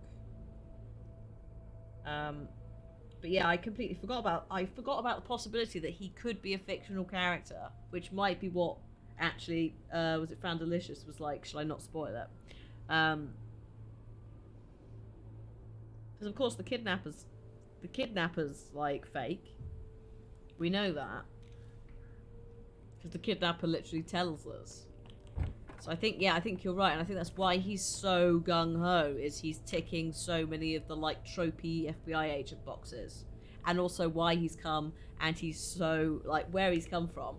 But yeah, I completely forgot about the possibility that he could be a fictional character, which might be what actually was it Found Delicious was like. Shall I not spoil it? Because of course the kidnappers like fake. We know that. Because the kidnapper literally tells us. So I think, yeah, I think you're right, and I think that's why he's so gung-ho, is he's ticking so many of the, like, tropey FBI agent boxes. And also why he's come, and he's so, like, where he's come from.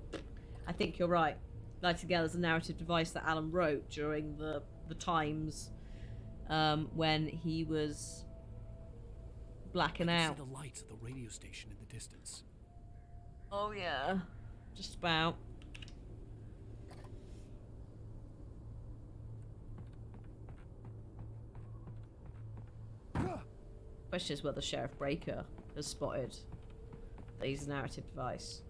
I think you're right. Nightingale is a narrative device that Alan wrote during the times when he was blacking I out. could see the lights of the radio station in the distance. Oh, yeah. Just about. Question is whether Sheriff Breaker has spotted that he's a narrative device.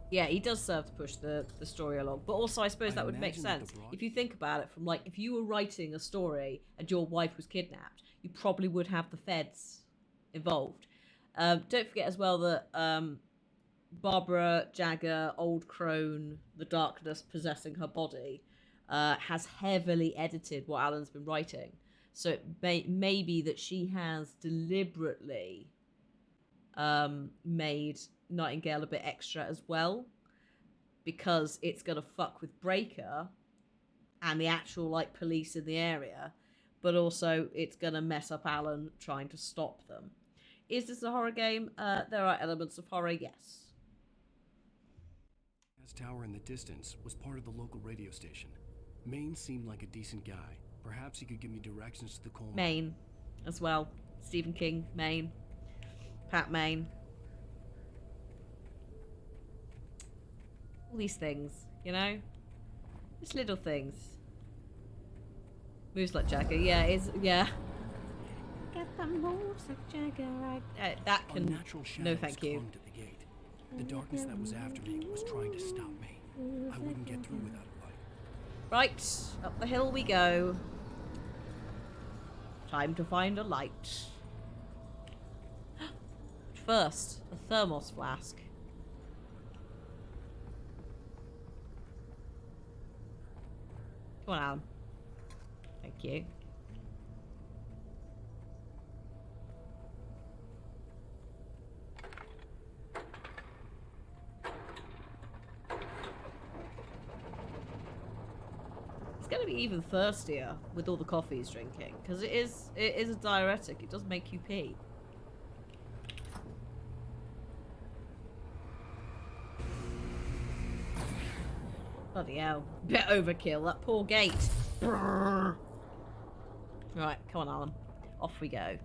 Yeah, he does serve to push the story along. But also, I suppose that would make sense. If you think about it from, like, if you were writing a story and your wife was kidnapped, you probably would have the feds involved. Don't forget as well that Barbara Jagger, Old Crone, the darkness possessing her body, has heavily edited what Alan's been writing. So it may be that she has deliberately made Nightingale a bit extra as well, because it's gonna fuck with Breaker and the actual, like, police in the area, but also it's gonna mess up Alan trying to stop them. Is this a horror game? There are elements of horror, yes. This tower in the distance was part of the local radio station. Maine seemed like a decent guy. Perhaps he could give me directions to the coal mine. Maine, as well. Stephen King, Maine. Pat Maine. All these things, you know? Just little things. Moves like Jagger, yeah, yeah. Get the moves like Jagger, right? That can... Unnatural No, shadows thank you. clung to the gate. The darkness that was after me was trying to stop me. I wouldn't get through without a light. Right, up the hill we go. Time to find a light. First, a thermos flask. Come on, Alan. Thank you. It's going to be even thirstier with all the coffee he's drinking, because it is a diuretic. It does make you pee. Bloody hell. Bit overkill, that poor gate. Right, come on, Alan. Off we go.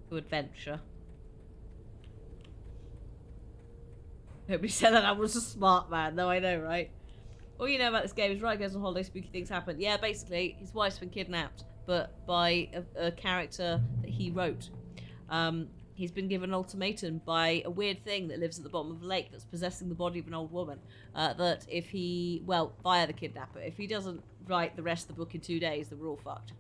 To adventure. Nobody said that I was a smart man. No, I know, right? All you know about this game is Ryan goes on holiday, spooky things happen. Yeah, basically, his wife's been kidnapped, but by a character that he wrote. He's been given an ultimatum by a weird thing that lives at the bottom of a lake that's possessing the body of an old woman. That if he, well, via the kidnapper, if he doesn't write the rest of the book in 2 days, then we're all fucked.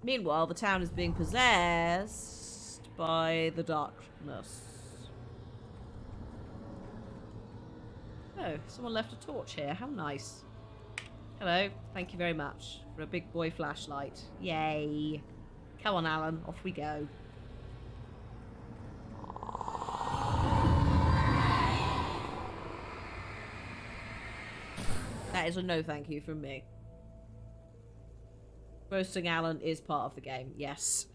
Meanwhile, the town is being possessed by the darkness. Oh, someone left a torch here. How nice. Hello. Thank you very much for a big boy flashlight. Yay. Come on, Alan. Off we go. That is a no thank you from me. Roasting Alan is part of the game, yes.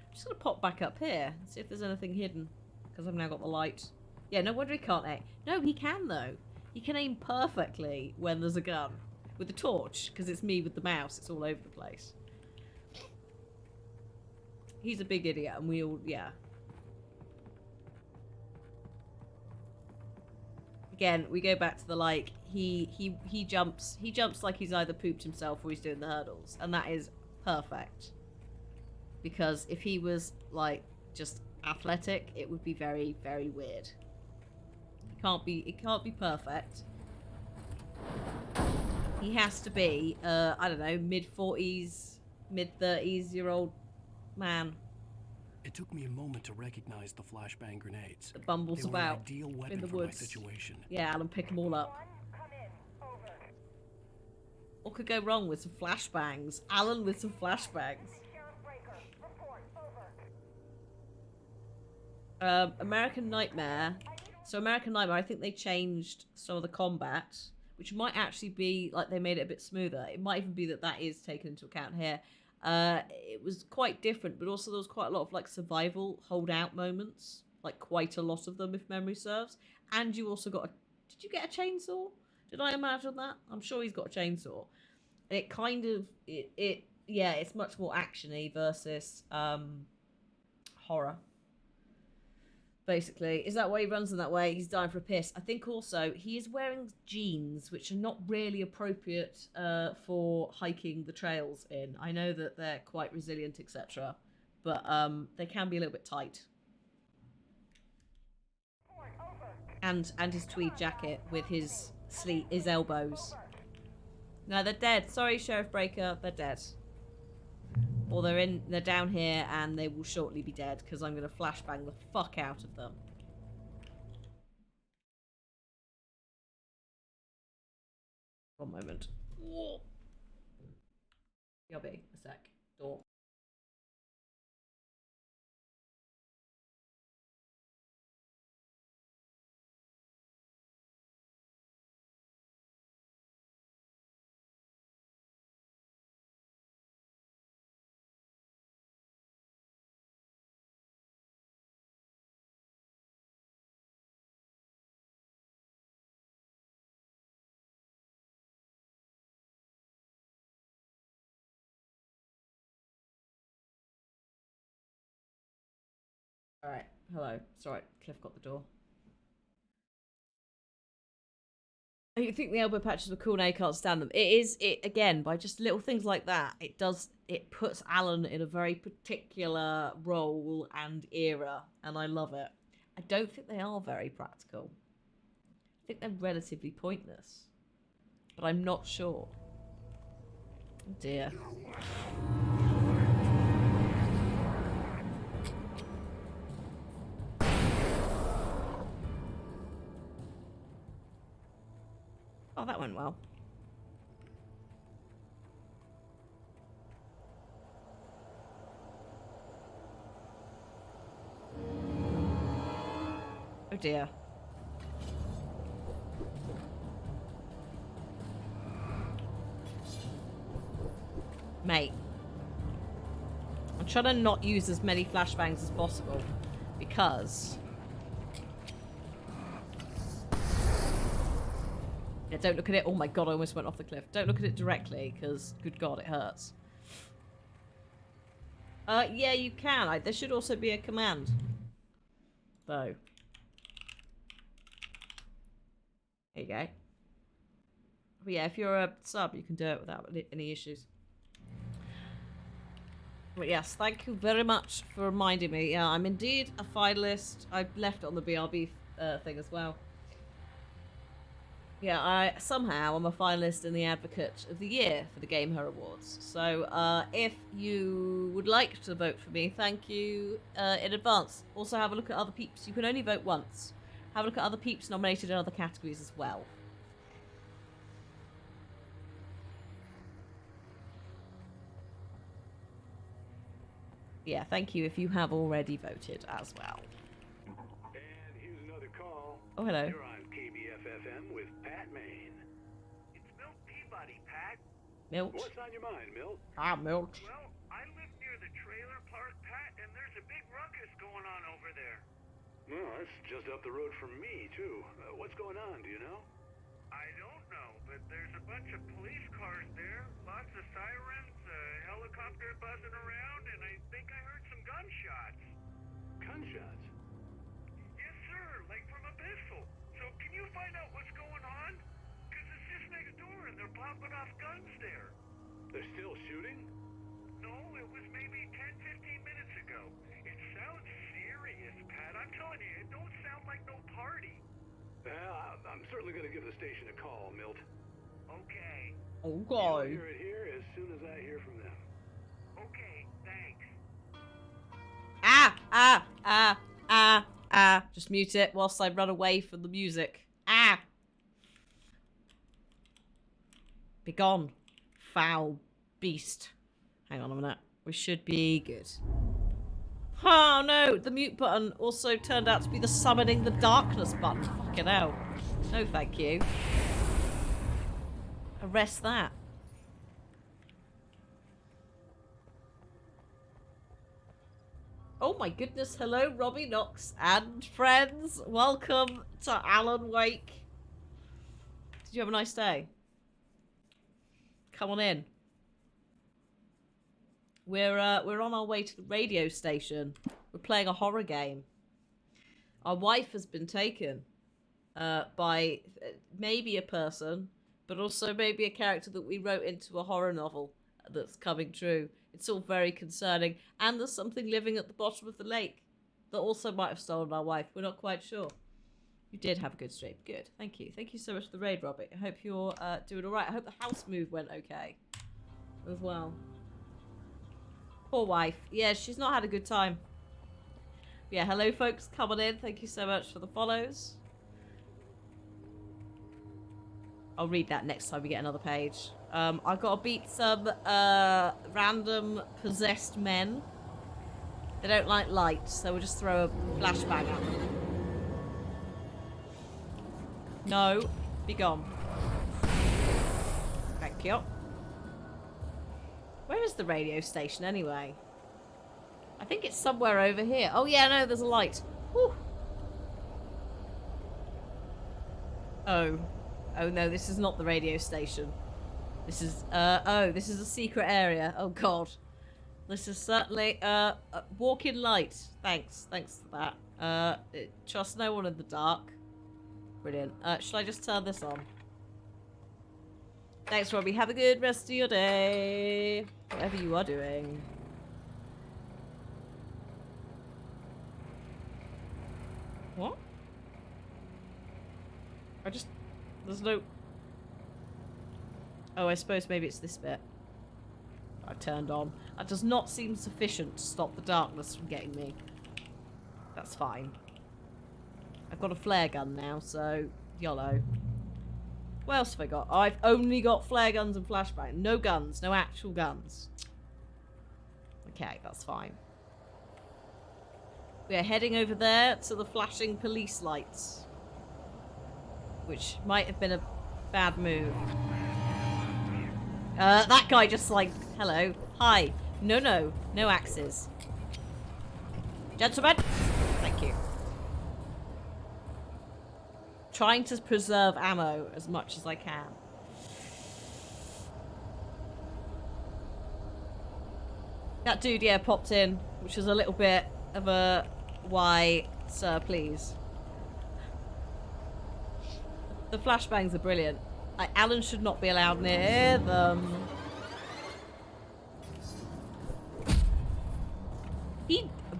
I'm just going to pop back up here and see if there's anything hidden, because I've now got the light. Yeah, no wonder he can't aim. No, he can, though. He can aim perfectly when there's a gun. With the torch, because it's me with the mouse. It's all over the place. He's a big idiot, and we all, yeah. Again, we go back to the, like, he jumps like he's either pooped himself or he's doing the hurdles, and that is perfect. Because if he was, like, just athletic, it would be very, very weird. It can't be perfect. He has to be, I don't know, mid-40s, mid-30s-year-old man. It took me a moment to recognize the flashbang grenades. That bumbles They were about an ideal weapon in the for woods. my situation. Yeah, Alan, pick them all up. What could go wrong with some flashbangs? Alan with some flashbangs. American Nightmare. So American Nightmare, I think they changed some of the combat, which might actually be like they made it a bit smoother. It might even be that that is taken into account here. It was quite different, but also there was quite a lot of like survival holdout moments, like quite a lot of them, if memory serves. And you also got a... Did you get a chainsaw? Did I imagine that? I'm sure he's got a chainsaw. And it kind of yeah, it's much more actiony versus horror. Basically, is that why he runs in that way? He's dying for a piss. I think also he is wearing jeans, which are not really appropriate for hiking the trails in. I know that they're quite resilient, etc., but they can be a little bit tight. And his tweed jacket with his elbows. No, they're dead. Sorry, Sheriff Breaker, they're dead. Or they're down here and they will shortly be dead because I'm going to flashbang the fuck out of them. One moment. Yobby, a sec. Door. Alright, hello. Sorry, Cliff got the door. You think the elbow patches were cool, now you can't stand them. Again, by just little things like that, it puts Alan in a very particular role and era, and I love it. I don't think they are very practical. I think they're relatively pointless. But I'm not sure. Oh dear. Oh, that went well. Oh dear. Mate. I'm trying to not use as many flashbangs as possible because... Yeah, don't look at it. Oh my god, I almost went off the cliff. Don't look at it directly, because, good god, it hurts. Yeah, you can. There should also be a command. Though. There you go. But yeah, if you're a sub, you can do it without any issues. But yes, thank you very much for reminding me. Yeah, I'm indeed a finalist. I left it on the BRB thing as well. Yeah, somehow I'm a finalist in the Advocate of the Year for the Game Her Awards. So if you would like to vote for me, thank you in advance. Also have a look at other peeps. You can only vote once. Have a look at other peeps nominated in other categories as well. Yeah, thank you if you have already voted as well. And here's another call. Oh, hello. You're on KBFFM with Pat Maine. It's Milt Peabody, Pat. Milt? What's on your mind, Milt? Ah, Milt. Well, I live near the trailer park, Pat, and there's a big ruckus going on over there. Well, that's just up the road from me, too. What's going on, do you know? I don't know, but there's a bunch of police cars there, lots of sirens, a helicopter buzzing around, and I think I heard some gunshots. Gunshots? Yes, sir, like from a pistol. So can you find out what's going on? Because it's just next door and they're popping off guns there. They're still shooting? No, it was maybe 10-15 minutes ago. It sounds serious, Pat. I'm telling you, it don't sound like no party. I'm certainly going to give the station a call, Milt. Okay. Okay. You'll hear it here as soon as I hear from them. Okay, thanks. Just mute it whilst I run away from the music. Ah! Be gone. foul beast. Hang on a minute. We should be good. Oh no, the mute button also turned out to be the summoning the darkness button. Fucking hell. No thank you. Arrest that. Oh my goodness, hello Robbie Knox and friends. Welcome to Alan Wake. Did you have a nice day? Come on in. We're on our way to the radio station. We're playing a horror game. Our wife has been taken by maybe a person, but also maybe a character that we wrote into a horror novel that's coming true. It's all very concerning. And there's something living at the bottom of the lake that also might have stolen our wife. We're not quite sure. You did have a good stream. Good. Thank you. Thank you so much for the raid, Robbie. I hope you're doing all right. I hope the house move went okay as well. Poor wife. Yeah, she's not had a good time. Yeah, hello folks coming in. Thank you so much for the follows. I'll read that next time we get another page. I've got to beat some random possessed men. They don't like light, so we'll just throw a flashbang at them. No, be gone. Thank you. Where is the radio station anyway? I think it's somewhere over here. Oh yeah, no, there's a light. Whew. Oh. Oh no, this is not the radio station. This is, oh, this is a secret area. Oh god. This is certainly, walk in light. Thanks for that. Trust no one in the dark. Brilliant. Should I just turn this on? Thanks, Robbie. Have a good rest of your day. Whatever you are doing. What? There's no... Oh, I suppose maybe it's this bit I turned on. That does not seem sufficient to stop the darkness from getting me. That's fine. I've got a flare gun now, so YOLO. What else have I got? I've only got flare guns and flashbang. No guns. No actual guns. Okay, that's fine. We are heading over there to the flashing police lights. Which might have been a bad move. That guy just like, hello, hi. No axes. Gentlemen, thank you. Trying to preserve ammo as much as I can. That dude, yeah, popped in, which was a little bit of a, why, sir, please. The flashbangs are brilliant. Alan should not be allowed near them.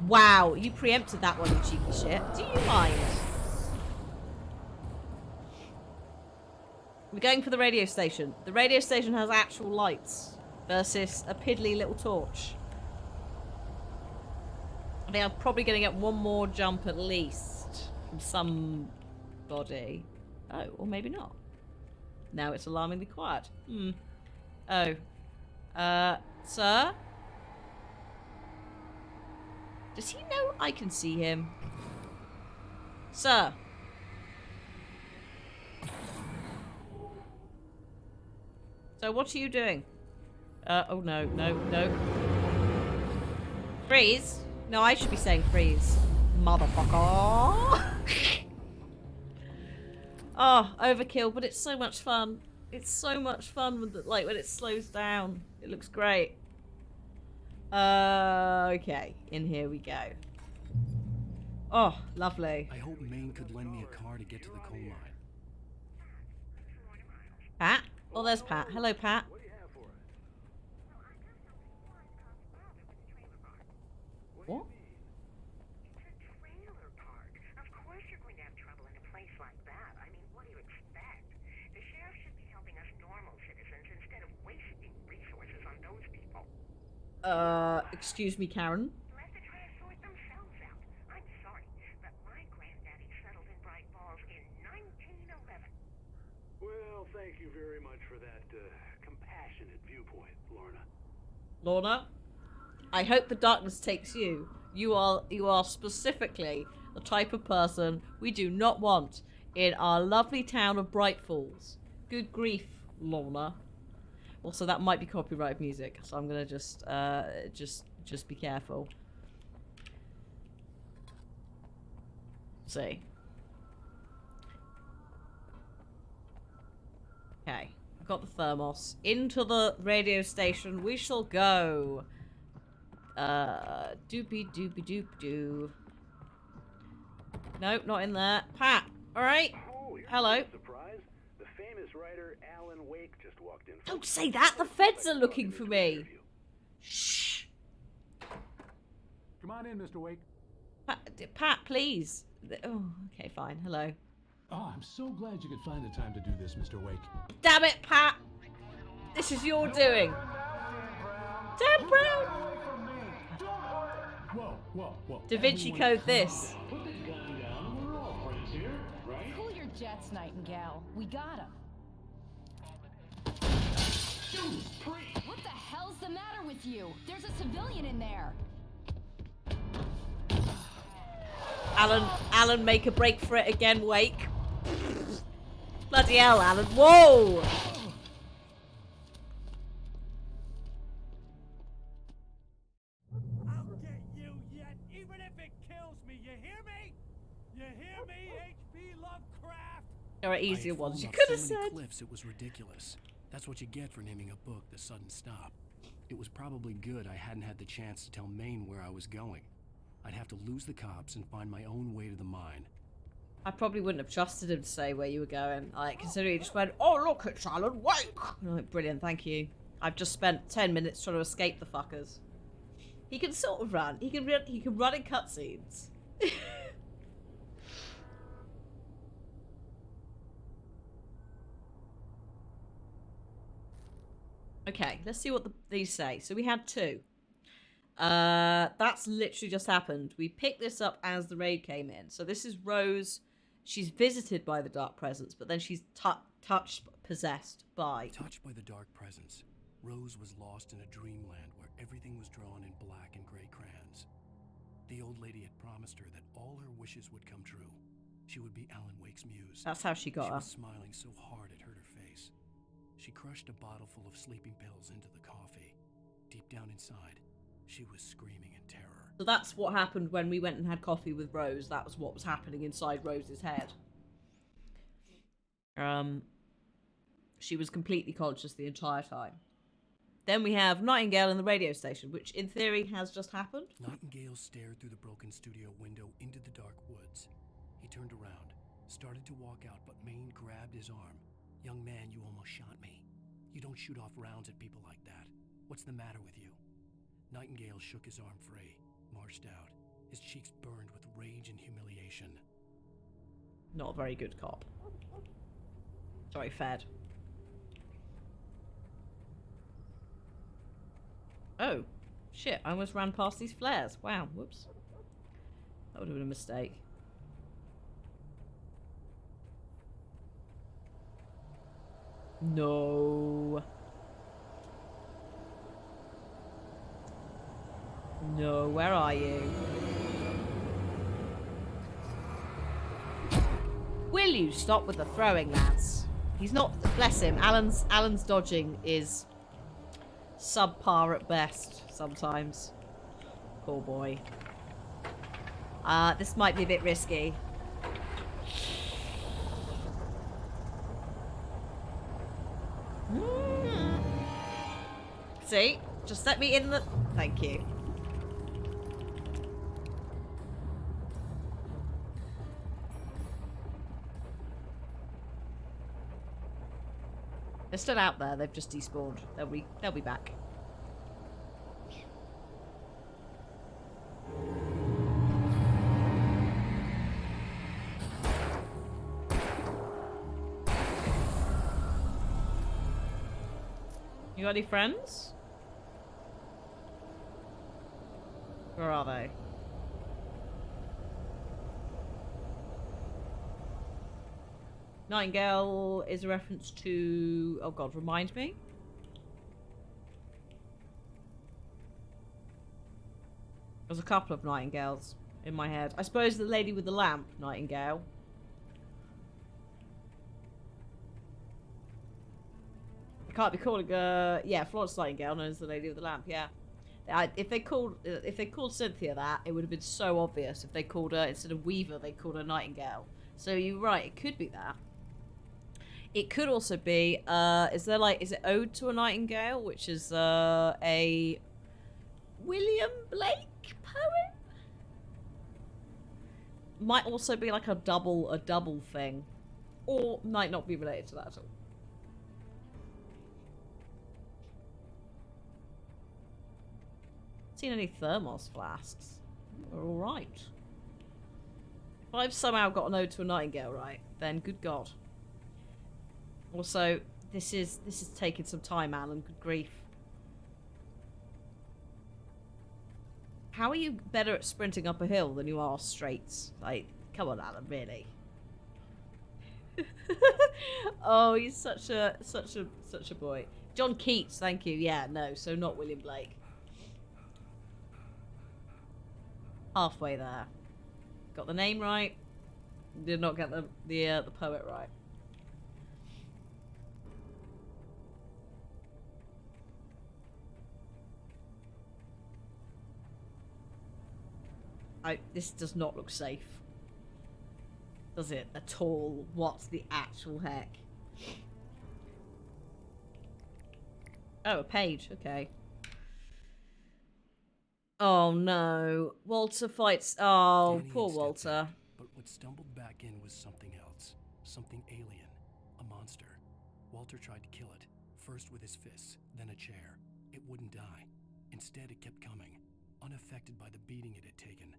Wow, you preempted that one, you cheeky shit. Do you mind? We're going for the radio station. The radio station has actual lights versus a piddly little torch. I think I'm probably going to get one more jump at least from somebody. Oh, or maybe not. Now it's alarmingly quiet. Oh. Sir? Does he know I can see him? Sir? So what are you doing? Oh no. Freeze? No, I should be saying freeze. Motherfucker. Oh, overkill, but it's so much fun. It's so much fun with the, like when it slows down. It looks great. Okay, in here we go. Oh, lovely. I hope Maine could lend me a car to get to the coal mine. Pat? Oh, there's Pat. Hello, Pat. What? Excuse me, Karen. Let the trash sort themselves out. I'm sorry, but my granddaddy settled in Bright Falls in 1911. Well, thank you very much for that compassionate viewpoint. Lorna, I hope the darkness takes you. You are specifically the type of person we do not want in our lovely town of Bright Falls. Good grief, Lorna. Also, that might be copyright music, so I'm gonna just be careful. See. Okay, I've got the thermos. Into the radio station we shall go. Doopy doopy doop doo. Nope, not in there. Pat, alright? Oh, hello. Surprise. The famous writer Alan Wake just walked in. Don't say that, the feds are looking for me. Shh. Come on in, Mr. Wake. Pat, please. Oh, okay, fine. Hello. Oh, I'm so glad you could find the time to do this, Mr. Wake. Damn it, Pat! This is your doing. Dan Brown! Whoa, whoa, whoa. Da Vinci Code this. Put the gun down. We're all friends here, right? Cool your jets, Nightingale. We got him. What the hell's the matter with you? There's a civilian in there. Alan, make a break for it again, Wake. Bloody hell, Alan. Whoa! I'll get you yet, even if it kills me. You hear me? You hear me, H.P. Lovecraft? There are easier ones you Off could so have many said. cliffs, it was ridiculous. That's what you get for naming a book The Sudden Stop. It was probably good I hadn't had the chance to tell Maine where I was going. I'd have to lose the cops and find my own way to the mine. I probably wouldn't have trusted him to say where you were going. Like, considering he just went, oh, look, it's Alan Wake. Like, brilliant, thank you. I've just spent 10 minutes trying to escape the fuckers. He can sort of run. He can run in cutscenes. Okay, let's see what these say. So we had 2. That's literally just happened. We picked this up as the raid came in. So this is Rose. She's visited by the dark presence, but then she's possessed by... Touched by the dark presence, Rose was lost in a dreamland where everything was drawn in black and gray crayons. The old lady had promised her that all her wishes would come true. She would be Alan Wake's muse. That's how she got her. She was smiling so hard it hurt her face. She crushed a bottle full of sleeping pills into the coffee. Deep down inside, she was screaming in terror. So that's what happened when we went and had coffee with Rose. That was what was happening inside Rose's head. She was completely conscious the entire time. Then we have Nightingale in the radio station, which in theory has just happened. Nightingale stared through the broken studio window into the dark woods. He turned around, started to walk out, but Maine grabbed his arm. Young man, you almost shot me. You don't shoot off rounds at people like that. What's the matter with you? Nightingale shook his arm free, marched out. His cheeks burned with rage and humiliation. Not a very good cop. Sorry, Fed. Oh, shit, I almost ran past these flares. Wow, whoops. That would have been a mistake. No. No, where are you? Will you stop with the throwing, lads? He's not, bless him, Alan's dodging is subpar at best sometimes. Poor boy. This might be a bit risky. See? Just let me in the... Thank you. They're still out there. They've just despawned. They'll be back. You got any friends? Where are they? Nightingale is a reference to... Oh god, remind me? There's a couple of nightingales in my head. I suppose the lady with the lamp, nightingale. I can't be calling yeah, Florence Nightingale known as the lady with the lamp. Yeah, if they called Cynthia that, it would have been so obvious. If they called her, instead of Weaver, they called her Nightingale. So you're right, it could be that. It could also be, is it Ode to a Nightingale, which is a William Blake poem? Might also be like a double thing, or might not be related to that at all. Seen any thermos flasks? We're all right. If I've somehow got an Ode to a Nightingale right, then good God. Also, this is taking some time, Alan. Good grief. How are you better at sprinting up a hill than you are straights? Like, come on, Alan, really. Oh, he's such a boy. John Keats, thank you. Yeah, no, so not William Blake. Halfway there. Got the name right. Did not get the poet right. This does not look safe. Does it? At all? What the actual heck? Oh, a page. Okay. Oh no. Walter fights... Oh, Danny poor had stepped Walter. out, but what stumbled back in was something else. Something alien. A monster. Walter tried to kill it. First with his fists, then a chair. It wouldn't die. Instead, it kept coming, unaffected by the beating it had taken.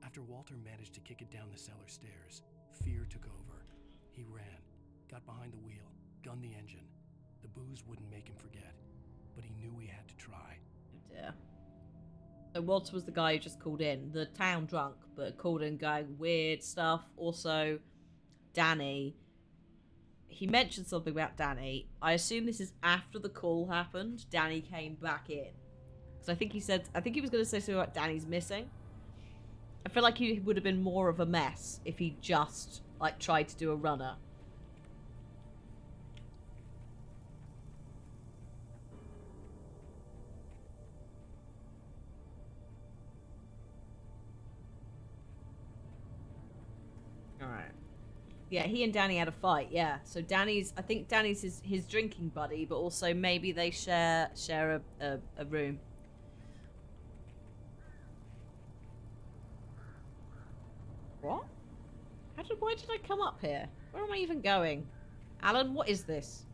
After Walter managed to kick it down the cellar stairs, fear took over. He ran, got behind the wheel, gunned the engine. The booze wouldn't make him forget, but he knew he had to try. Oh dear. So Walter was the guy who just called in. The town drunk, but called in going weird stuff. Also, Danny. He mentioned something about Danny. I assume this is after the call happened. Danny came back in. Because I think he was going to say something about Danny's missing. I feel like he would have been more of a mess if he just, like, tried to do a runner. Alright. Yeah, he and Danny had a fight, yeah. So I think Danny's his drinking buddy, but also maybe they share a room. What? Why did I come up here? Where am I even going? Alan, what is this?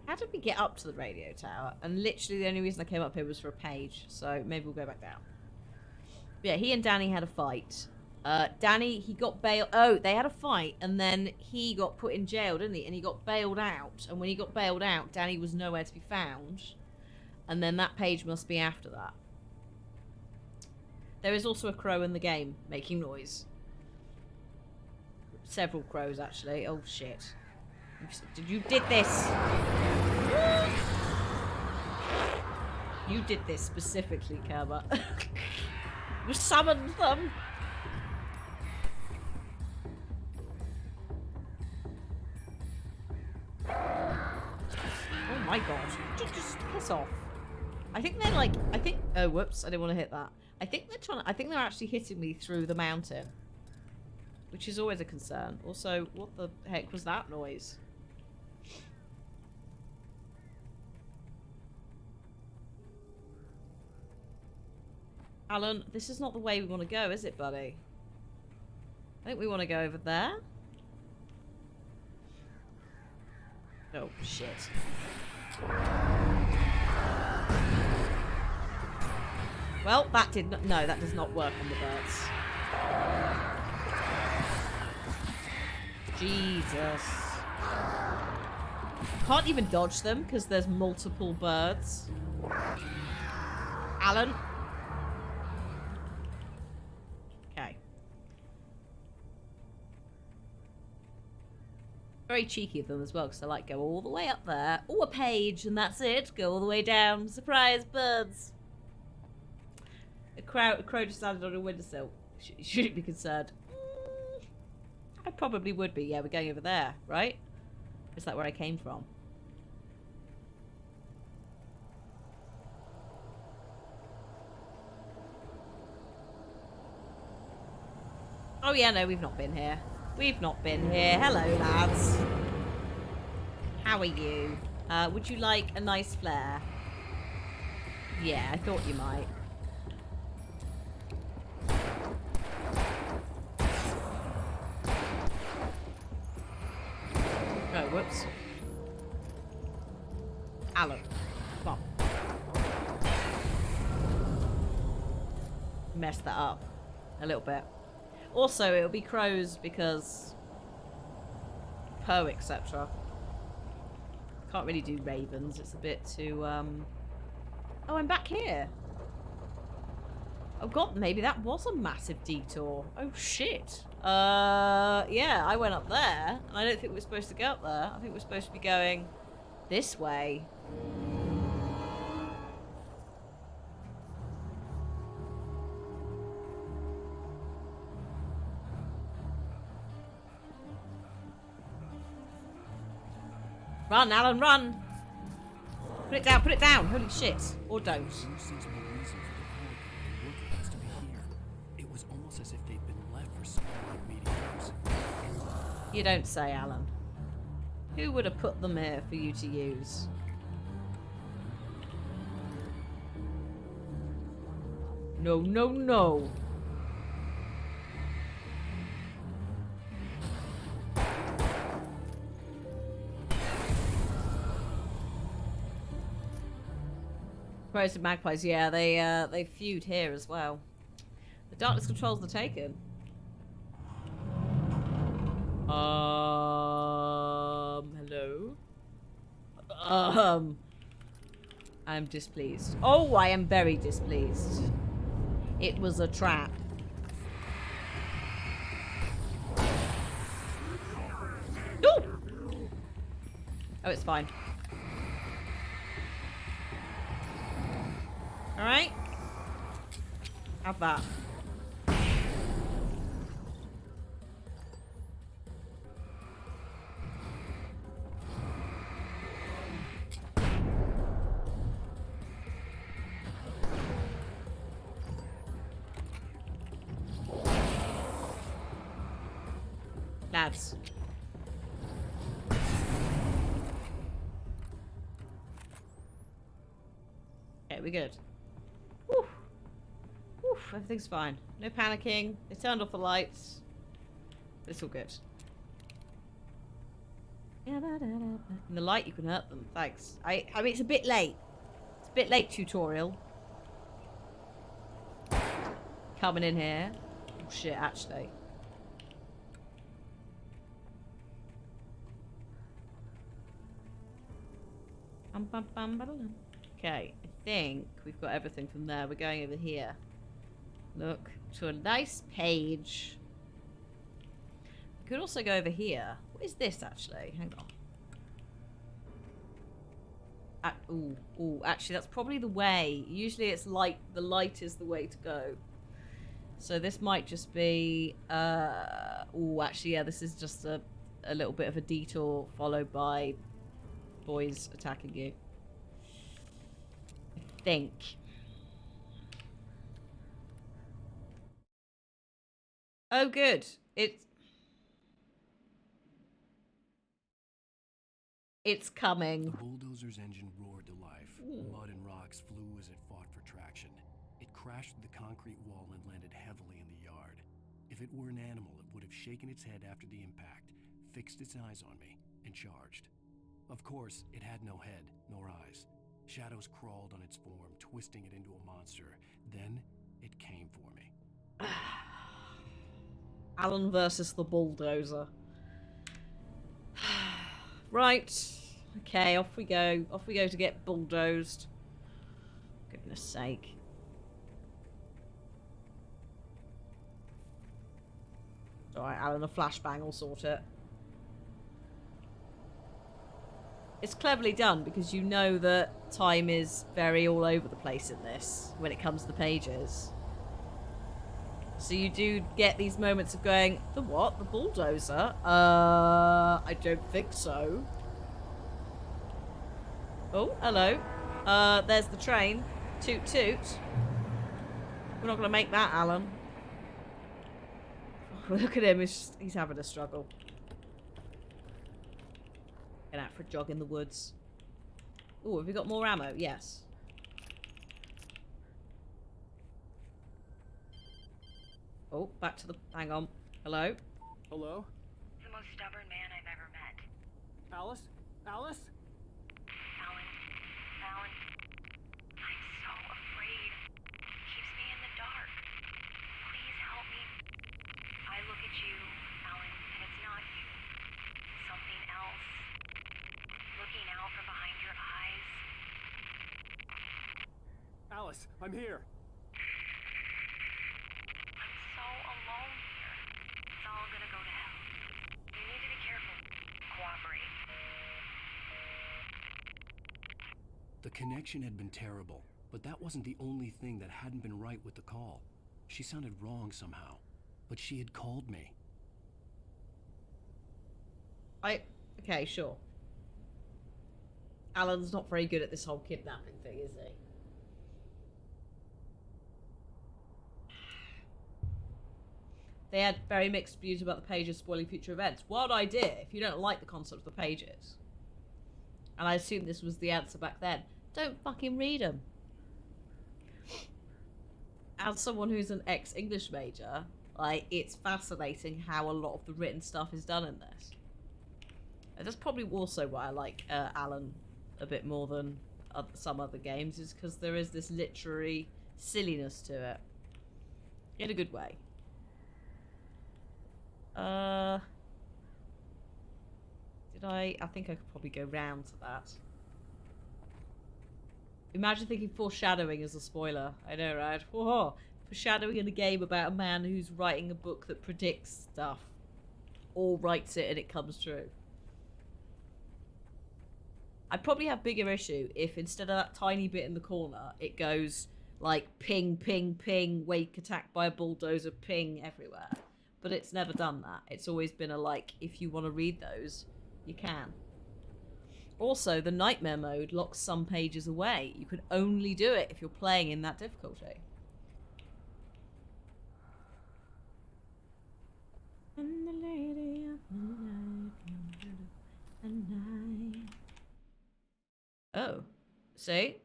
How did we get up to the radio tower? And literally the only reason I came up here was for a page, so maybe we'll go back down. But yeah, he and Danny had a fight. Danny, he got bailed. Oh, they had a fight, and then he got put in jail, didn't he? And he got bailed out. And when he got bailed out, Danny was nowhere to be found. And then that page must be after that. There is also a crow in the game, making noise. Several crows, actually. Oh, shit. You did this! You did this specifically, Kerber. You summoned them! Oh my god. Just piss off. I think they're like... Oh, whoops. I didn't want to hit that. I think they're actually hitting me through the mountain. Which is always a concern. Also, what the heck was that noise? Alan, this is not the way we want to go, is it, buddy? I think we want to go over there. Oh, shit. Well, that did not... No, that does not work on the birds. Jesus. Can't even dodge them because there's multiple birds. Alan? Okay. Very cheeky of them as well, because they like go all the way up there. Oh, a page, and that's it. Go all the way down. Surprise, birds. A crow just landed on a windowsill. Shouldn't be concerned. I probably would be. Yeah, we're going over there, right? Is that where I came from? Oh yeah, no, we've not been here. We've not been here. Hello, lads. How are you? Would you like a nice flare? Yeah, I thought you might. Oh, whoops. Alan, come on. Messed that up a little bit. Also, it'll be crows because Poe, etc. Can't really do ravens. It's a bit too. Oh, I'm back here. Oh god, maybe that was a massive detour. Oh shit. Yeah, I went up there, and I don't think we're supposed to go up there. I think we're supposed to be going this way. Run, Alan, run! Put it down, put it down! Holy shit. Or don't. It was almost as if they'd been left for someone like me to use. You don't say, Alan. Who would have put them here for you to use? No, no, no. Crows and magpies, yeah, they feud here as well. The darkness controls the Taken. Hello? I'm displeased. Oh, I am very displeased. It was a trap. No! Oh, it's fine. Alright. Have that. Lads. Okay, we're good. Whew. Whew, everything's fine. No panicking. They turned off the lights. It's all good. In the light, you can hurt them. Thanks. I mean, it's a bit late. It's a bit late, tutorial. Coming in here. Oh, shit, actually. Okay, I think we've got everything from there. We're going over here. Look, to a nice page. We could also go over here. What is this, actually? Hang on. Ooh, actually, that's probably the way. Usually it's light. The light is the way to go. So this might just be... Ooh, actually, yeah, this is just a little bit of a detour followed by boys attacking you. I think. Oh, good. It's coming. The bulldozer's engine roared to life. Mud and rocks flew as it fought for traction. It crashed through the concrete wall and landed heavily in the yard. If it were an animal, it would have shaken its head after the impact, fixed its eyes on me, and charged. Of course, it had no head, nor eyes. Shadows crawled on its form, twisting it into a monster. Then, it came for me. Alan versus the bulldozer. Right. Okay, off we go. Off we go to get bulldozed. Goodness sake. Alright, Alan, a flashbang will sort it. It's cleverly done because you know that time is very all over the place in this when it comes to the pages. So you do get these moments of going, the what? The bulldozer? I don't think so. Oh, hello. There's the train. Toot toot. We're not gonna make that, Alan. Look at him, he's having a struggle. Get out for a jog in the woods. Oh, have we got more ammo? Yes. Oh, back to the... Hang on. Hello? Hello? The most stubborn man I've ever met. Alice? Alice? Alan. Alan. I'm so afraid. It keeps me in the dark. Please help me. I look at you, Alan, and it's not you. Something else. Looking out from behind your eyes. Alice, I'm here. I'm so alone here. It's all gonna go to hell. You need to be careful. Cooperate. The connection had been terrible, but that wasn't the only thing that hadn't been right with the call. She sounded wrong somehow, but she had called me. Okay, sure. Alan's not very good at this whole kidnapping thing, is he? They had very mixed views about the pages spoiling future events. Wild idea if you don't like the concept of the pages. And I assume this was the answer back then. Don't fucking read them. As someone who's an ex-English major, like, it's fascinating how a lot of the written stuff is done in this. And that's probably also why I like Alan a bit more than some other games, is because there is this literary silliness to it. In a good way. I think I could probably go round to that. Imagine thinking foreshadowing is a spoiler. I know, right? Whoa. Foreshadowing in a game about a man who's writing a book that predicts stuff. Or writes it and it comes true. I'd probably have bigger issue if instead of that tiny bit in the corner, it goes like ping, ping, ping, wake attacked by a bulldozer, ping everywhere. But it's never done that. It's always been a like, if you want to read those, you can. Also, the nightmare mode locks some pages away. You can only do it if you're playing in that difficulty. And the lady of the night. Oh, see?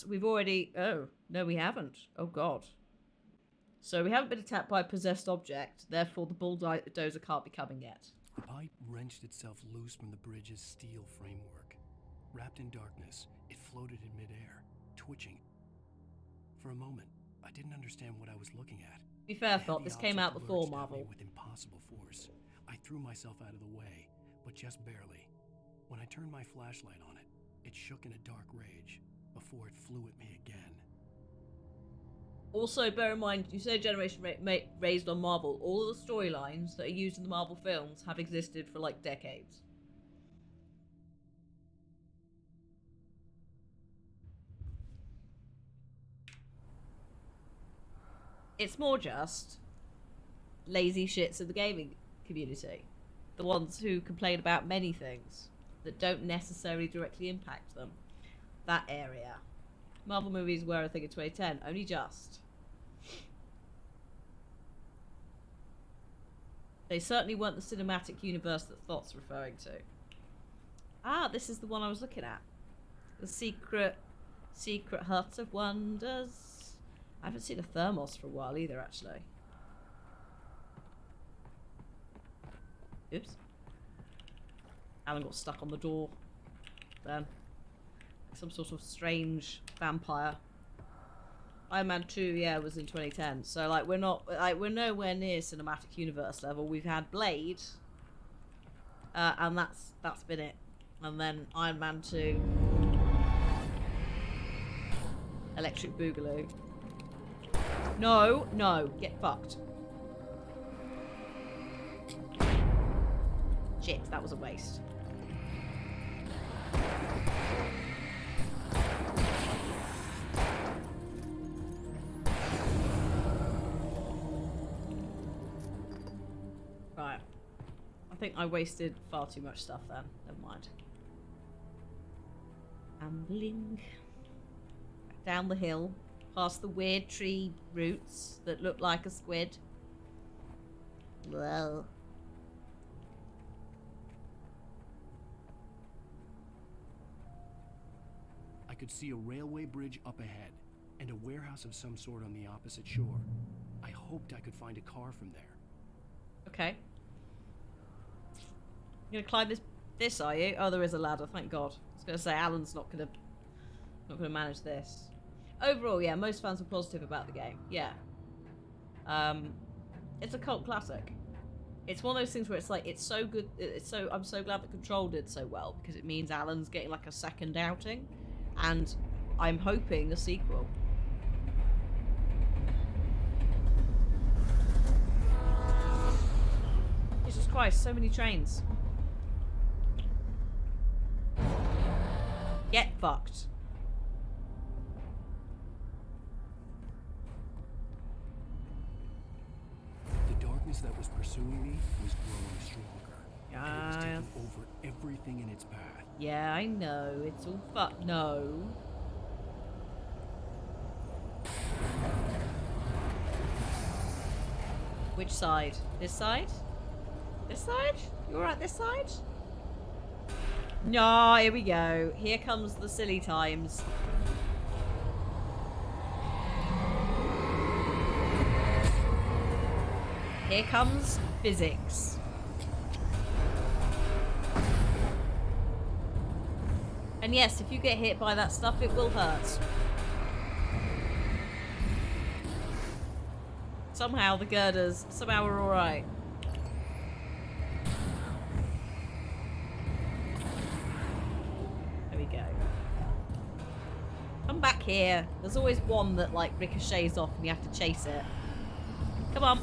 We've already... Oh, no we haven't. Oh god. So we haven't been attacked by a possessed object, therefore the bulldozer can't be coming yet. The pipe wrenched itself loose from the bridge's steel framework. Wrapped in darkness, it floated in midair, twitching. For a moment, I didn't understand what I was looking at. To be fair, thought this came out before Marvel. With impossible force. I threw myself out of the way, but just barely. When I turned my flashlight on it, it shook in a dark rage before it flew at me again. Also, bear in mind, you say generation raised on Marvel. All of the storylines that are used in the Marvel films have existed for like decades. It's more just lazy shits in the gaming community. The ones who complain about many things that don't necessarily directly impact them. That area. Marvel movies were a thing in 2010, only just. They certainly weren't the cinematic universe that Thought's referring to. Ah, this is the one I was looking at. The Secret Hut of Wonders. I haven't seen a thermos for a while either, actually. Oops. Alan got stuck on the door. Then. Some sort of strange vampire. Iron Man 2, yeah, was in 2010. So, like, we're nowhere near cinematic universe level. We've had Blade. And that's been it. And then Iron Man 2. Electric Boogaloo. No, no, get fucked. Shit, that was a waste. I think I wasted far too much stuff then. Never mind. Ambling. Down the hill. Past the weird tree roots that look like a squid. Well. I could see a railway bridge up ahead, and a warehouse of some sort on the opposite shore. I hoped I could find a car from there. Okay. You're gonna climb this, are you? Oh, there is a ladder, thank God. I was gonna say Alan's not gonna manage this. Overall, yeah, most fans were positive about the game. Yeah. It's a cult classic. It's one of those things where it's like, it's so good, I'm so glad that Control did so well, because it means Alan's getting like a second outing, and I'm hoping a sequel. Jesus Christ, so many trains. Get fucked. The darkness that was pursuing me was growing stronger. It was taking over everything in its path. Yeah, I know. It's all fuck. No. Which side? This side? This side? You alright this side? No, here we go. Here comes the silly times. Here comes physics. And yes, if you get hit by that stuff, it will hurt. Somehow the girders, somehow we're alright. There we go. Come back here. There's always one that like ricochets off and you have to chase it. Come on.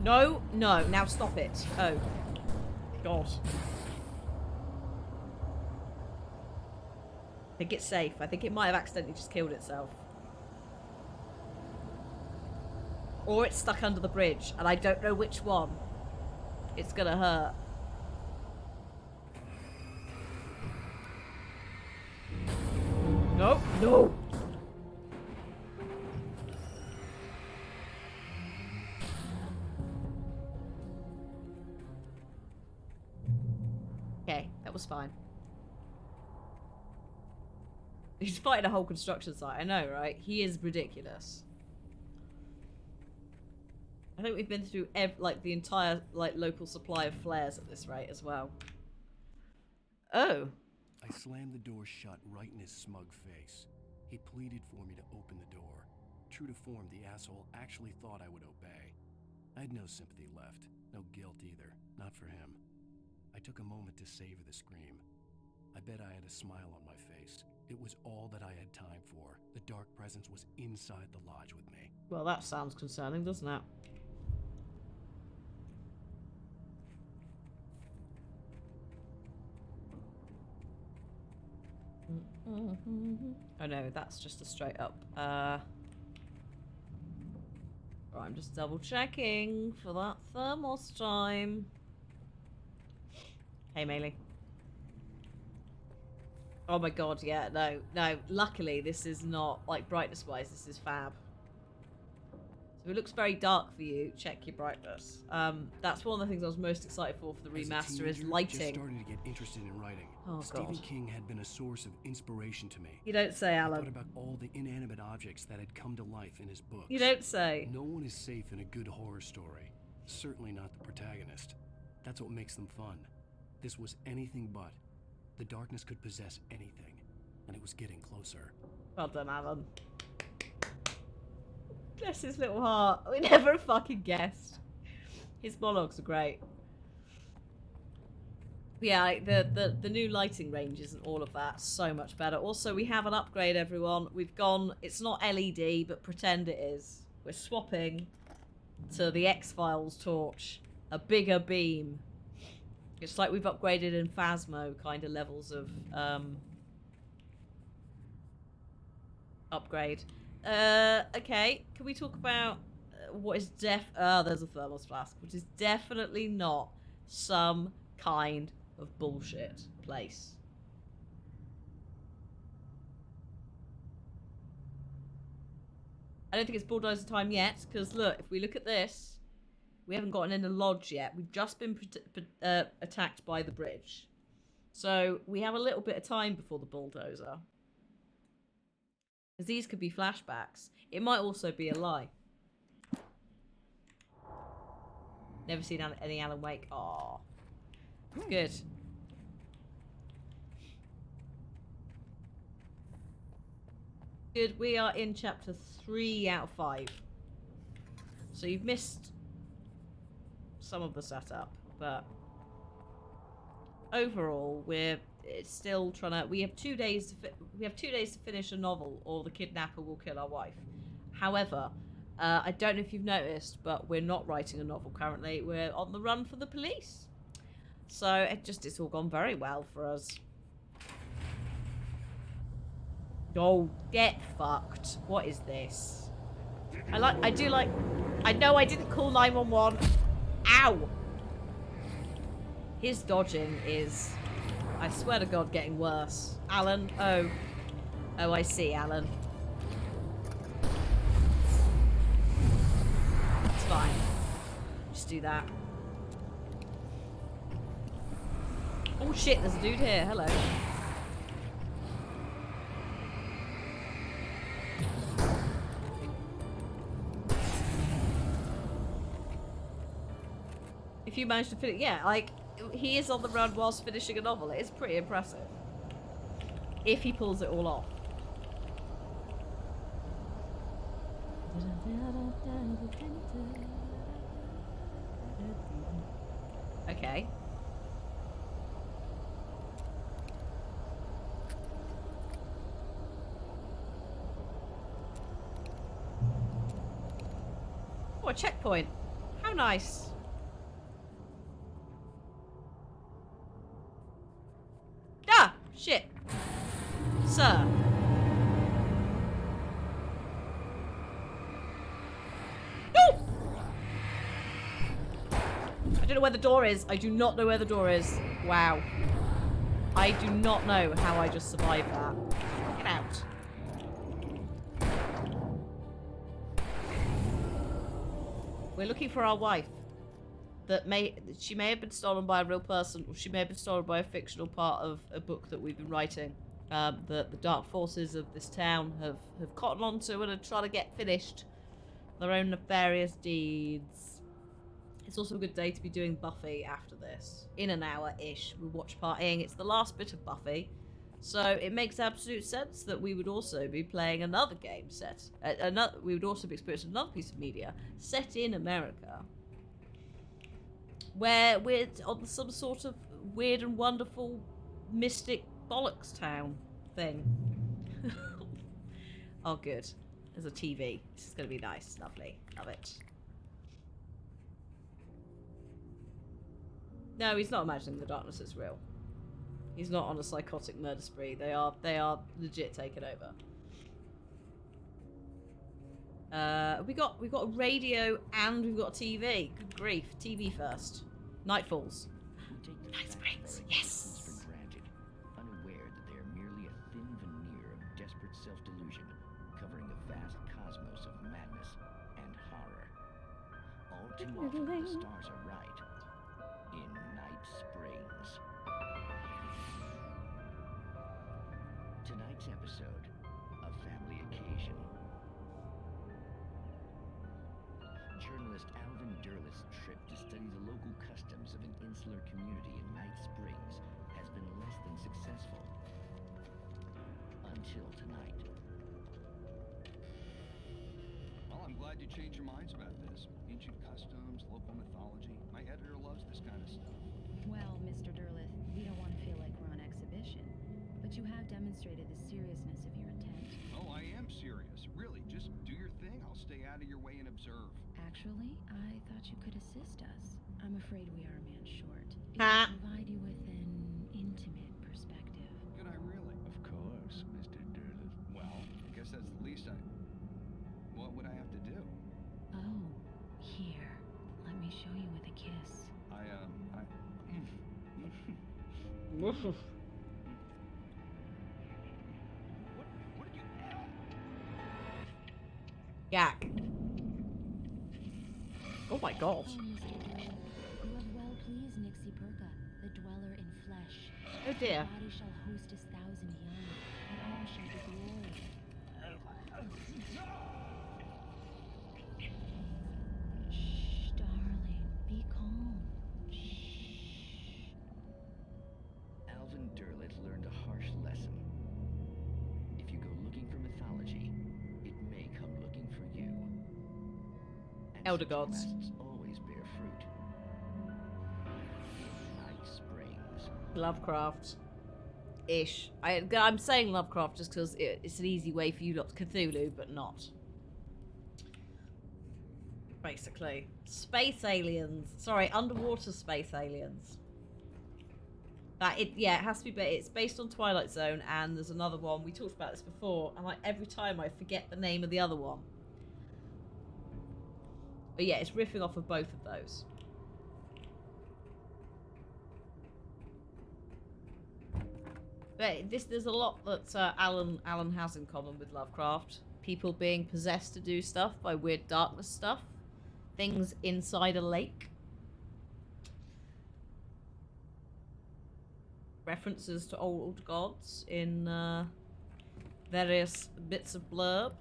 No, no, now stop it. Oh. God. I think it's safe. I think it might have accidentally just killed itself. Or it's stuck under the bridge, and I don't know which one. It's gonna hurt. No, no! Okay, that was fine. He's fighting a whole construction site, I know, right? He is ridiculous. I think we've been through like the entire like local supply of flares at this rate as well. Oh. I slammed the door shut right in his smug face. He pleaded for me to open the door. True to form, the asshole actually thought I would obey. I had no sympathy left, no guilt either, not for him. I took a moment to savor the scream. I bet I had a smile on my face. It was all that I had time for. The dark presence was inside the lodge with me. Well, that sounds concerning, doesn't it? Oh no, that's just a straight up. Right, I'm just double checking for that thermos time. Hey, Maylee. Oh my god, yeah, no, no. Luckily, this is not, like, brightness-wise, this is fab. So it looks very dark for you. Check your brightness. That's one of the things I was most excited for the remaster is lighting. Just starting to get interested in writing. Oh, Stephen God. King had been a source of inspiration to me. You don't say, Alan. I thought about all the inanimate objects that had come to life in his books. You don't say. No one is safe in a good horror story. Certainly not the protagonist. That's what makes them fun. This was anything but. The darkness could possess anything, and it was getting closer. Well done, Alan. Bless his little heart. We never fucking guessed. His monologues are great. Yeah, like the new lighting ranges and all of that, so much better. Also, we have an upgrade, everyone. We've gone, it's not LED, but pretend it is. We're swapping to the X-Files torch. A bigger beam. It's like we've upgraded in Phasmo kind of levels of upgrade. Okay, can we talk about what is there's a thermos flask, which is definitely not some kind of bullshit place. I don't think it's bulldozer time yet, because look, if we look at this, we haven't gotten in the lodge yet. We've just been attacked by the bridge. So we have a little bit of time before the bulldozer. Because these could be flashbacks. It might also be a lie. Never seen any Alan Wake. Aww. Good. Good. We are in chapter 3 out of 5. So you've missed some of the setup, but overall, it's still trying to. We have 2 days to finish a novel, or the kidnapper will kill our wife. However, I don't know if you've noticed, but we're not writing a novel currently. We're on the run for the police. So it's all gone very well for us. Oh, get fucked. What is this? I know I didn't call 911. Ow! His dodging is, I swear to God, getting worse. Alan, oh. Oh, I see, Alan. It's fine. Just do that. Oh shit, there's a dude here. Hello. If you manage to finish, yeah, like, he is on the run whilst finishing a novel. It is pretty impressive. If he pulls it all off. Okay. Oh, a checkpoint. How nice. Ah! Shit. Sir. No! I don't know where the door is. I do not know where the door is. Wow. I do not know how I just survived that. Get out. We're looking for our wife. She may have been stolen by a real person, or she may have been stolen by a fictional part of a book that we've been writing. The dark forces of this town have cottoned onto and are trying to get finished their own nefarious deeds. It's also a good day to be doing Buffy after this. In an hour-ish, we're watch partying. It's the last bit of Buffy. So it makes absolute sense that we would also be playing another game set. We would also be experiencing another piece of media set in America, where we're on some sort of weird and wonderful mystic bollocks town thing. Oh, good. There's a TV. This is going to be nice. Lovely. Love it. No, he's not imagining the darkness is real. He's not on a psychotic murder spree. They are legit taken over. We got a radio and we've got a TV. Good grief. TV first. Nightfalls. Night Springs. Yes. For granted, unaware that they are merely a thin veneer of desperate self-delusion, covering a vast cosmos of madness and horror. All too often, the stars are right. In Night Springs. Tonight's episode, a family occasion. Journalist Alvin Derleth's trip to study the local customs of an insular community in Night Springs has been less than successful. Until tonight. Well, I'm glad you changed your minds about this. Ancient customs, local mythology. My editor loves this kind of stuff. Well, Mr. Derleth, we don't want to feel like we're on exhibition, but you have demonstrated the seriousness of your intent. Oh, I am serious. Really, just do your thing. I'll stay out of your way and observe. Actually, I thought you could assist us. I'm afraid we are a man short. It will provide you with an intimate perspective. Could I really? Of course, Mr. Derleth. Well, I guess that's the least I... What would I have to do? Oh, here. Let me show you with a kiss. I Yak. Oh my god. Oh, Mr. Durlin, you have well pleased Nixie Perka, the dweller in flesh. Oh dear. Your body shall host 1,000 young, and all shall be glory. Shh, darling, be calm. Shh. Alvin Derlet learned a harsh lesson. If you go looking for mythology, it may come looking for you. And Elder such gods. lasts always bear fruit. Night Springs. Lovecraft. Ish. I'm saying Lovecraft just because it's an easy way for you lot to Cthulhu, but not. Basically. Space aliens. Sorry, underwater space aliens. It has to be. It's based on Twilight Zone, and there's another one. We talked about this before, and every time I forget the name of the other one. But yeah, it's riffing off of both of those. But there's a lot that Alan has in common with Lovecraft. People being possessed to do stuff by weird darkness stuff. Things inside a lake. References to old gods in various bits of blurb.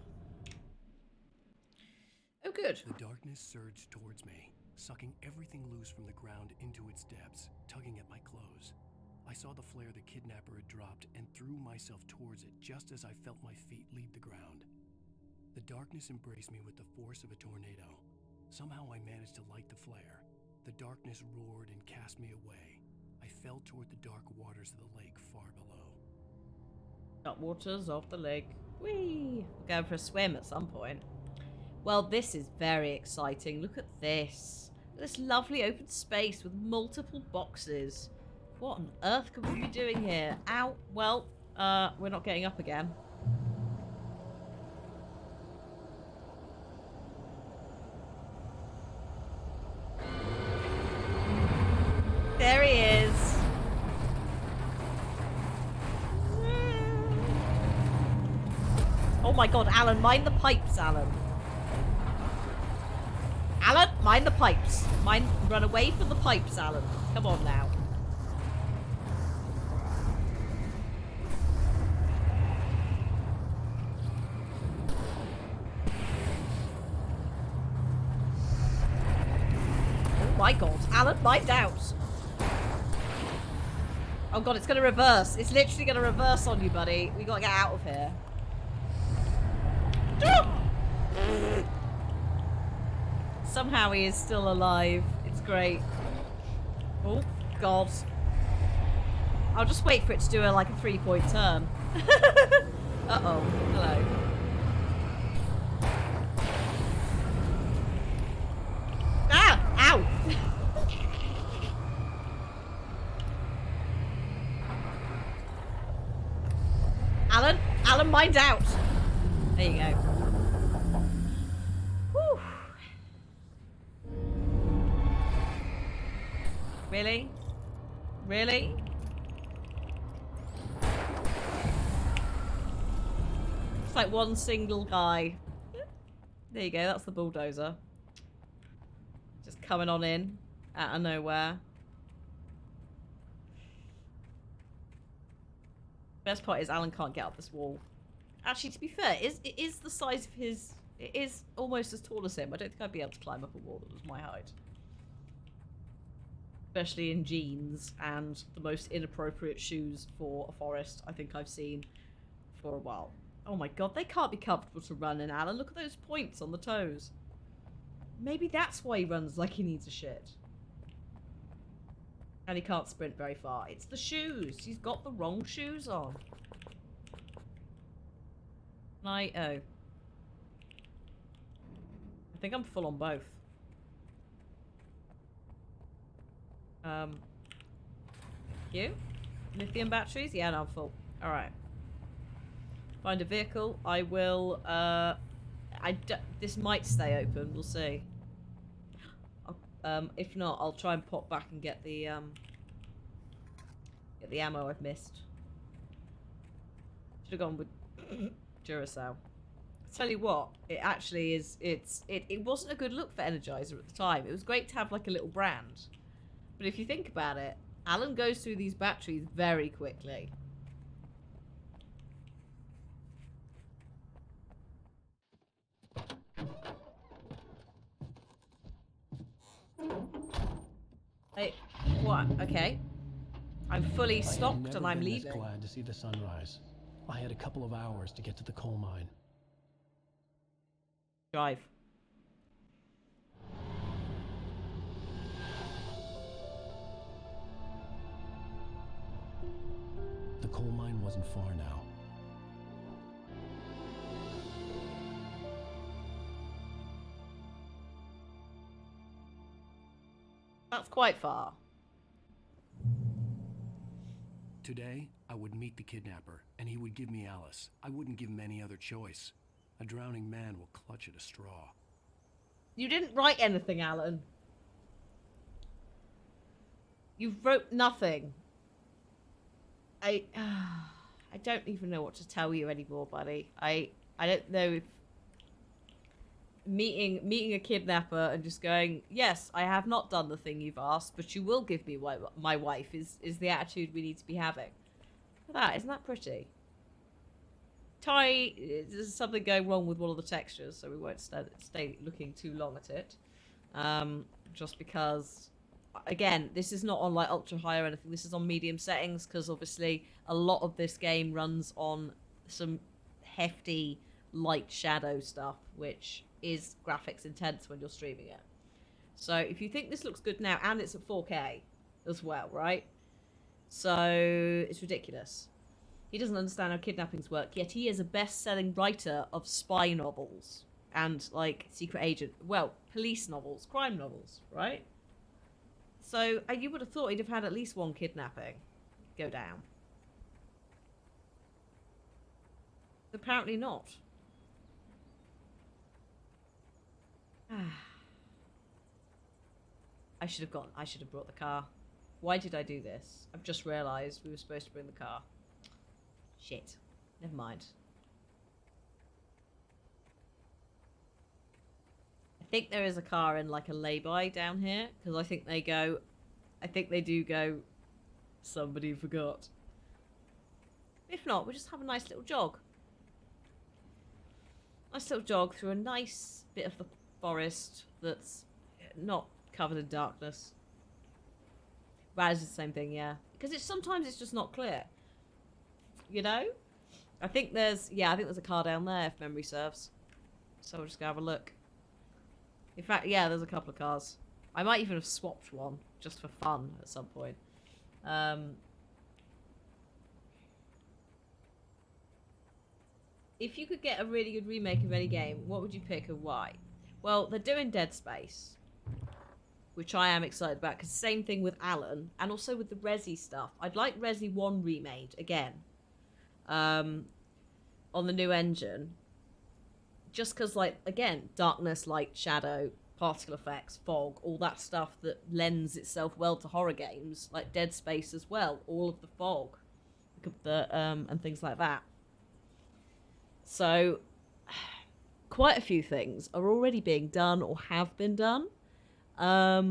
Oh, good. The darkness surged towards me, sucking everything loose from the ground into its depths, tugging at my clothes. I saw the flare the kidnapper had dropped and threw myself towards it just as I felt my feet leave the ground. The darkness embraced me with the force of a tornado. Somehow I managed to light the flare. The darkness roared and cast me away. I fell toward the dark waters of the lake far below. Dark waters of the lake. Whee! We're going for a swim at some point. Well, this is very exciting. Look at this. This lovely open space with multiple boxes. What on earth could we be doing here? Ow. Well, we're not getting up again. There he is. Oh my god, Alan, mind the pipes, Alan. Alan, mind the pipes. Run away from the pipes, Alan. Come on now. Oh my god, Alan, mind out. Oh god, it's gonna reverse. It's literally gonna reverse on you, buddy. We gotta get out of here. Somehow he is still alive. It's great. Oh, God. I'll just wait for it to do like a 3-point turn. Uh-oh. Hello. Ah! Ow! Alan? Alan, mind out! There you go. Whew. Really? Really? It's like one single guy. There you go, that's the bulldozer. Just coming on in out of nowhere. Best part is Alan can't get up this wall. Actually, to be fair, it is the size of his... It is almost as tall as him. I don't think I'd be able to climb up a wall that was my height. Especially in jeans and the most inappropriate shoes for a forest I think I've seen for a while. Oh my god, they can't be comfortable to run in, Alan. Look at those points on the toes. Maybe that's why he runs like he needs a shit. And he can't sprint very far. It's the shoes. He's got the wrong shoes on. Oh. I think I'm full on both. You? Lithium batteries? Yeah, no, I'm full. Alright. Find a vehicle. I will, this might stay open. We'll see. If not, I'll try and pop back and get the, Get the ammo I've missed. Should have gone with Duracell. Tell you what, it actually is. It wasn't a good look for Energizer at the time. It was great to have like a little brand, but if you think about it, Alan goes through these batteries very quickly. Hey, what? Okay. I'm fully stocked and I'm leaving. Glad to see the sunrise. I had a couple of hours to get to the coal mine. Drive. The coal mine wasn't far now. That's quite far. Today, I would meet the kidnapper, and he would give me Alice. I wouldn't give him any other choice. A drowning man will clutch at a straw. You didn't write anything, Alan. You wrote nothing. I don't even know what to tell you anymore, buddy. I don't know if meeting a kidnapper and just going, yes, I have not done the thing you've asked, but you will give me my wife is the attitude we need to be having. Isn't that pretty? Ty, there's something going wrong with one of the textures, so we won't stay looking too long at it. Just because, again, this is not on like ultra high or anything. This is on medium settings because obviously a lot of this game runs on some hefty light shadow stuff, which is graphics intense when you're streaming it. So if you think this looks good now, and it's at 4K as well, right? So it's ridiculous. He doesn't understand how kidnappings work, yet he is a best-selling writer of spy novels and like secret agent, well, police novels, crime novels, right? So you would have thought he'd have had at least one kidnapping go down. Apparently not. I should have brought the car. Why did I do this? I've just realised we were supposed to bring the car. Shit. Never mind. I think there is a car in like a lay-by down here, because I think they do go, somebody forgot. If not, we'll just have a nice little jog. Nice little jog through a nice bit of the forest that's not covered in darkness. Raz is the same thing, yeah. Because sometimes it's just not clear. You know? I think there's a car down there if memory serves. So we'll just go have a look. In fact, yeah, there's a couple of cars. I might even have swapped one just for fun at some point. If you could get a really good remake of any game, what would you pick and why? Well, they're doing Dead Space, which I am excited about, because same thing with Alan, and also with the Resi stuff. I'd like Resi 1 remade again, on the new engine, just because, like, again, darkness, light, shadow, particle effects, fog, all that stuff that lends itself well to horror games, like Dead Space as well, all of the fog, and things like that. So, quite a few things are already being done or have been done. I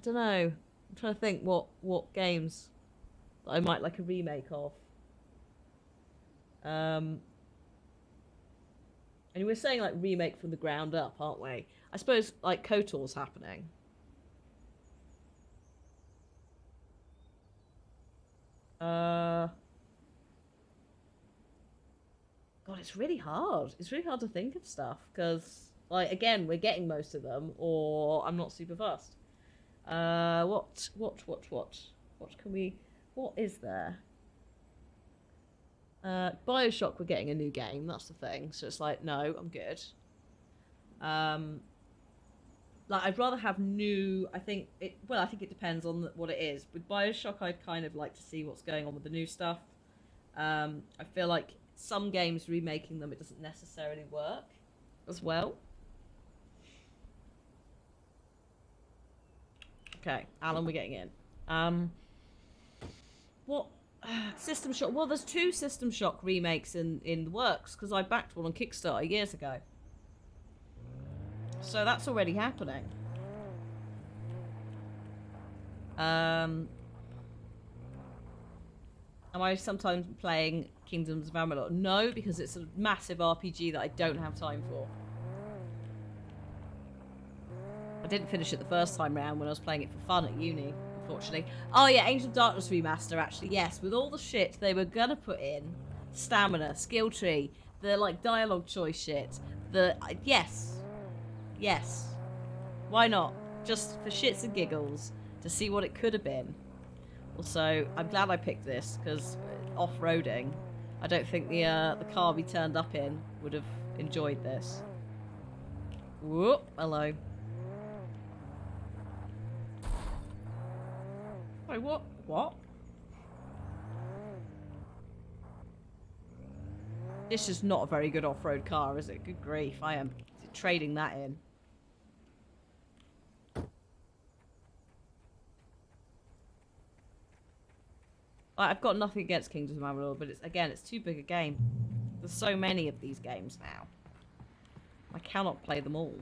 don't know. I'm trying to think what games that I might like a remake of. And we're saying like remake from the ground up, aren't we? I suppose like KOTOR's happening. God, it's really hard. It's really hard to think of stuff because, like, again, we're getting most of them, or I'm not super fast. What can we? What is there? BioShock, we're getting a new game. That's the thing. So it's like, no, I'm good. Like, I'd rather have new. I think it depends on what it is. With BioShock, I'd kind of like to see what's going on with the new stuff. I feel like some games remaking them, it doesn't necessarily work as well. Okay, Alan, we're getting in. What? System Shock. Well, there's 2 System Shock remakes in the works, because I backed one on Kickstarter years ago. So that's already happening. Am I sometimes playing Kingdoms of Amalur? No, because it's a massive RPG that I don't have time for. I didn't finish it the first time round when I was playing it for fun at uni, unfortunately. Oh yeah, Angel of Darkness Remaster, actually, yes. With all the shit they were gonna put in, stamina, skill tree, the, like, dialogue choice shit, yes. Yes. Why not? Just for shits and giggles, to see what it could have been. Also, I'm glad I picked this, because off-roading, I don't think the car we turned up in would have enjoyed this. Whoop, hello. Wait, what? What? This is not a very good off-road car, is it? Good grief, I am trading that in. I've got nothing against Kingdoms of Amalur, but it's too big a game. There's so many of these games now. I cannot play them all.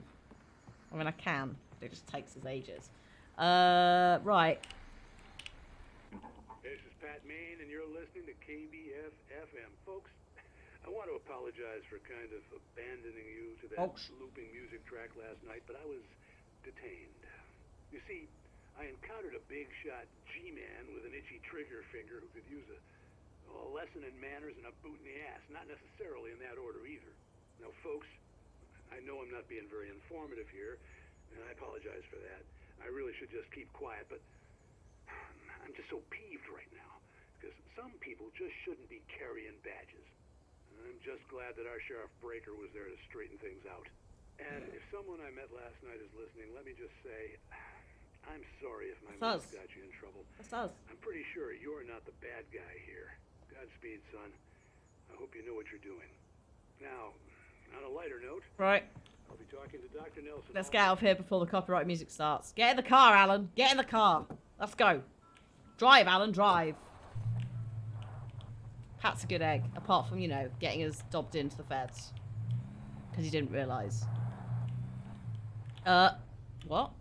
I mean, I can, but it just takes us ages. Right. This is Pat Main, and you're listening to KBF-FM. Folks, I want to apologize for kind of abandoning you to that looping music track last night, but I was detained. You see, I encountered a big-shot G-man with an itchy trigger finger who could use a lesson in manners and a boot in the ass. Not necessarily in that order either. Now, folks, I know I'm not being very informative here, and I apologize for that. I really should just keep quiet, but I'm just so peeved right now, because some people just shouldn't be carrying badges. I'm just glad that our Sheriff Breaker was there to straighten things out. And if someone I met last night is listening, let me just say, I'm sorry if my mouth got you in trouble. That's us. I'm pretty sure you're not the bad guy here. Godspeed, son. I hope you know what you're doing. Now, on a lighter note, right. I'll be talking to Dr. Nelson. Let's get out of here before the copyright music starts. Get in the car, Alan. Get in the car. Let's go. Drive, Alan, drive. Pat's a good egg, apart from, you know, getting us dobbed into the feds. Because he didn't realise. What?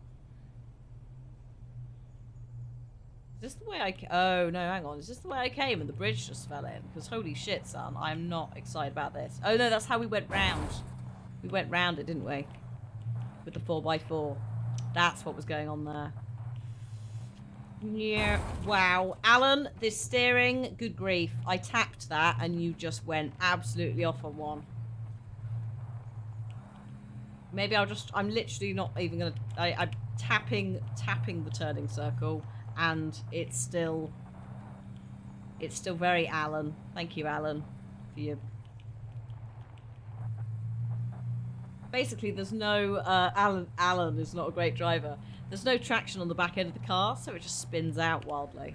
Is this the way I came? Oh, no, hang on. Is this the way I came and the bridge just fell in? Because holy shit, son, I'm not excited about this. Oh, no, that's how we went round. We went round it, didn't we? With the 4x4. That's what was going on there. Yeah. Wow. Alan, this steering, good grief. I tapped that and you just went absolutely off on one. Maybe I'm literally not even going to... I'm tapping the turning circle. And it's still very Alan. Thank you, Alan, for your... Basically, there's no... Alan is not a great driver. There's no traction on the back end of the car, so it just spins out wildly,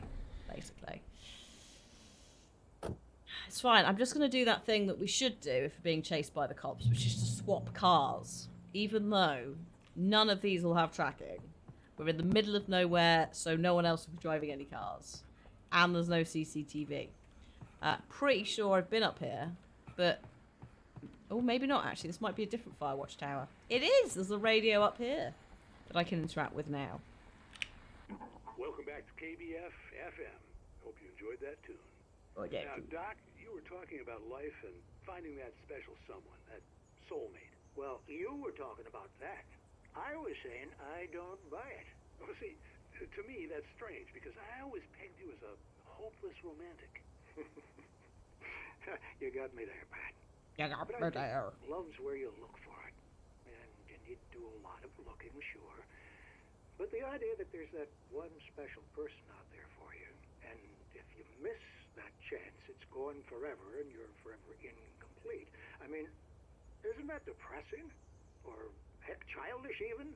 basically. It's fine. I'm just going to do that thing that we should do if we're being chased by the cops, which is to swap cars, even though none of these will have tracking. We're in the middle of nowhere, so no one else will be driving any cars. And there's no CCTV. Pretty sure I've been up here, but... Oh, maybe not, actually. This might be a different Firewatch tower. It is! There's a radio up here that I can interact with now. Welcome back to KBF-FM. Hope you enjoyed that tune. Oh, yeah. Now, Doc, you were talking about life and finding that special someone, that soulmate. Well, you were talking about that. I was saying I don't buy it. Well, see, to me, that's strange, because I always pegged you as a hopeless romantic. You got me there, Pat. You got me there. Love's where you look for it. And you need to do a lot of looking, sure. But the idea that there's that one special person out there for you, and if you miss that chance, it's gone forever, and you're forever incomplete. I mean, isn't that depressing? Or... heck, childish even?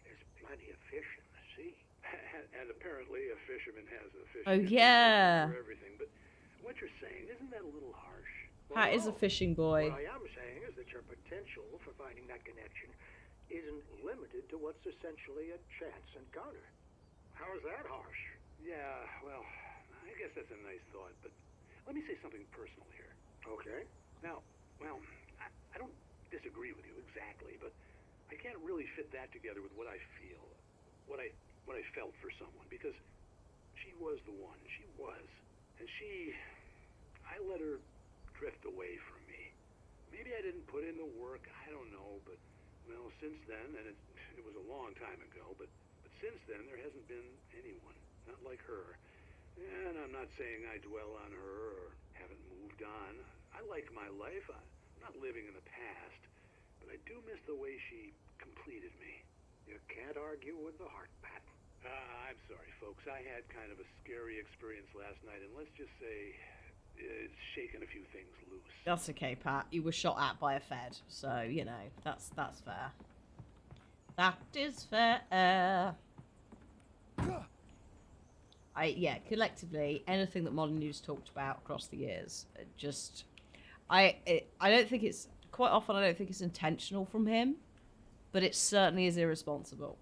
There's plenty of fish in the sea. And apparently a fisherman has a fish. Oh, yeah. For everything. But what you're saying, isn't that a little harsh? Pat is a fishing boy. What I am saying is that your potential for finding that connection isn't limited to what's essentially a chance encounter. How is that harsh? Yeah, well, I guess that's a nice thought, but let me say something personal here. Okay. Now, well, I don't disagree with you exactly, but I can't really fit that together with what I feel, what I felt for someone, because she was the one. She was. And I let her drift away from me. Maybe I didn't put in the work, I don't know, but, well, since then, and it was a long time ago, but since then, there hasn't been anyone, not like her. And I'm not saying I dwell on her or haven't moved on. I like my life. I'm not living in the past, but I do miss the way she completed me. You can't argue with the heart, Pat. I'm sorry, folks. I had kind of a scary experience last night, and let's just say it's shaken a few things loose. That's okay, Pat. You were shot at by a Fed, so, you know, that's fair. That is fair. Collectively, anything that Modern News talked about across the years, I don't think it's, quite often I don't think it's intentional from him, but it certainly is irresponsible.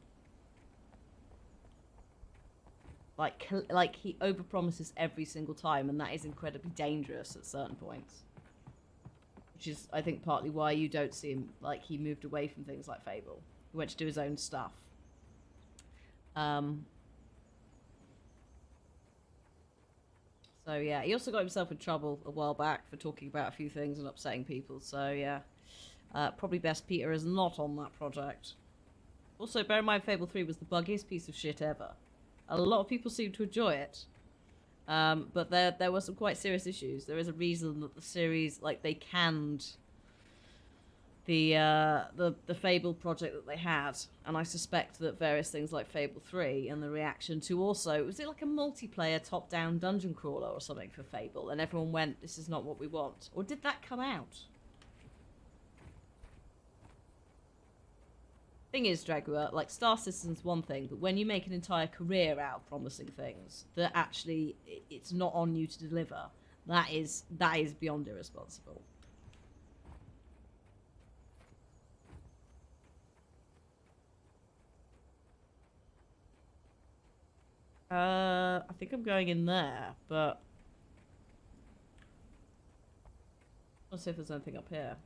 Like he overpromises every single time, and that is incredibly dangerous at certain points. Which is, I think, partly why you don't see him, like, he moved away from things like Fable. He went to do his own stuff. So yeah, he also got himself in trouble a while back for talking about a few things and upsetting people. So yeah, probably best Peter is not on that project. Also, bear in mind, Fable 3 was the buggiest piece of shit ever. A lot of people seem to enjoy it, but there were some quite serious issues. There is a reason that the series, like, they canned the Fable project that they had, and I suspect that various things like Fable 3 and the reaction to, also, was it like a multiplayer top-down dungeon crawler or something for Fable, and everyone went, this is not what we want. Or did that come out? Thing is, Dragua, like, Star Citizen's one thing, but when you make an entire career out of promising things that actually it's not on you to deliver, that is beyond irresponsible. I think I'm going in there, but let's see if there's anything up here.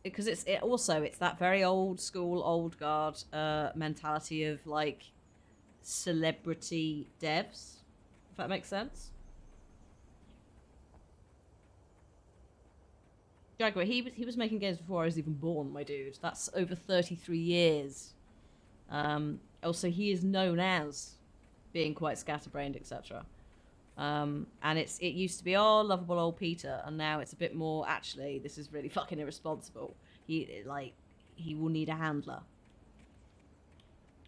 Because it's that very old school, old guard mentality of, like, celebrity devs, if that makes sense. Jaguar, he was making games before I was even born, my dude. That's over 33 years. Also, he is known as being quite scatterbrained, etc. And it used to be, oh, lovable old Peter, and now it's a bit more, actually, this is really fucking irresponsible. He will need a handler.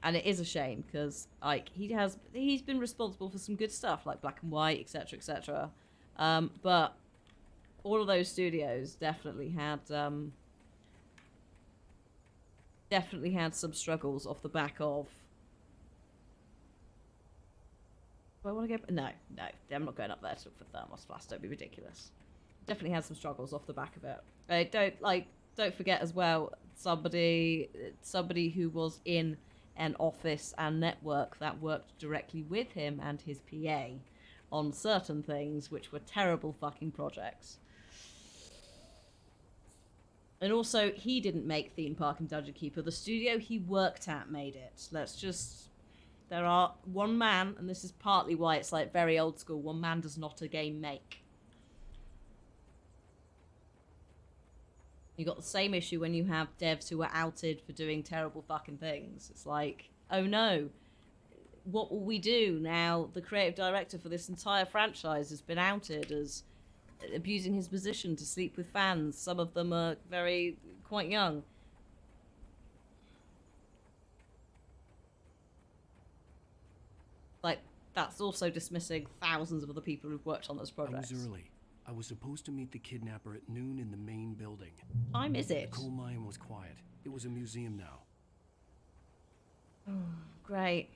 And it is a shame, because, like, he's been responsible for some good stuff, like Black and White, etc., etc. But all of those studios definitely had some struggles off the back of. Do I want to go? No, I'm not going up there to look for Thermos. Don't be ridiculous. Definitely had some struggles off the back of it. Don't forget as well, somebody who was in an office and network that worked directly with him and his PA on certain things, which were terrible fucking projects. And also, he didn't make Theme Park and Dungeon Keeper. The studio he worked at made it. There are one man, and this is partly why it's, like, very old school, one man does not a game make. You got the same issue when you have devs who are outed for doing terrible fucking things. It's like, oh no, what will we do now? The creative director for this entire franchise has been outed as abusing his position to sleep with fans. Some of them are quite young. Like, that's also dismissing thousands of other people who've worked on those projects. I was early. I was supposed to meet the kidnapper at noon in the main building. Time is it? The coal mine was quiet. It was a museum now. Oh, great.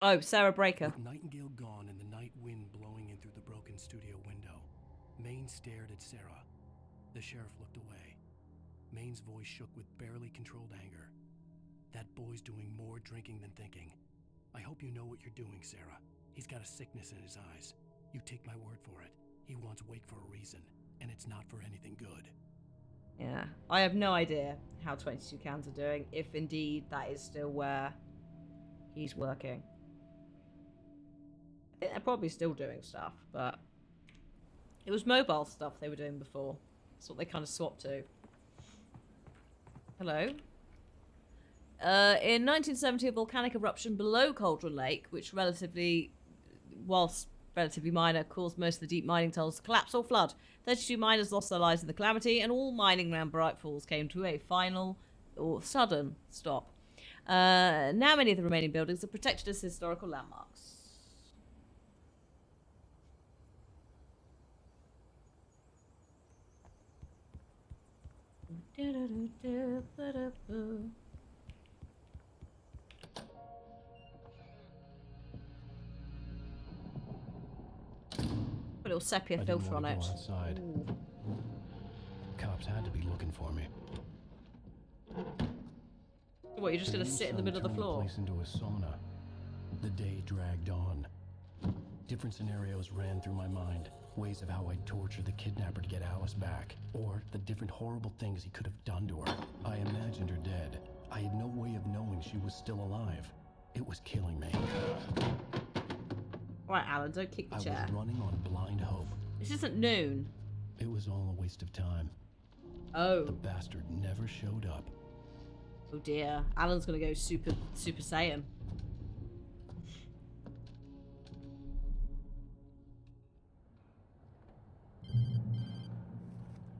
Oh, Sarah Breaker. With Nightingale gone and the night wind blowing in through the broken studio window, Maine stared at Sarah. The sheriff looked away. Maine's voice shook with barely controlled anger. That boy's doing more drinking than thinking. I hope you know what you're doing, Sarah. He's got a sickness in his eyes. You take my word for it. He wants Wake for a reason, and it's not for anything good. Yeah, I have no idea how 22 Cans are doing, if indeed that is still where he's working. I think they're probably still doing stuff, but it was mobile stuff they were doing before. That's what they kind of swapped to. Hello? In 1970, a volcanic eruption below Cauldron Lake, which whilst relatively minor, caused most of the deep mining tunnels to collapse or flood. 32 miners lost their lives in the calamity, and all mining around Bright Falls came to a final or sudden stop. Now many of the remaining buildings are protected as historical landmarks. Put a little sepia filter on it. Outside. Cops had to be looking for me. What, you're just going to sit in the middle of the floor? Place into a sauna. The day dragged on. Different scenarios ran through my mind. Ways of how I'd torture the kidnapper to get Alice back. Or the different horrible things he could have done to her. I imagined her dead. I had no way of knowing she was still alive. It was killing me. Right, Alan, don't kick the chair. I was running on blind hope. This isn't noon. It was all a waste of time. Oh. The bastard never showed up. Oh dear. Alan's gonna go Super Saiyan.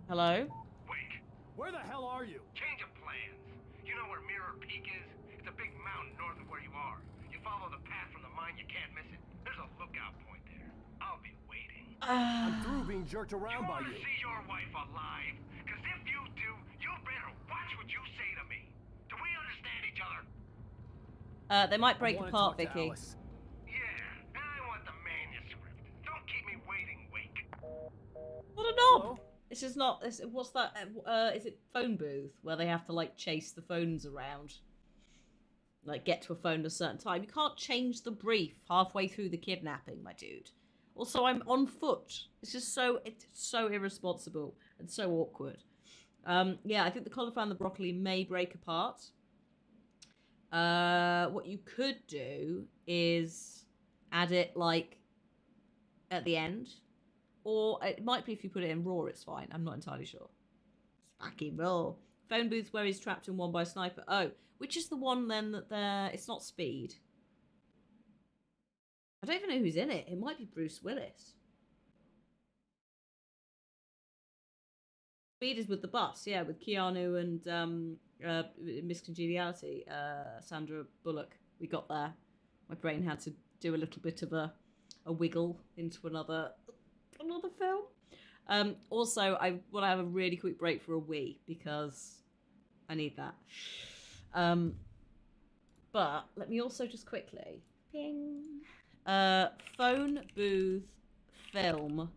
Hello? Wake. Where the hell are you? Change of plans. You know where Mirror Peak is? It's a big mountain north of where you are. You follow the path from the mine, you can't miss it. There's a lookout point there. I'll be waiting. I'm through being jerked around by you. You want to see your wife alive? Because if you do, you better watch what you say to me. Do we understand each other? They might break apart, Vicky. Yeah, and I want the manuscript. Don't keep me waiting, Wake. What a knob! Hello? This is not. What's that? Is it phone booth where they have to like chase the phones around? Like get to a phone at a certain time. You can't change the brief halfway through the kidnapping, my dude. Also, I'm on foot. It's so irresponsible and so awkward. Yeah, I think the cauliflower and the broccoli may break apart. What you could do is add it like at the end. Or it might be if you put it in raw, it's fine. I'm not entirely sure. It's fucking raw. Phone booth where he's trapped in one by a sniper. Oh, which is the one then that they're... It's not Speed. I don't even know who's in it. It might be Bruce Willis. Speed is with the bus, yeah, with Keanu and Miss Congeniality, Sandra Bullock. We got there. My brain had to do a little bit of a wiggle into another film. Also, I want to have a really quick break for a wee because I need that. But let me also just quickly ping. Phone booth film.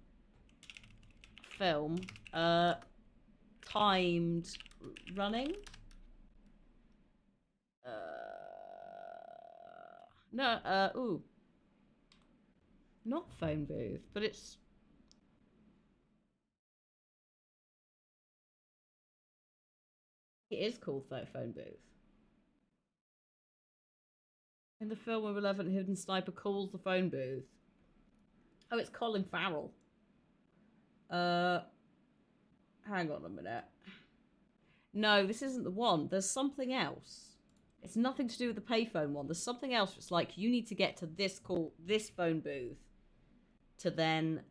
Timed running. Ooh. Not phone booth, but it's... It is called phone booth. In the film of 11, Hidden Sniper calls the phone booth. Oh, it's Colin Farrell. Hang on a minute. No, this isn't the one. There's something else. It's nothing to do with the payphone one. There's something else. It's like you need to get to this phone booth to then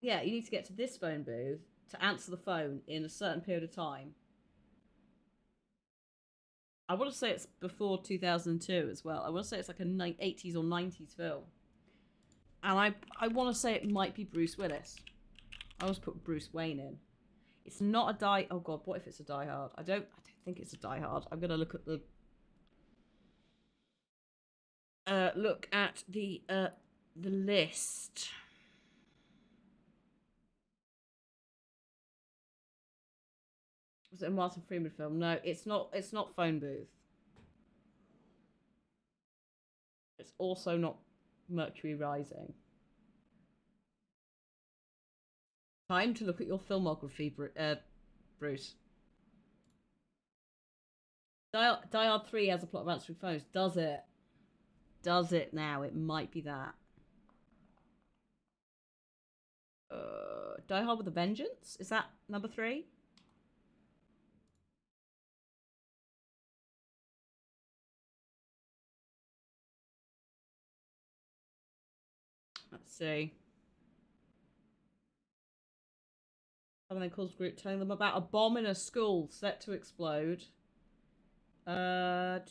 yeah, you need to get to this phone booth to answer the phone in a certain period of time. I want to say it's before 2002 as well. I want to say it's like a 80s or 90s film. And I want to say it might be Bruce Willis. I always put Bruce Wayne in. It's not a Die... Oh god, what if it's a Die Hard? I don't think it's a Die Hard. I'm going to look at the look at the list. Was it a Martin Freeman film? No, it's not. It's not Phone Booth. It's also not Mercury Rising. Time to look at your filmography, Bruce. Die Hard 3 has a plot of answering phones. Does it? Does it now? It might be that. Die Hard with a Vengeance? Is that number 3? Let's see. And then calls group telling them about a bomb in a school set to explode. No,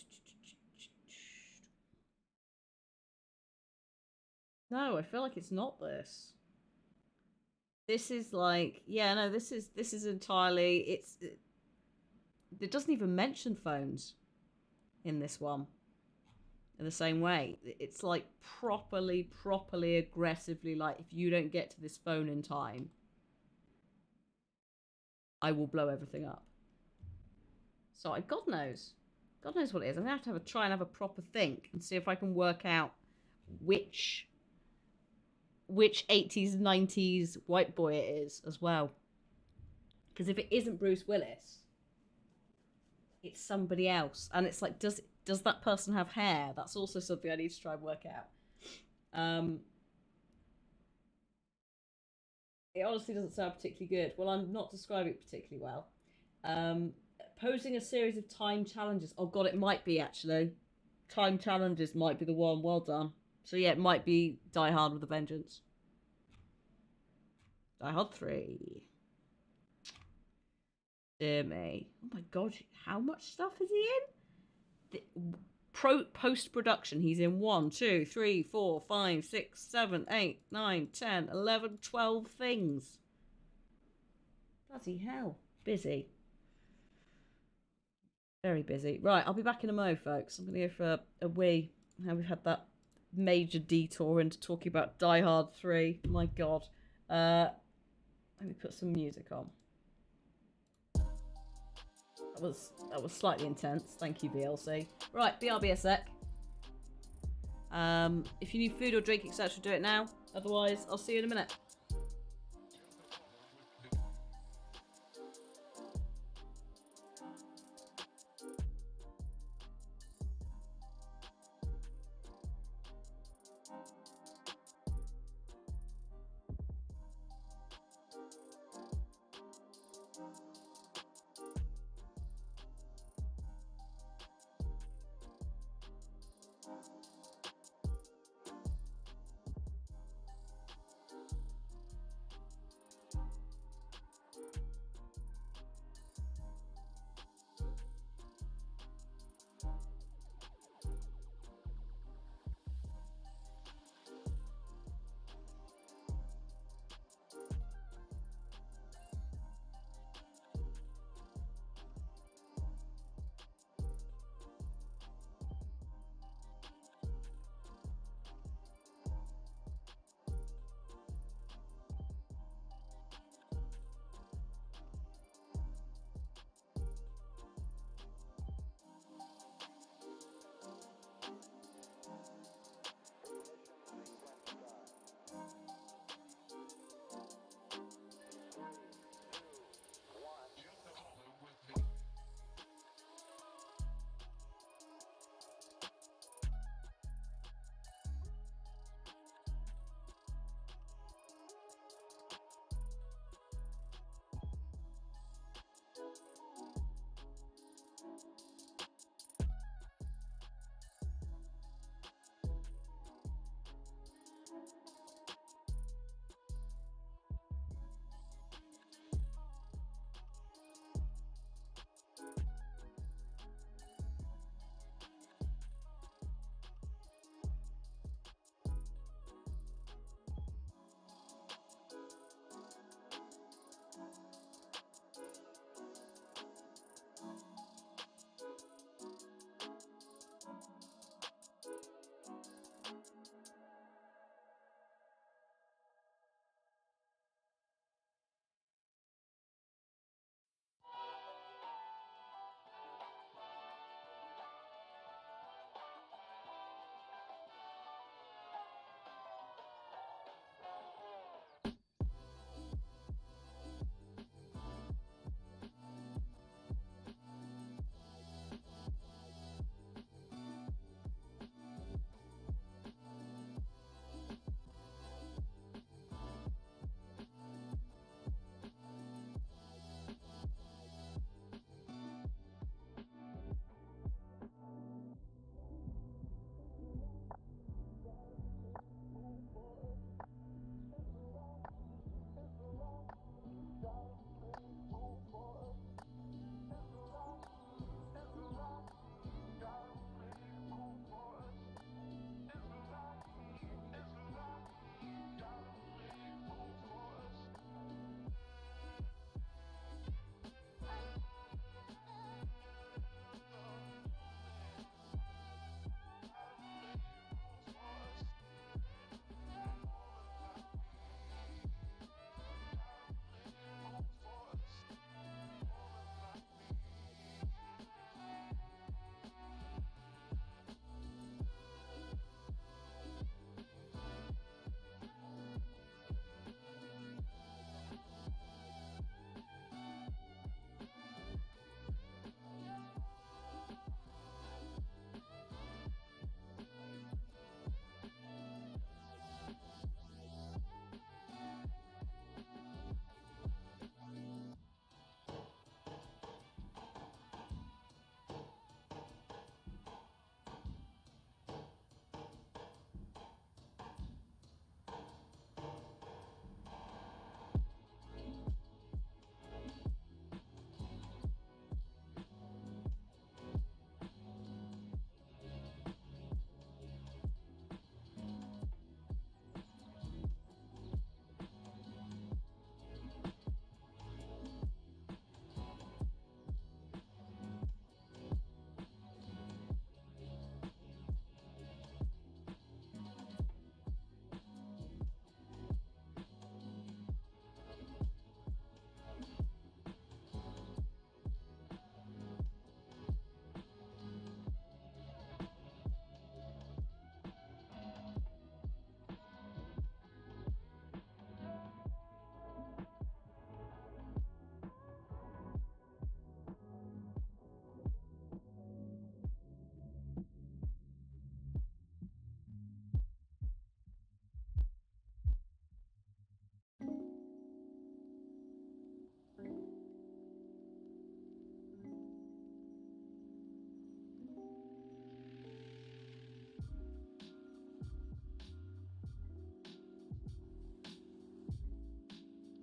I feel like it's not this. This is like, yeah, no, this is entirely, it doesn't even mention phones in this one in the same way. It's like properly aggressively like, if you don't get to this phone in time, I will blow everything up. So God knows what it is. I'm gonna have to try and have a proper think and see if I can work out which 80s 90s white boy it is as well. Because if it isn't Bruce Willis, it's somebody else, and it's like, does that person have hair? That's also something I need to try and work out. It honestly doesn't sound particularly good. Well, I'm not describing it particularly well. Posing a series of time challenges. Oh god, it might be actually. Time challenges might be the one. Well done. So yeah, it might be Die Hard with a Vengeance. Die Hard 3. Dear me. Oh my god, how much stuff is he in? Post-production, he's in 1, 2, 3, 4, 5, 6, 7, 8, 9, 10, 11, 12 things. Bloody hell. Busy. Very busy. Right, I'll be back in a mo, folks. I'm going to go for a wee. Now we've had that major detour into talking about Die Hard 3. My god. Let me put some music on. That was slightly intense. Thank you, VLC. Right, BRB a sec. If you need food or drink, etc., do it now. Otherwise, I'll see you in a minute.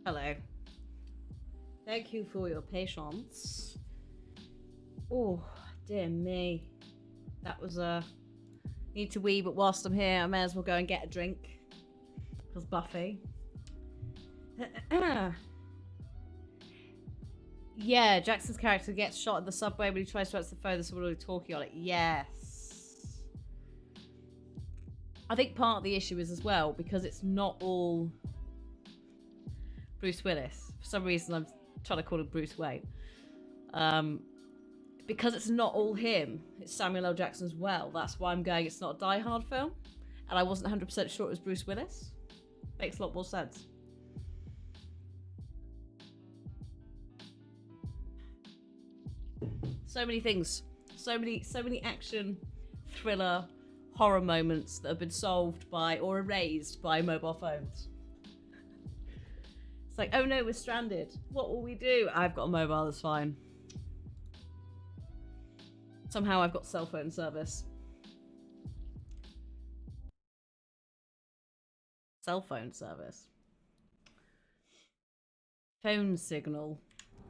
Hello. Thank you for your patience. Oh, dear me. That was need to wee, but whilst I'm here, I may as well go and get a drink. Because Buffy. Yeah, Jackson's character gets shot in the subway when he tries to answer the phone. There's someone really talking on it. Yes. I think part of the issue is as well because it's not all Bruce Willis. For some reason, I'm trying to call him Bruce Wayne. Because it's not all him. It's Samuel L. Jackson as well. That's why I'm going. It's not a Die Hard film, and I wasn't 100% sure it was Bruce Willis. Makes a lot more sense. So many things, so many action, thriller, horror moments that have been solved by or erased by mobile phones. It's like, oh no, we're stranded. What will we do? I've got a mobile, that's fine. Somehow I've got cell phone service. Cell phone service. Phone signal.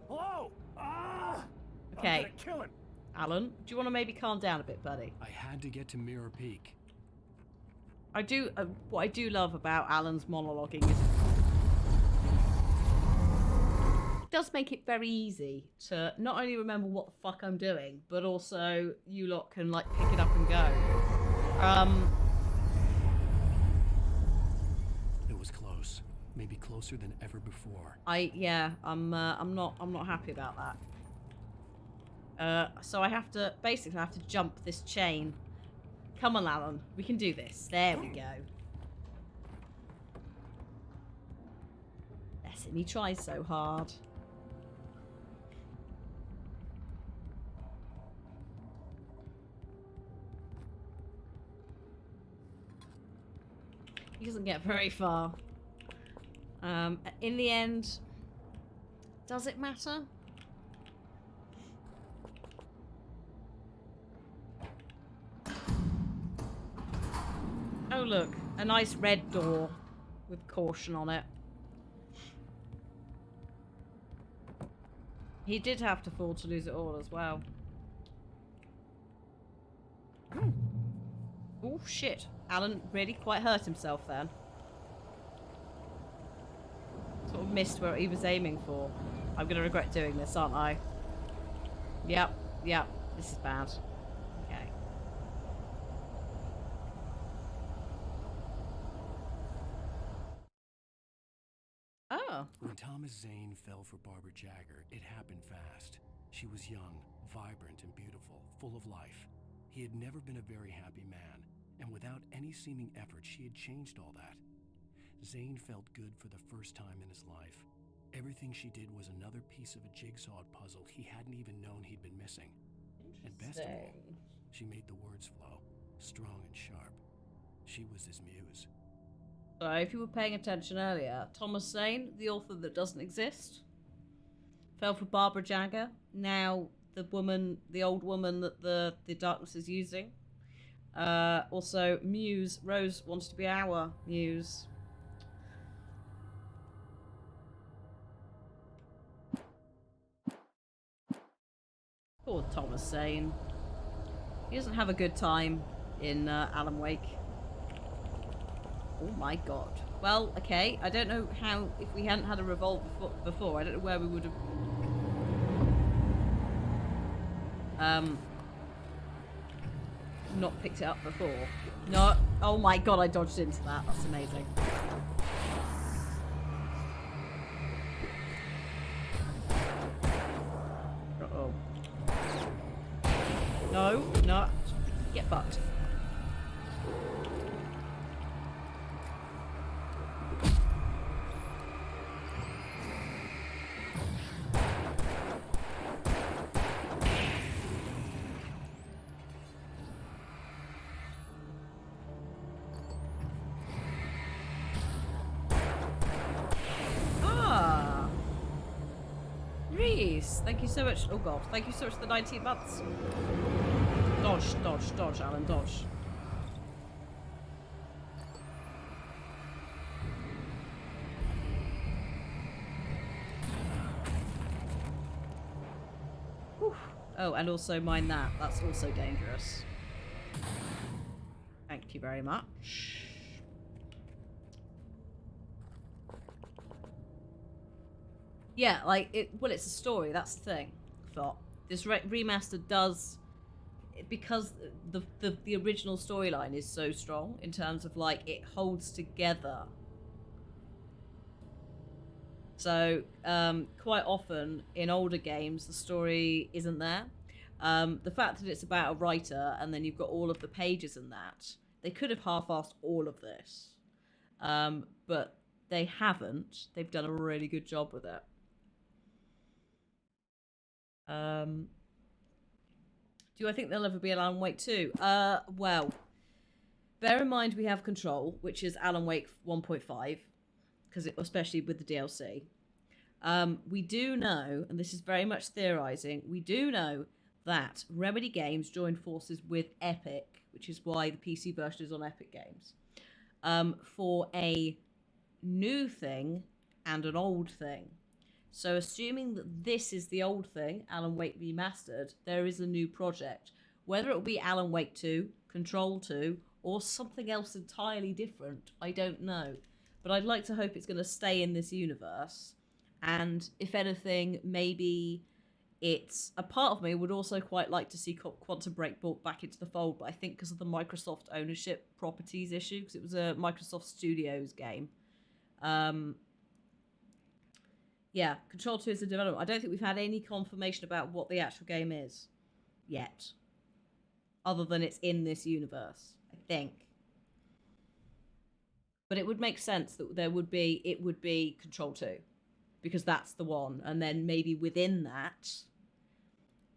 Hello? Okay. I'm gonna kill him. Alan, do you want to maybe calm down a bit, buddy? I had to get to Mirror Peak. I do. What I do love about Alan's monologuing is it does make it very easy to not only remember what the fuck I'm doing, but also you lot can like pick it up and go. It was close, maybe closer than ever before. I'm not happy about that. So I have to jump this chain. Come on, Alan, we can do this. There we go. That's him. He tries so hard. He doesn't get very far. In the end, does it matter? Oh look, a nice red door with caution on it. He did have to fall to lose it all as well. Oh shit, Alan really quite hurt himself then. Sort of missed where he was aiming for. I'm gonna regret doing this, aren't I? Yep, this is bad. Okay. Oh. When Thomas Zane fell for Barbara Jagger, it happened fast. She was young, vibrant, and beautiful, full of life. He had never been a very happy man, and without any seeming effort, she had changed all that. Zane felt good for the first time in his life. Everything she did was another piece of a jigsaw puzzle he hadn't even known he'd been missing. And best of all, she made the words flow, strong and sharp. She was his muse. So if you were paying attention earlier, Thomas Zane, the author that doesn't exist, fell for Barbara Jagger. Now the old woman that the darkness is using. Also, Muse, Rose wants to be our Muse. Poor Thomas Zane. He doesn't have a good time in Alan Wake. Oh my god. Well, okay, I don't know how, if we hadn't had a revolver before, I don't know where we would have not picked it up before. No, oh my god, I dodged into that. That's amazing. Uh-oh. No, get fucked. Thank you so much. Oh god, thank you so much for the 19 months. Dodge, Alan, dodge. Oh, and also mind that. That's also dangerous. Thank you very much. Yeah, like, it's a story, that's the thing. I thought. This remaster does... Because the original storyline is so strong in terms of, like, it holds together. So, quite often in older games, the story isn't there. The fact that it's about a writer and then you've got all of the pages in that, they could have half-assed all of this. But they haven't. They've done a really good job with it. Do I think there'll ever be an Alan Wake 2? Well, bear in mind we have Control, which is Alan Wake 1.5, because especially with the DLC. We do know, and this is very much theorizing, we do know that Remedy Games joined forces with Epic, which is why the PC version is on Epic Games, for a new thing and an old thing. So assuming that this is the old thing, Alan Wake Remastered, there is a new project. Whether it will be Alan Wake 2, Control 2, or something else entirely different, I don't know. But I'd like to hope it's going to stay in this universe. And if anything, maybe it's... A part of me would also quite like to see Quantum Break brought back into the fold, but I think because of the Microsoft ownership properties issue, because it was a Microsoft Studios game. Yeah, Control 2 is in development. I don't think we've had any confirmation about what the actual game is yet. Other than it's in this universe, I think. But it would make sense that it would be Control 2. Because that's the one. And then maybe within that,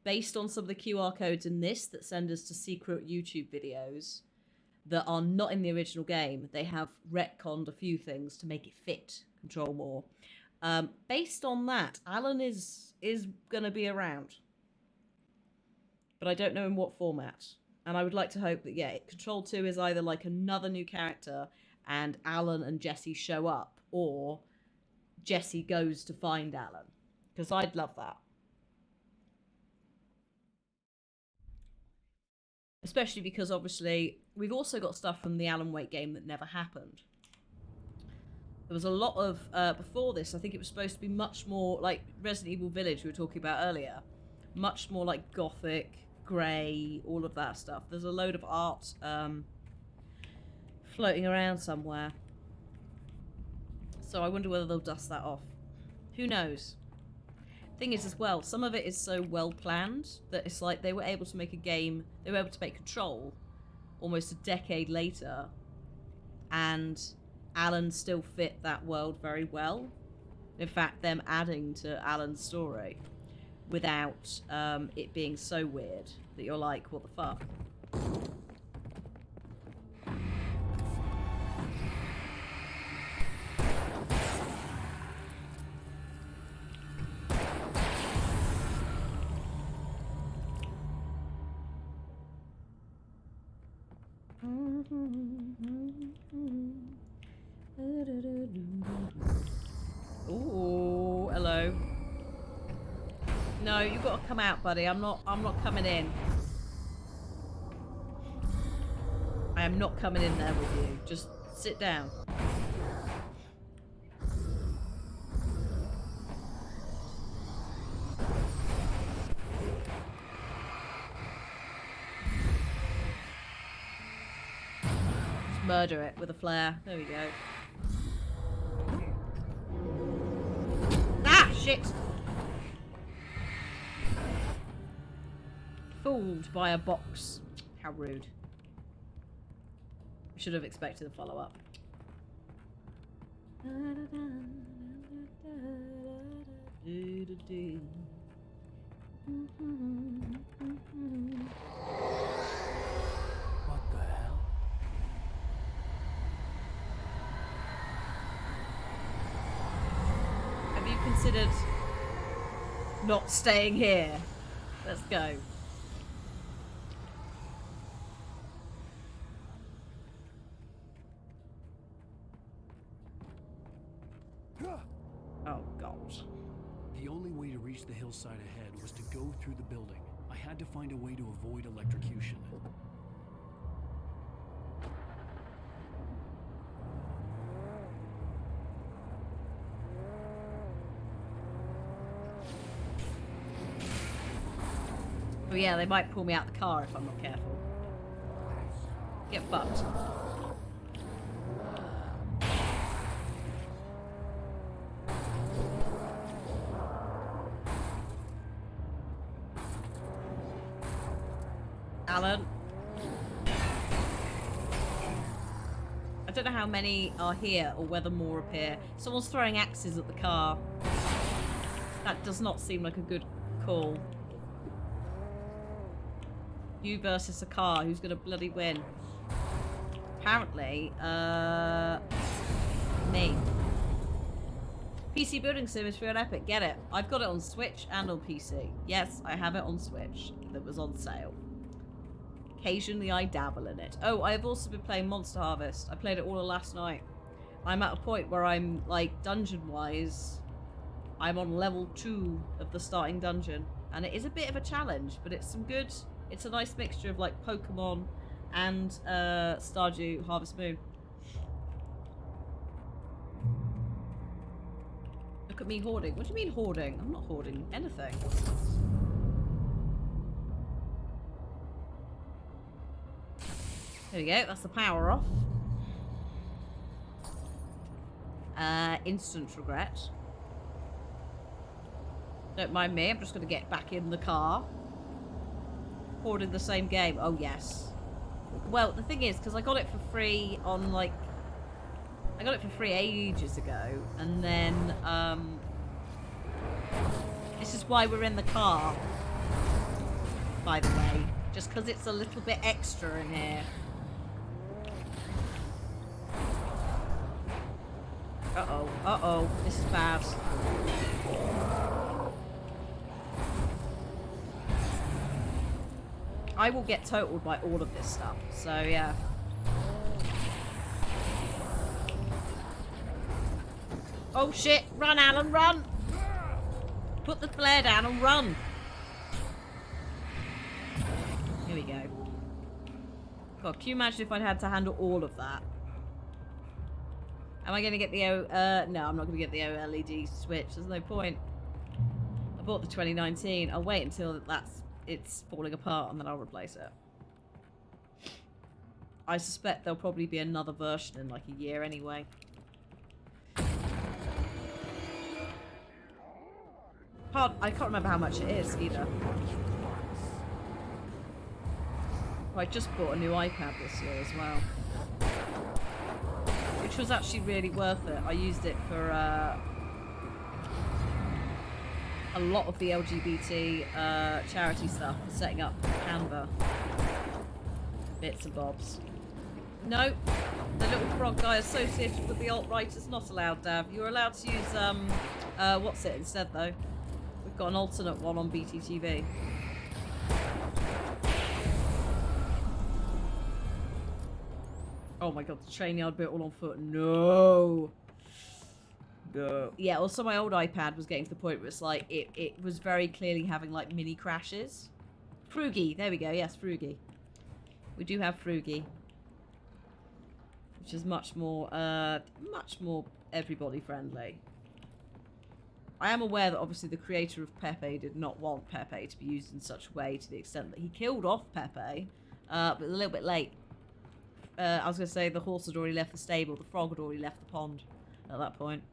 based on some of the QR codes in this that send us to secret YouTube videos that are not in the original game, they have retconned a few things to make it fit Control more. Based on that, Alan is going to be around. But I don't know in what format. And I would like to hope that, yeah, Control 2 is either like another new character and Alan and Jesse show up, or Jesse goes to find Alan. Because I'd love that. Especially because, obviously, we've also got stuff from the Alan Wake game that never happened. There was a lot of, before this, I think it was supposed to be much more like Resident Evil Village we were talking about earlier. Much more like gothic, grey, all of that stuff. There's a load of art floating around somewhere. So I wonder whether they'll dust that off. Who knows? Thing is as well, some of it is so well planned that it's like they were able to make a game, they were able to make Control almost a decade later, and Alan still fit that world very well. In fact, them adding to Alan's story without it being so weird that you're like, what the fuck? Ooh, hello. No, you've got to come out, buddy. I'm not coming in. I am not coming in there with you. Just sit down. Just murder it with a flare. There we go. Ah, shit! Fooled by a box. How rude. Should have expected a follow-up. What the hell? Have you considered not staying here? Let's go. The only way to reach the hillside ahead was to go through the building. I I had to find a way to avoid electrocution. Oh yeah, they might pull me out the car if I'm not careful. Get fucked. Alan. I don't know how many are here or whether more appear. Someone's throwing axes at the car. That does not seem like a good call. You versus a car. Who's gonna bloody win? Apparently, me. PC building sim is free on Epic. Get it. I've got it on Switch and on PC. Yes, I have it on Switch. That was on sale. Occasionally I dabble in it. Oh, I've also been playing Monster Harvest. I played it all last night. I'm at a point where I'm, like, dungeon-wise, I'm on level 2 of the starting dungeon. And it is a bit of a challenge, but it's some good... It's a nice mixture of, like, Pokemon and Stardew Harvest Moon. Look at me hoarding. What do you mean hoarding? I'm not hoarding anything. There we go, that's the power off. Instant regret. Don't mind me, I'm just gonna get back in the car. Hoarding the same game. Oh yes. Well, the thing is, because I got it for free on, like... I got it for free ages ago, and then, this is why we're in the car, by the way. Just because it's a little bit extra in here. Uh-oh, uh-oh, this is bad. I will get totaled by all of this stuff, so yeah. Oh shit, run Alan, run! Put the flare down and run! Here we go. God, can you imagine if I'd had to handle all of that? Am I going to get the no, I'm not going to get the OLED Switch. There's no point. I bought the 2019. I'll wait until it's falling apart and then I'll replace it. I suspect there'll probably be another version in like a year anyway. I can't remember how much it is either. Oh, I just bought a new iPad this year as well. Which was actually really worth it. I used it for a lot of the LGBT charity stuff, setting up Canva. Bits and bobs. No, the little frog guy associated with the alt-right is not allowed, Dav. You're allowed to use, what's it instead, though? We've got an alternate one on BTTV. Oh my god, the train yard bit all on foot. No. No. Yeah, also my old iPad was getting to the point where it's like, it was very clearly having like mini crashes. Frugy, there we go, yes, Frugy. We do have Frugy. Which is much more everybody friendly. I am aware that obviously the creator of Pepe did not want Pepe to be used in such a way to the extent that he killed off Pepe, but a little bit late. I was going to say the horse had already left the stable, the frog had already left the pond at that point.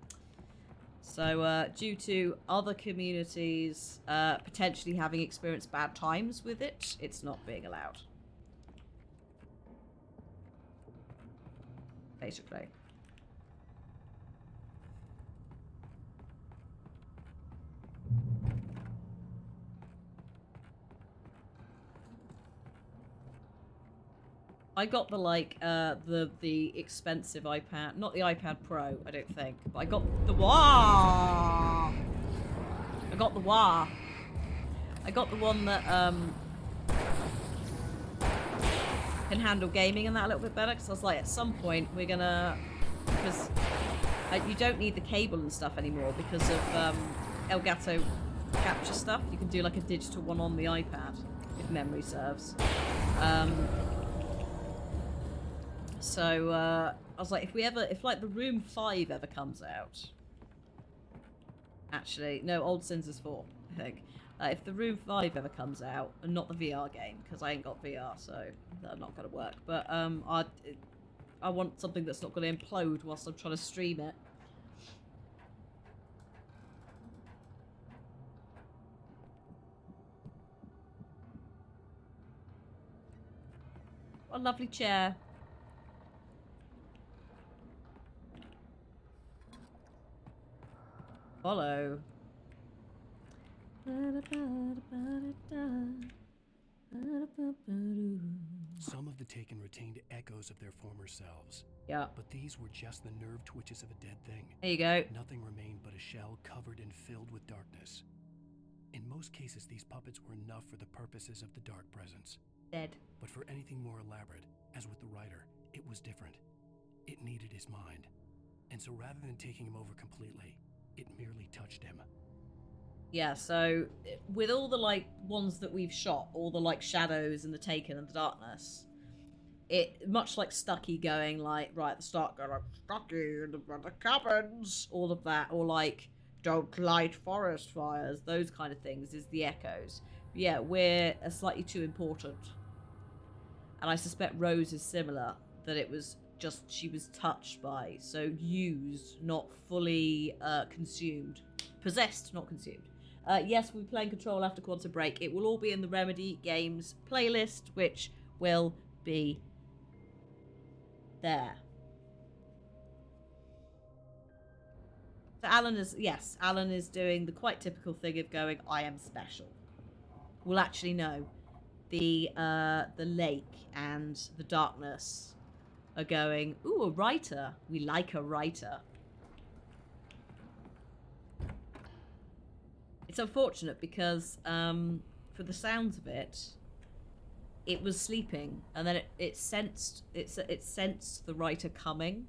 So due to other communities potentially having experienced bad times with it, it's not being allowed. Basically. I got the like the expensive iPad, not the iPad Pro, I don't think, but I got the wah. I got the wah. I got the one that can handle gaming and that a little bit better, because I was like, at some point we're gonna, because you don't need the cable and stuff anymore because of Elgato capture stuff. You can do like a digital one on the iPad. if memory serves. So I was like, if like the Room 5 ever comes out, actually, no, Old Sins is 4, I think. If the Room 5 ever comes out, and not the VR game, because I ain't got VR, so that's not going to work. But I want something that's not going to implode whilst I'm trying to stream it. What a lovely chair. Follow. Some of the Taken retained echoes of their former selves. Yeah. But these were just the nerve twitches of a dead thing. There you go. Nothing remained but a shell covered and filled with darkness. In most cases, these puppets were enough for the purposes of the dark presence. Dead. But for anything more elaborate, as with the writer, it was different. It needed his mind. And so rather than taking him over completely, it merely touched him. Yeah, so with all the like ones that we've shot, all the like shadows and the Taken and the darkness, it much like Stucky going like right at the start, going like Stucky in the cabins, all of that, or like don't light forest fires, those kind of things is the echoes. But yeah, we're slightly too important, and I suspect Rose is similar, that it was just she was touched by, so used, not fully consumed, possessed, not consumed. Yes, we'll be playing Control after Quantum Break. It will all be in the Remedy Games playlist, which will be there. So Alan is doing the quite typical thing of going, I am special. We'll actually know. The lake and the darkness are going, ooh, a writer. We like a writer. It's unfortunate because, for the sounds of it, it was sleeping, and then it sensed the writer coming.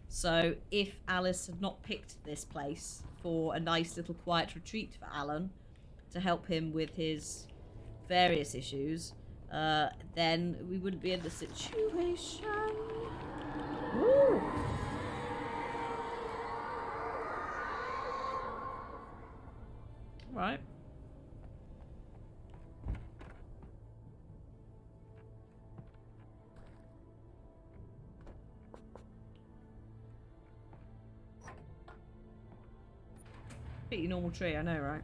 So if Alice had not picked this place for a nice little quiet retreat for Alan to help him with his various issues, then we wouldn't be in this situation. Woo! Right. Pretty normal tree, I know, right?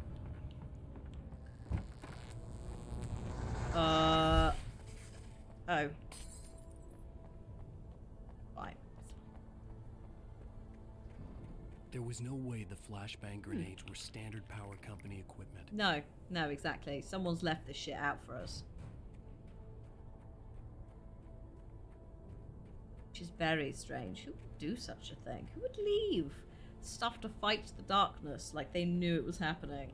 Oh. Right. There was no way the flashbang grenades were standard power company equipment. No, exactly. Someone's left this shit out for us. Which is very strange. Who would do such a thing? Who would leave stuff to fight the darkness like they knew it was happening?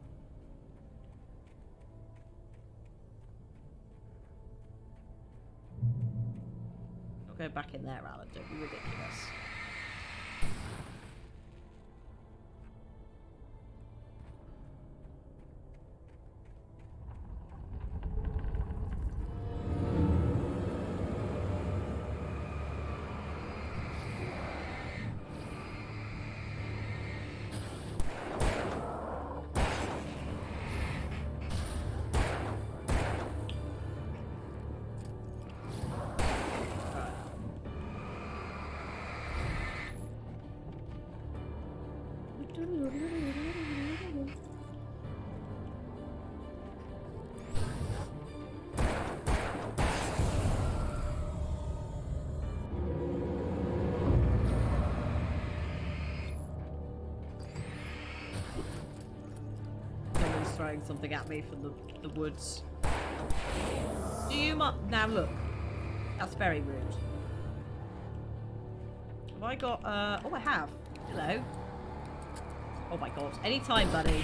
Don't go back in there, Alan. Don't be ridiculous. Someone's throwing something at me from the woods. Do you now look? That's very rude. Have I got oh, I have. Hello. Oh my god. Anytime, buddy.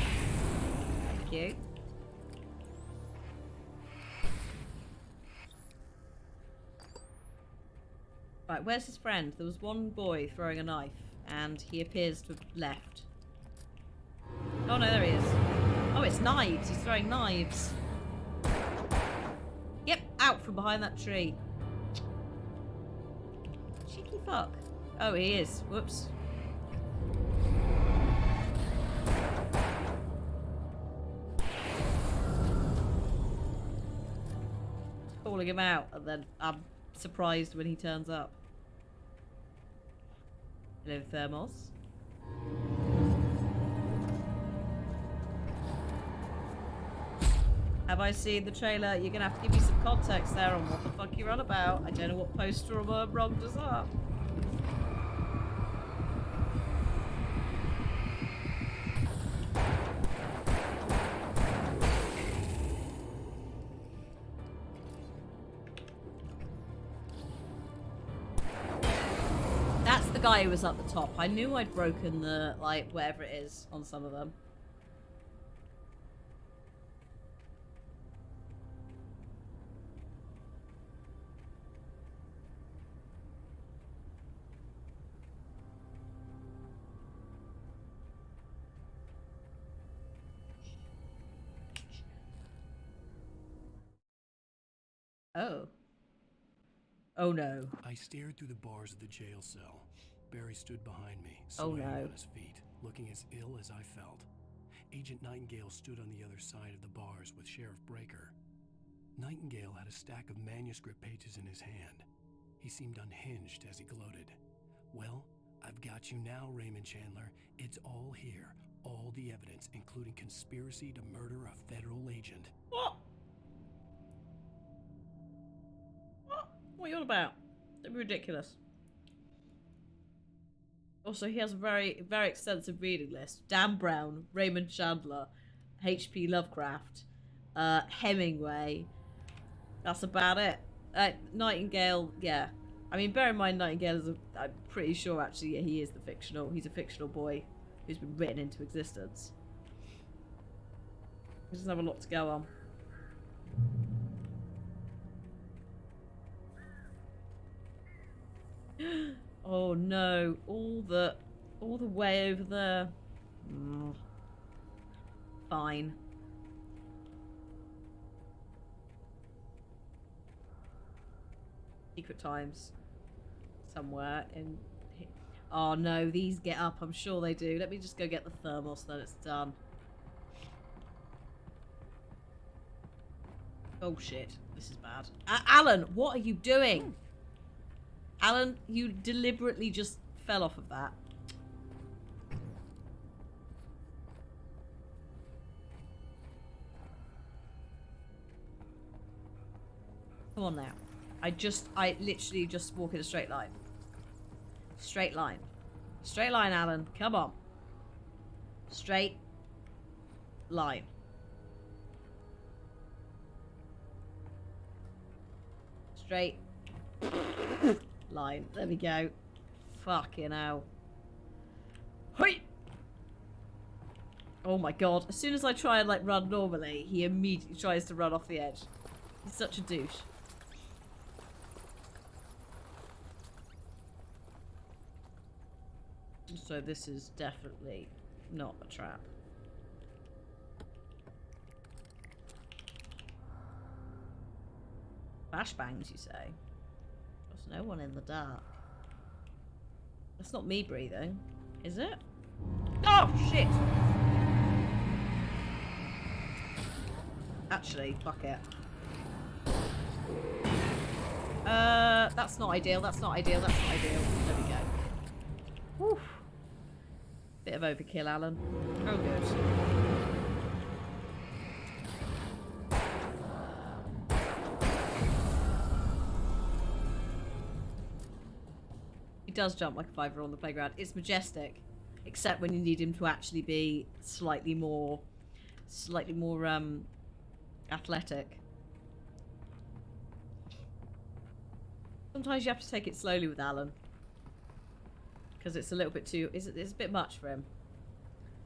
Thank you. Right, where's his friend? There was one boy throwing a knife, and he appears to have left. Oh no, there he is. Oh, it's knives. He's throwing knives. out from behind that tree. Cheeky fuck. Oh, he is. Whoops. Calling him out, and then I'm surprised when he turns up. Hello, Thermos. Have I seen the trailer? You're gonna have to give me some context there on what the fuck you're on about. I don't know what post-trauma wrong does that. That's the guy who was at the top. I knew I'd broken the, like, whatever it is on some of them. Oh. Oh no. I stared through the bars of the jail cell. Barry stood behind me, Oh swaying no. on his feet, looking as ill as I felt. Agent Nightingale stood on the other side of the bars with Sheriff Breaker. Nightingale had a stack of manuscript pages in his hand. He seemed unhinged as he gloated. Well, I've got you now, Raymond Chandler. It's all here. All the evidence, including conspiracy to murder a federal agent. What? What are you on about? Don't be ridiculous. Also, he has a very, very extensive reading list. Dan Brown, Raymond Chandler, H.P. Lovecraft, Hemingway. That's about it. Nightingale, yeah. I mean, bear in mind, Nightingale is I'm pretty sure, actually, yeah, he's a fictional boy who's been written into existence. He doesn't have a lot to go on. Oh no, all the way over there. Fine. Secret times. Somewhere in here. Oh no, these get up, I'm sure they do. Let me just go get the thermos, then it's done. Oh shit, this is bad. Alan, what are you doing? Alan, you deliberately just fell off of that. Come on now. I literally just walk in a straight line. Straight line. Straight line, Alan. Come on. Straight line. Straight line. There we go. Fucking hell. Hoi! Oh my god. As soon as I try and like run normally, he immediately tries to run off the edge. He's such a douche. So this is definitely not a trap. Flashbangs, you say? There's no one in the dark. That's not me breathing, is it? Oh, shit! Actually, fuck it. That's not ideal, that's not ideal, that's not ideal. There we go. Woof. Bit of overkill, Alan. Oh, good. He does jump like a 5-year-old on the playground. It's majestic, except when you need him to actually be slightly more athletic. Sometimes you have to take it slowly with Alan, because it's a little bit too. It's a bit much for him.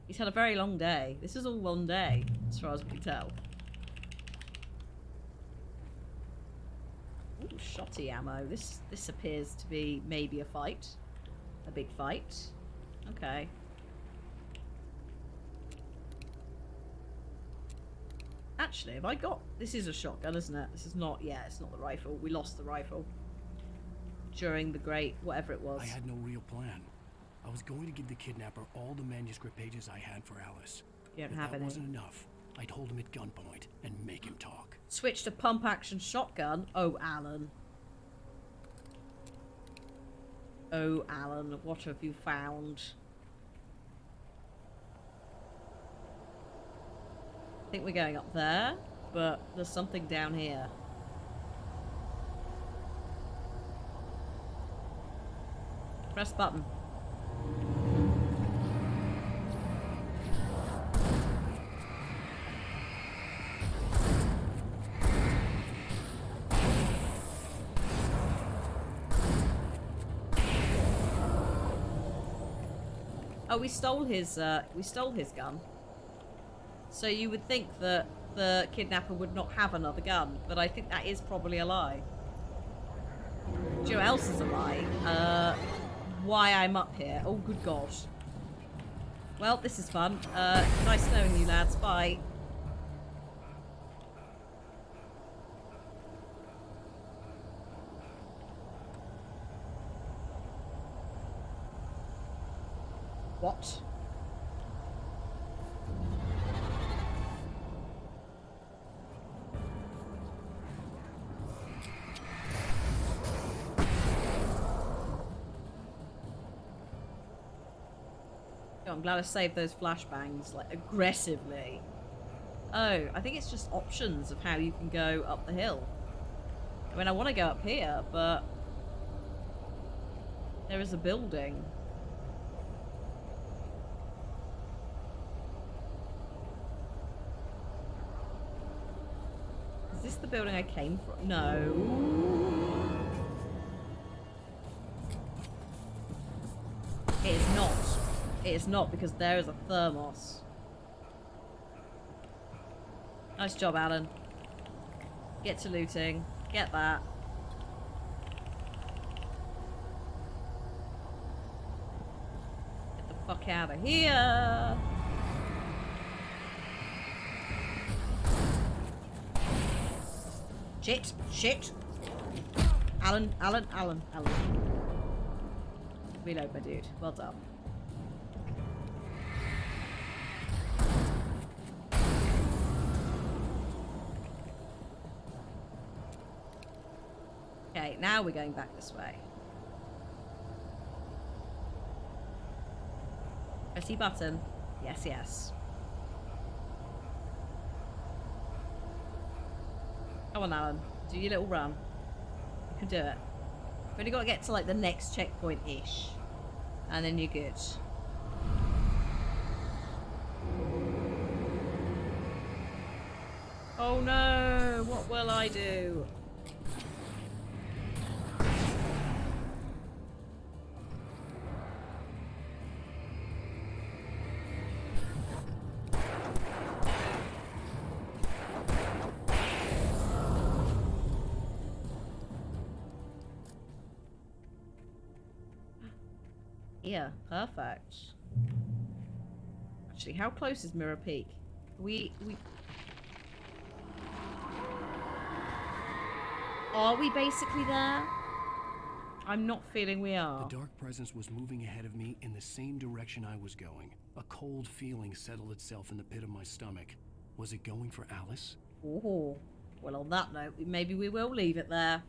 He's had a very long day. This is all one day, as far as we can tell. Ooh, shotty ammo. This appears to be maybe a fight. A big fight. Okay. Actually, have I got... This is a shotgun, isn't it? This is not... Yeah, it's not the rifle. We lost the rifle. During the great... whatever it was. I had no real plan. I was going to give the kidnapper all the manuscript pages I had for Alice. You don't if have that any. wasn't enough, I'd hold him at gunpoint and make him talk. Switch to pump-action shotgun? Oh, Alan. Oh, Alan, what have you found? I think we're going up there, but there's something down here. Press button. Oh, we stole his gun. So you would think that the kidnapper would not have another gun, but I think that is probably a lie. Do you know what else is a lie? Why I'm up here. Oh, good God. Well, this is fun. Nice knowing you, lads. Bye. What? Oh, I'm glad I saved those flashbangs, like, aggressively. Oh, I think it's just options of how you can go up the hill. I mean, I want to go up here, but... there is a building. Is this the building I came from? No. It is not. It is not, because there is a thermos. Nice job, Alan. Get to looting. Get that. Get the fuck out of here. Shit. Shit. Alan. Reload, my dude. Well done. Okay, now we're going back this way. Press the button. Yes, yes. Come on, Alan. Do your little run. You can do it. We've only got to get to, like, the next checkpoint-ish. And then you're good. Oh no! What will I do? Yeah, perfect. Actually, how close is Mirror Peak? Are we basically there? I'm not feeling we are. The dark presence was moving ahead of me in the same direction I was going. A cold feeling settled itself in the pit of my stomach. Was it going for Alice? Oh, well, on that note, maybe we will leave it there.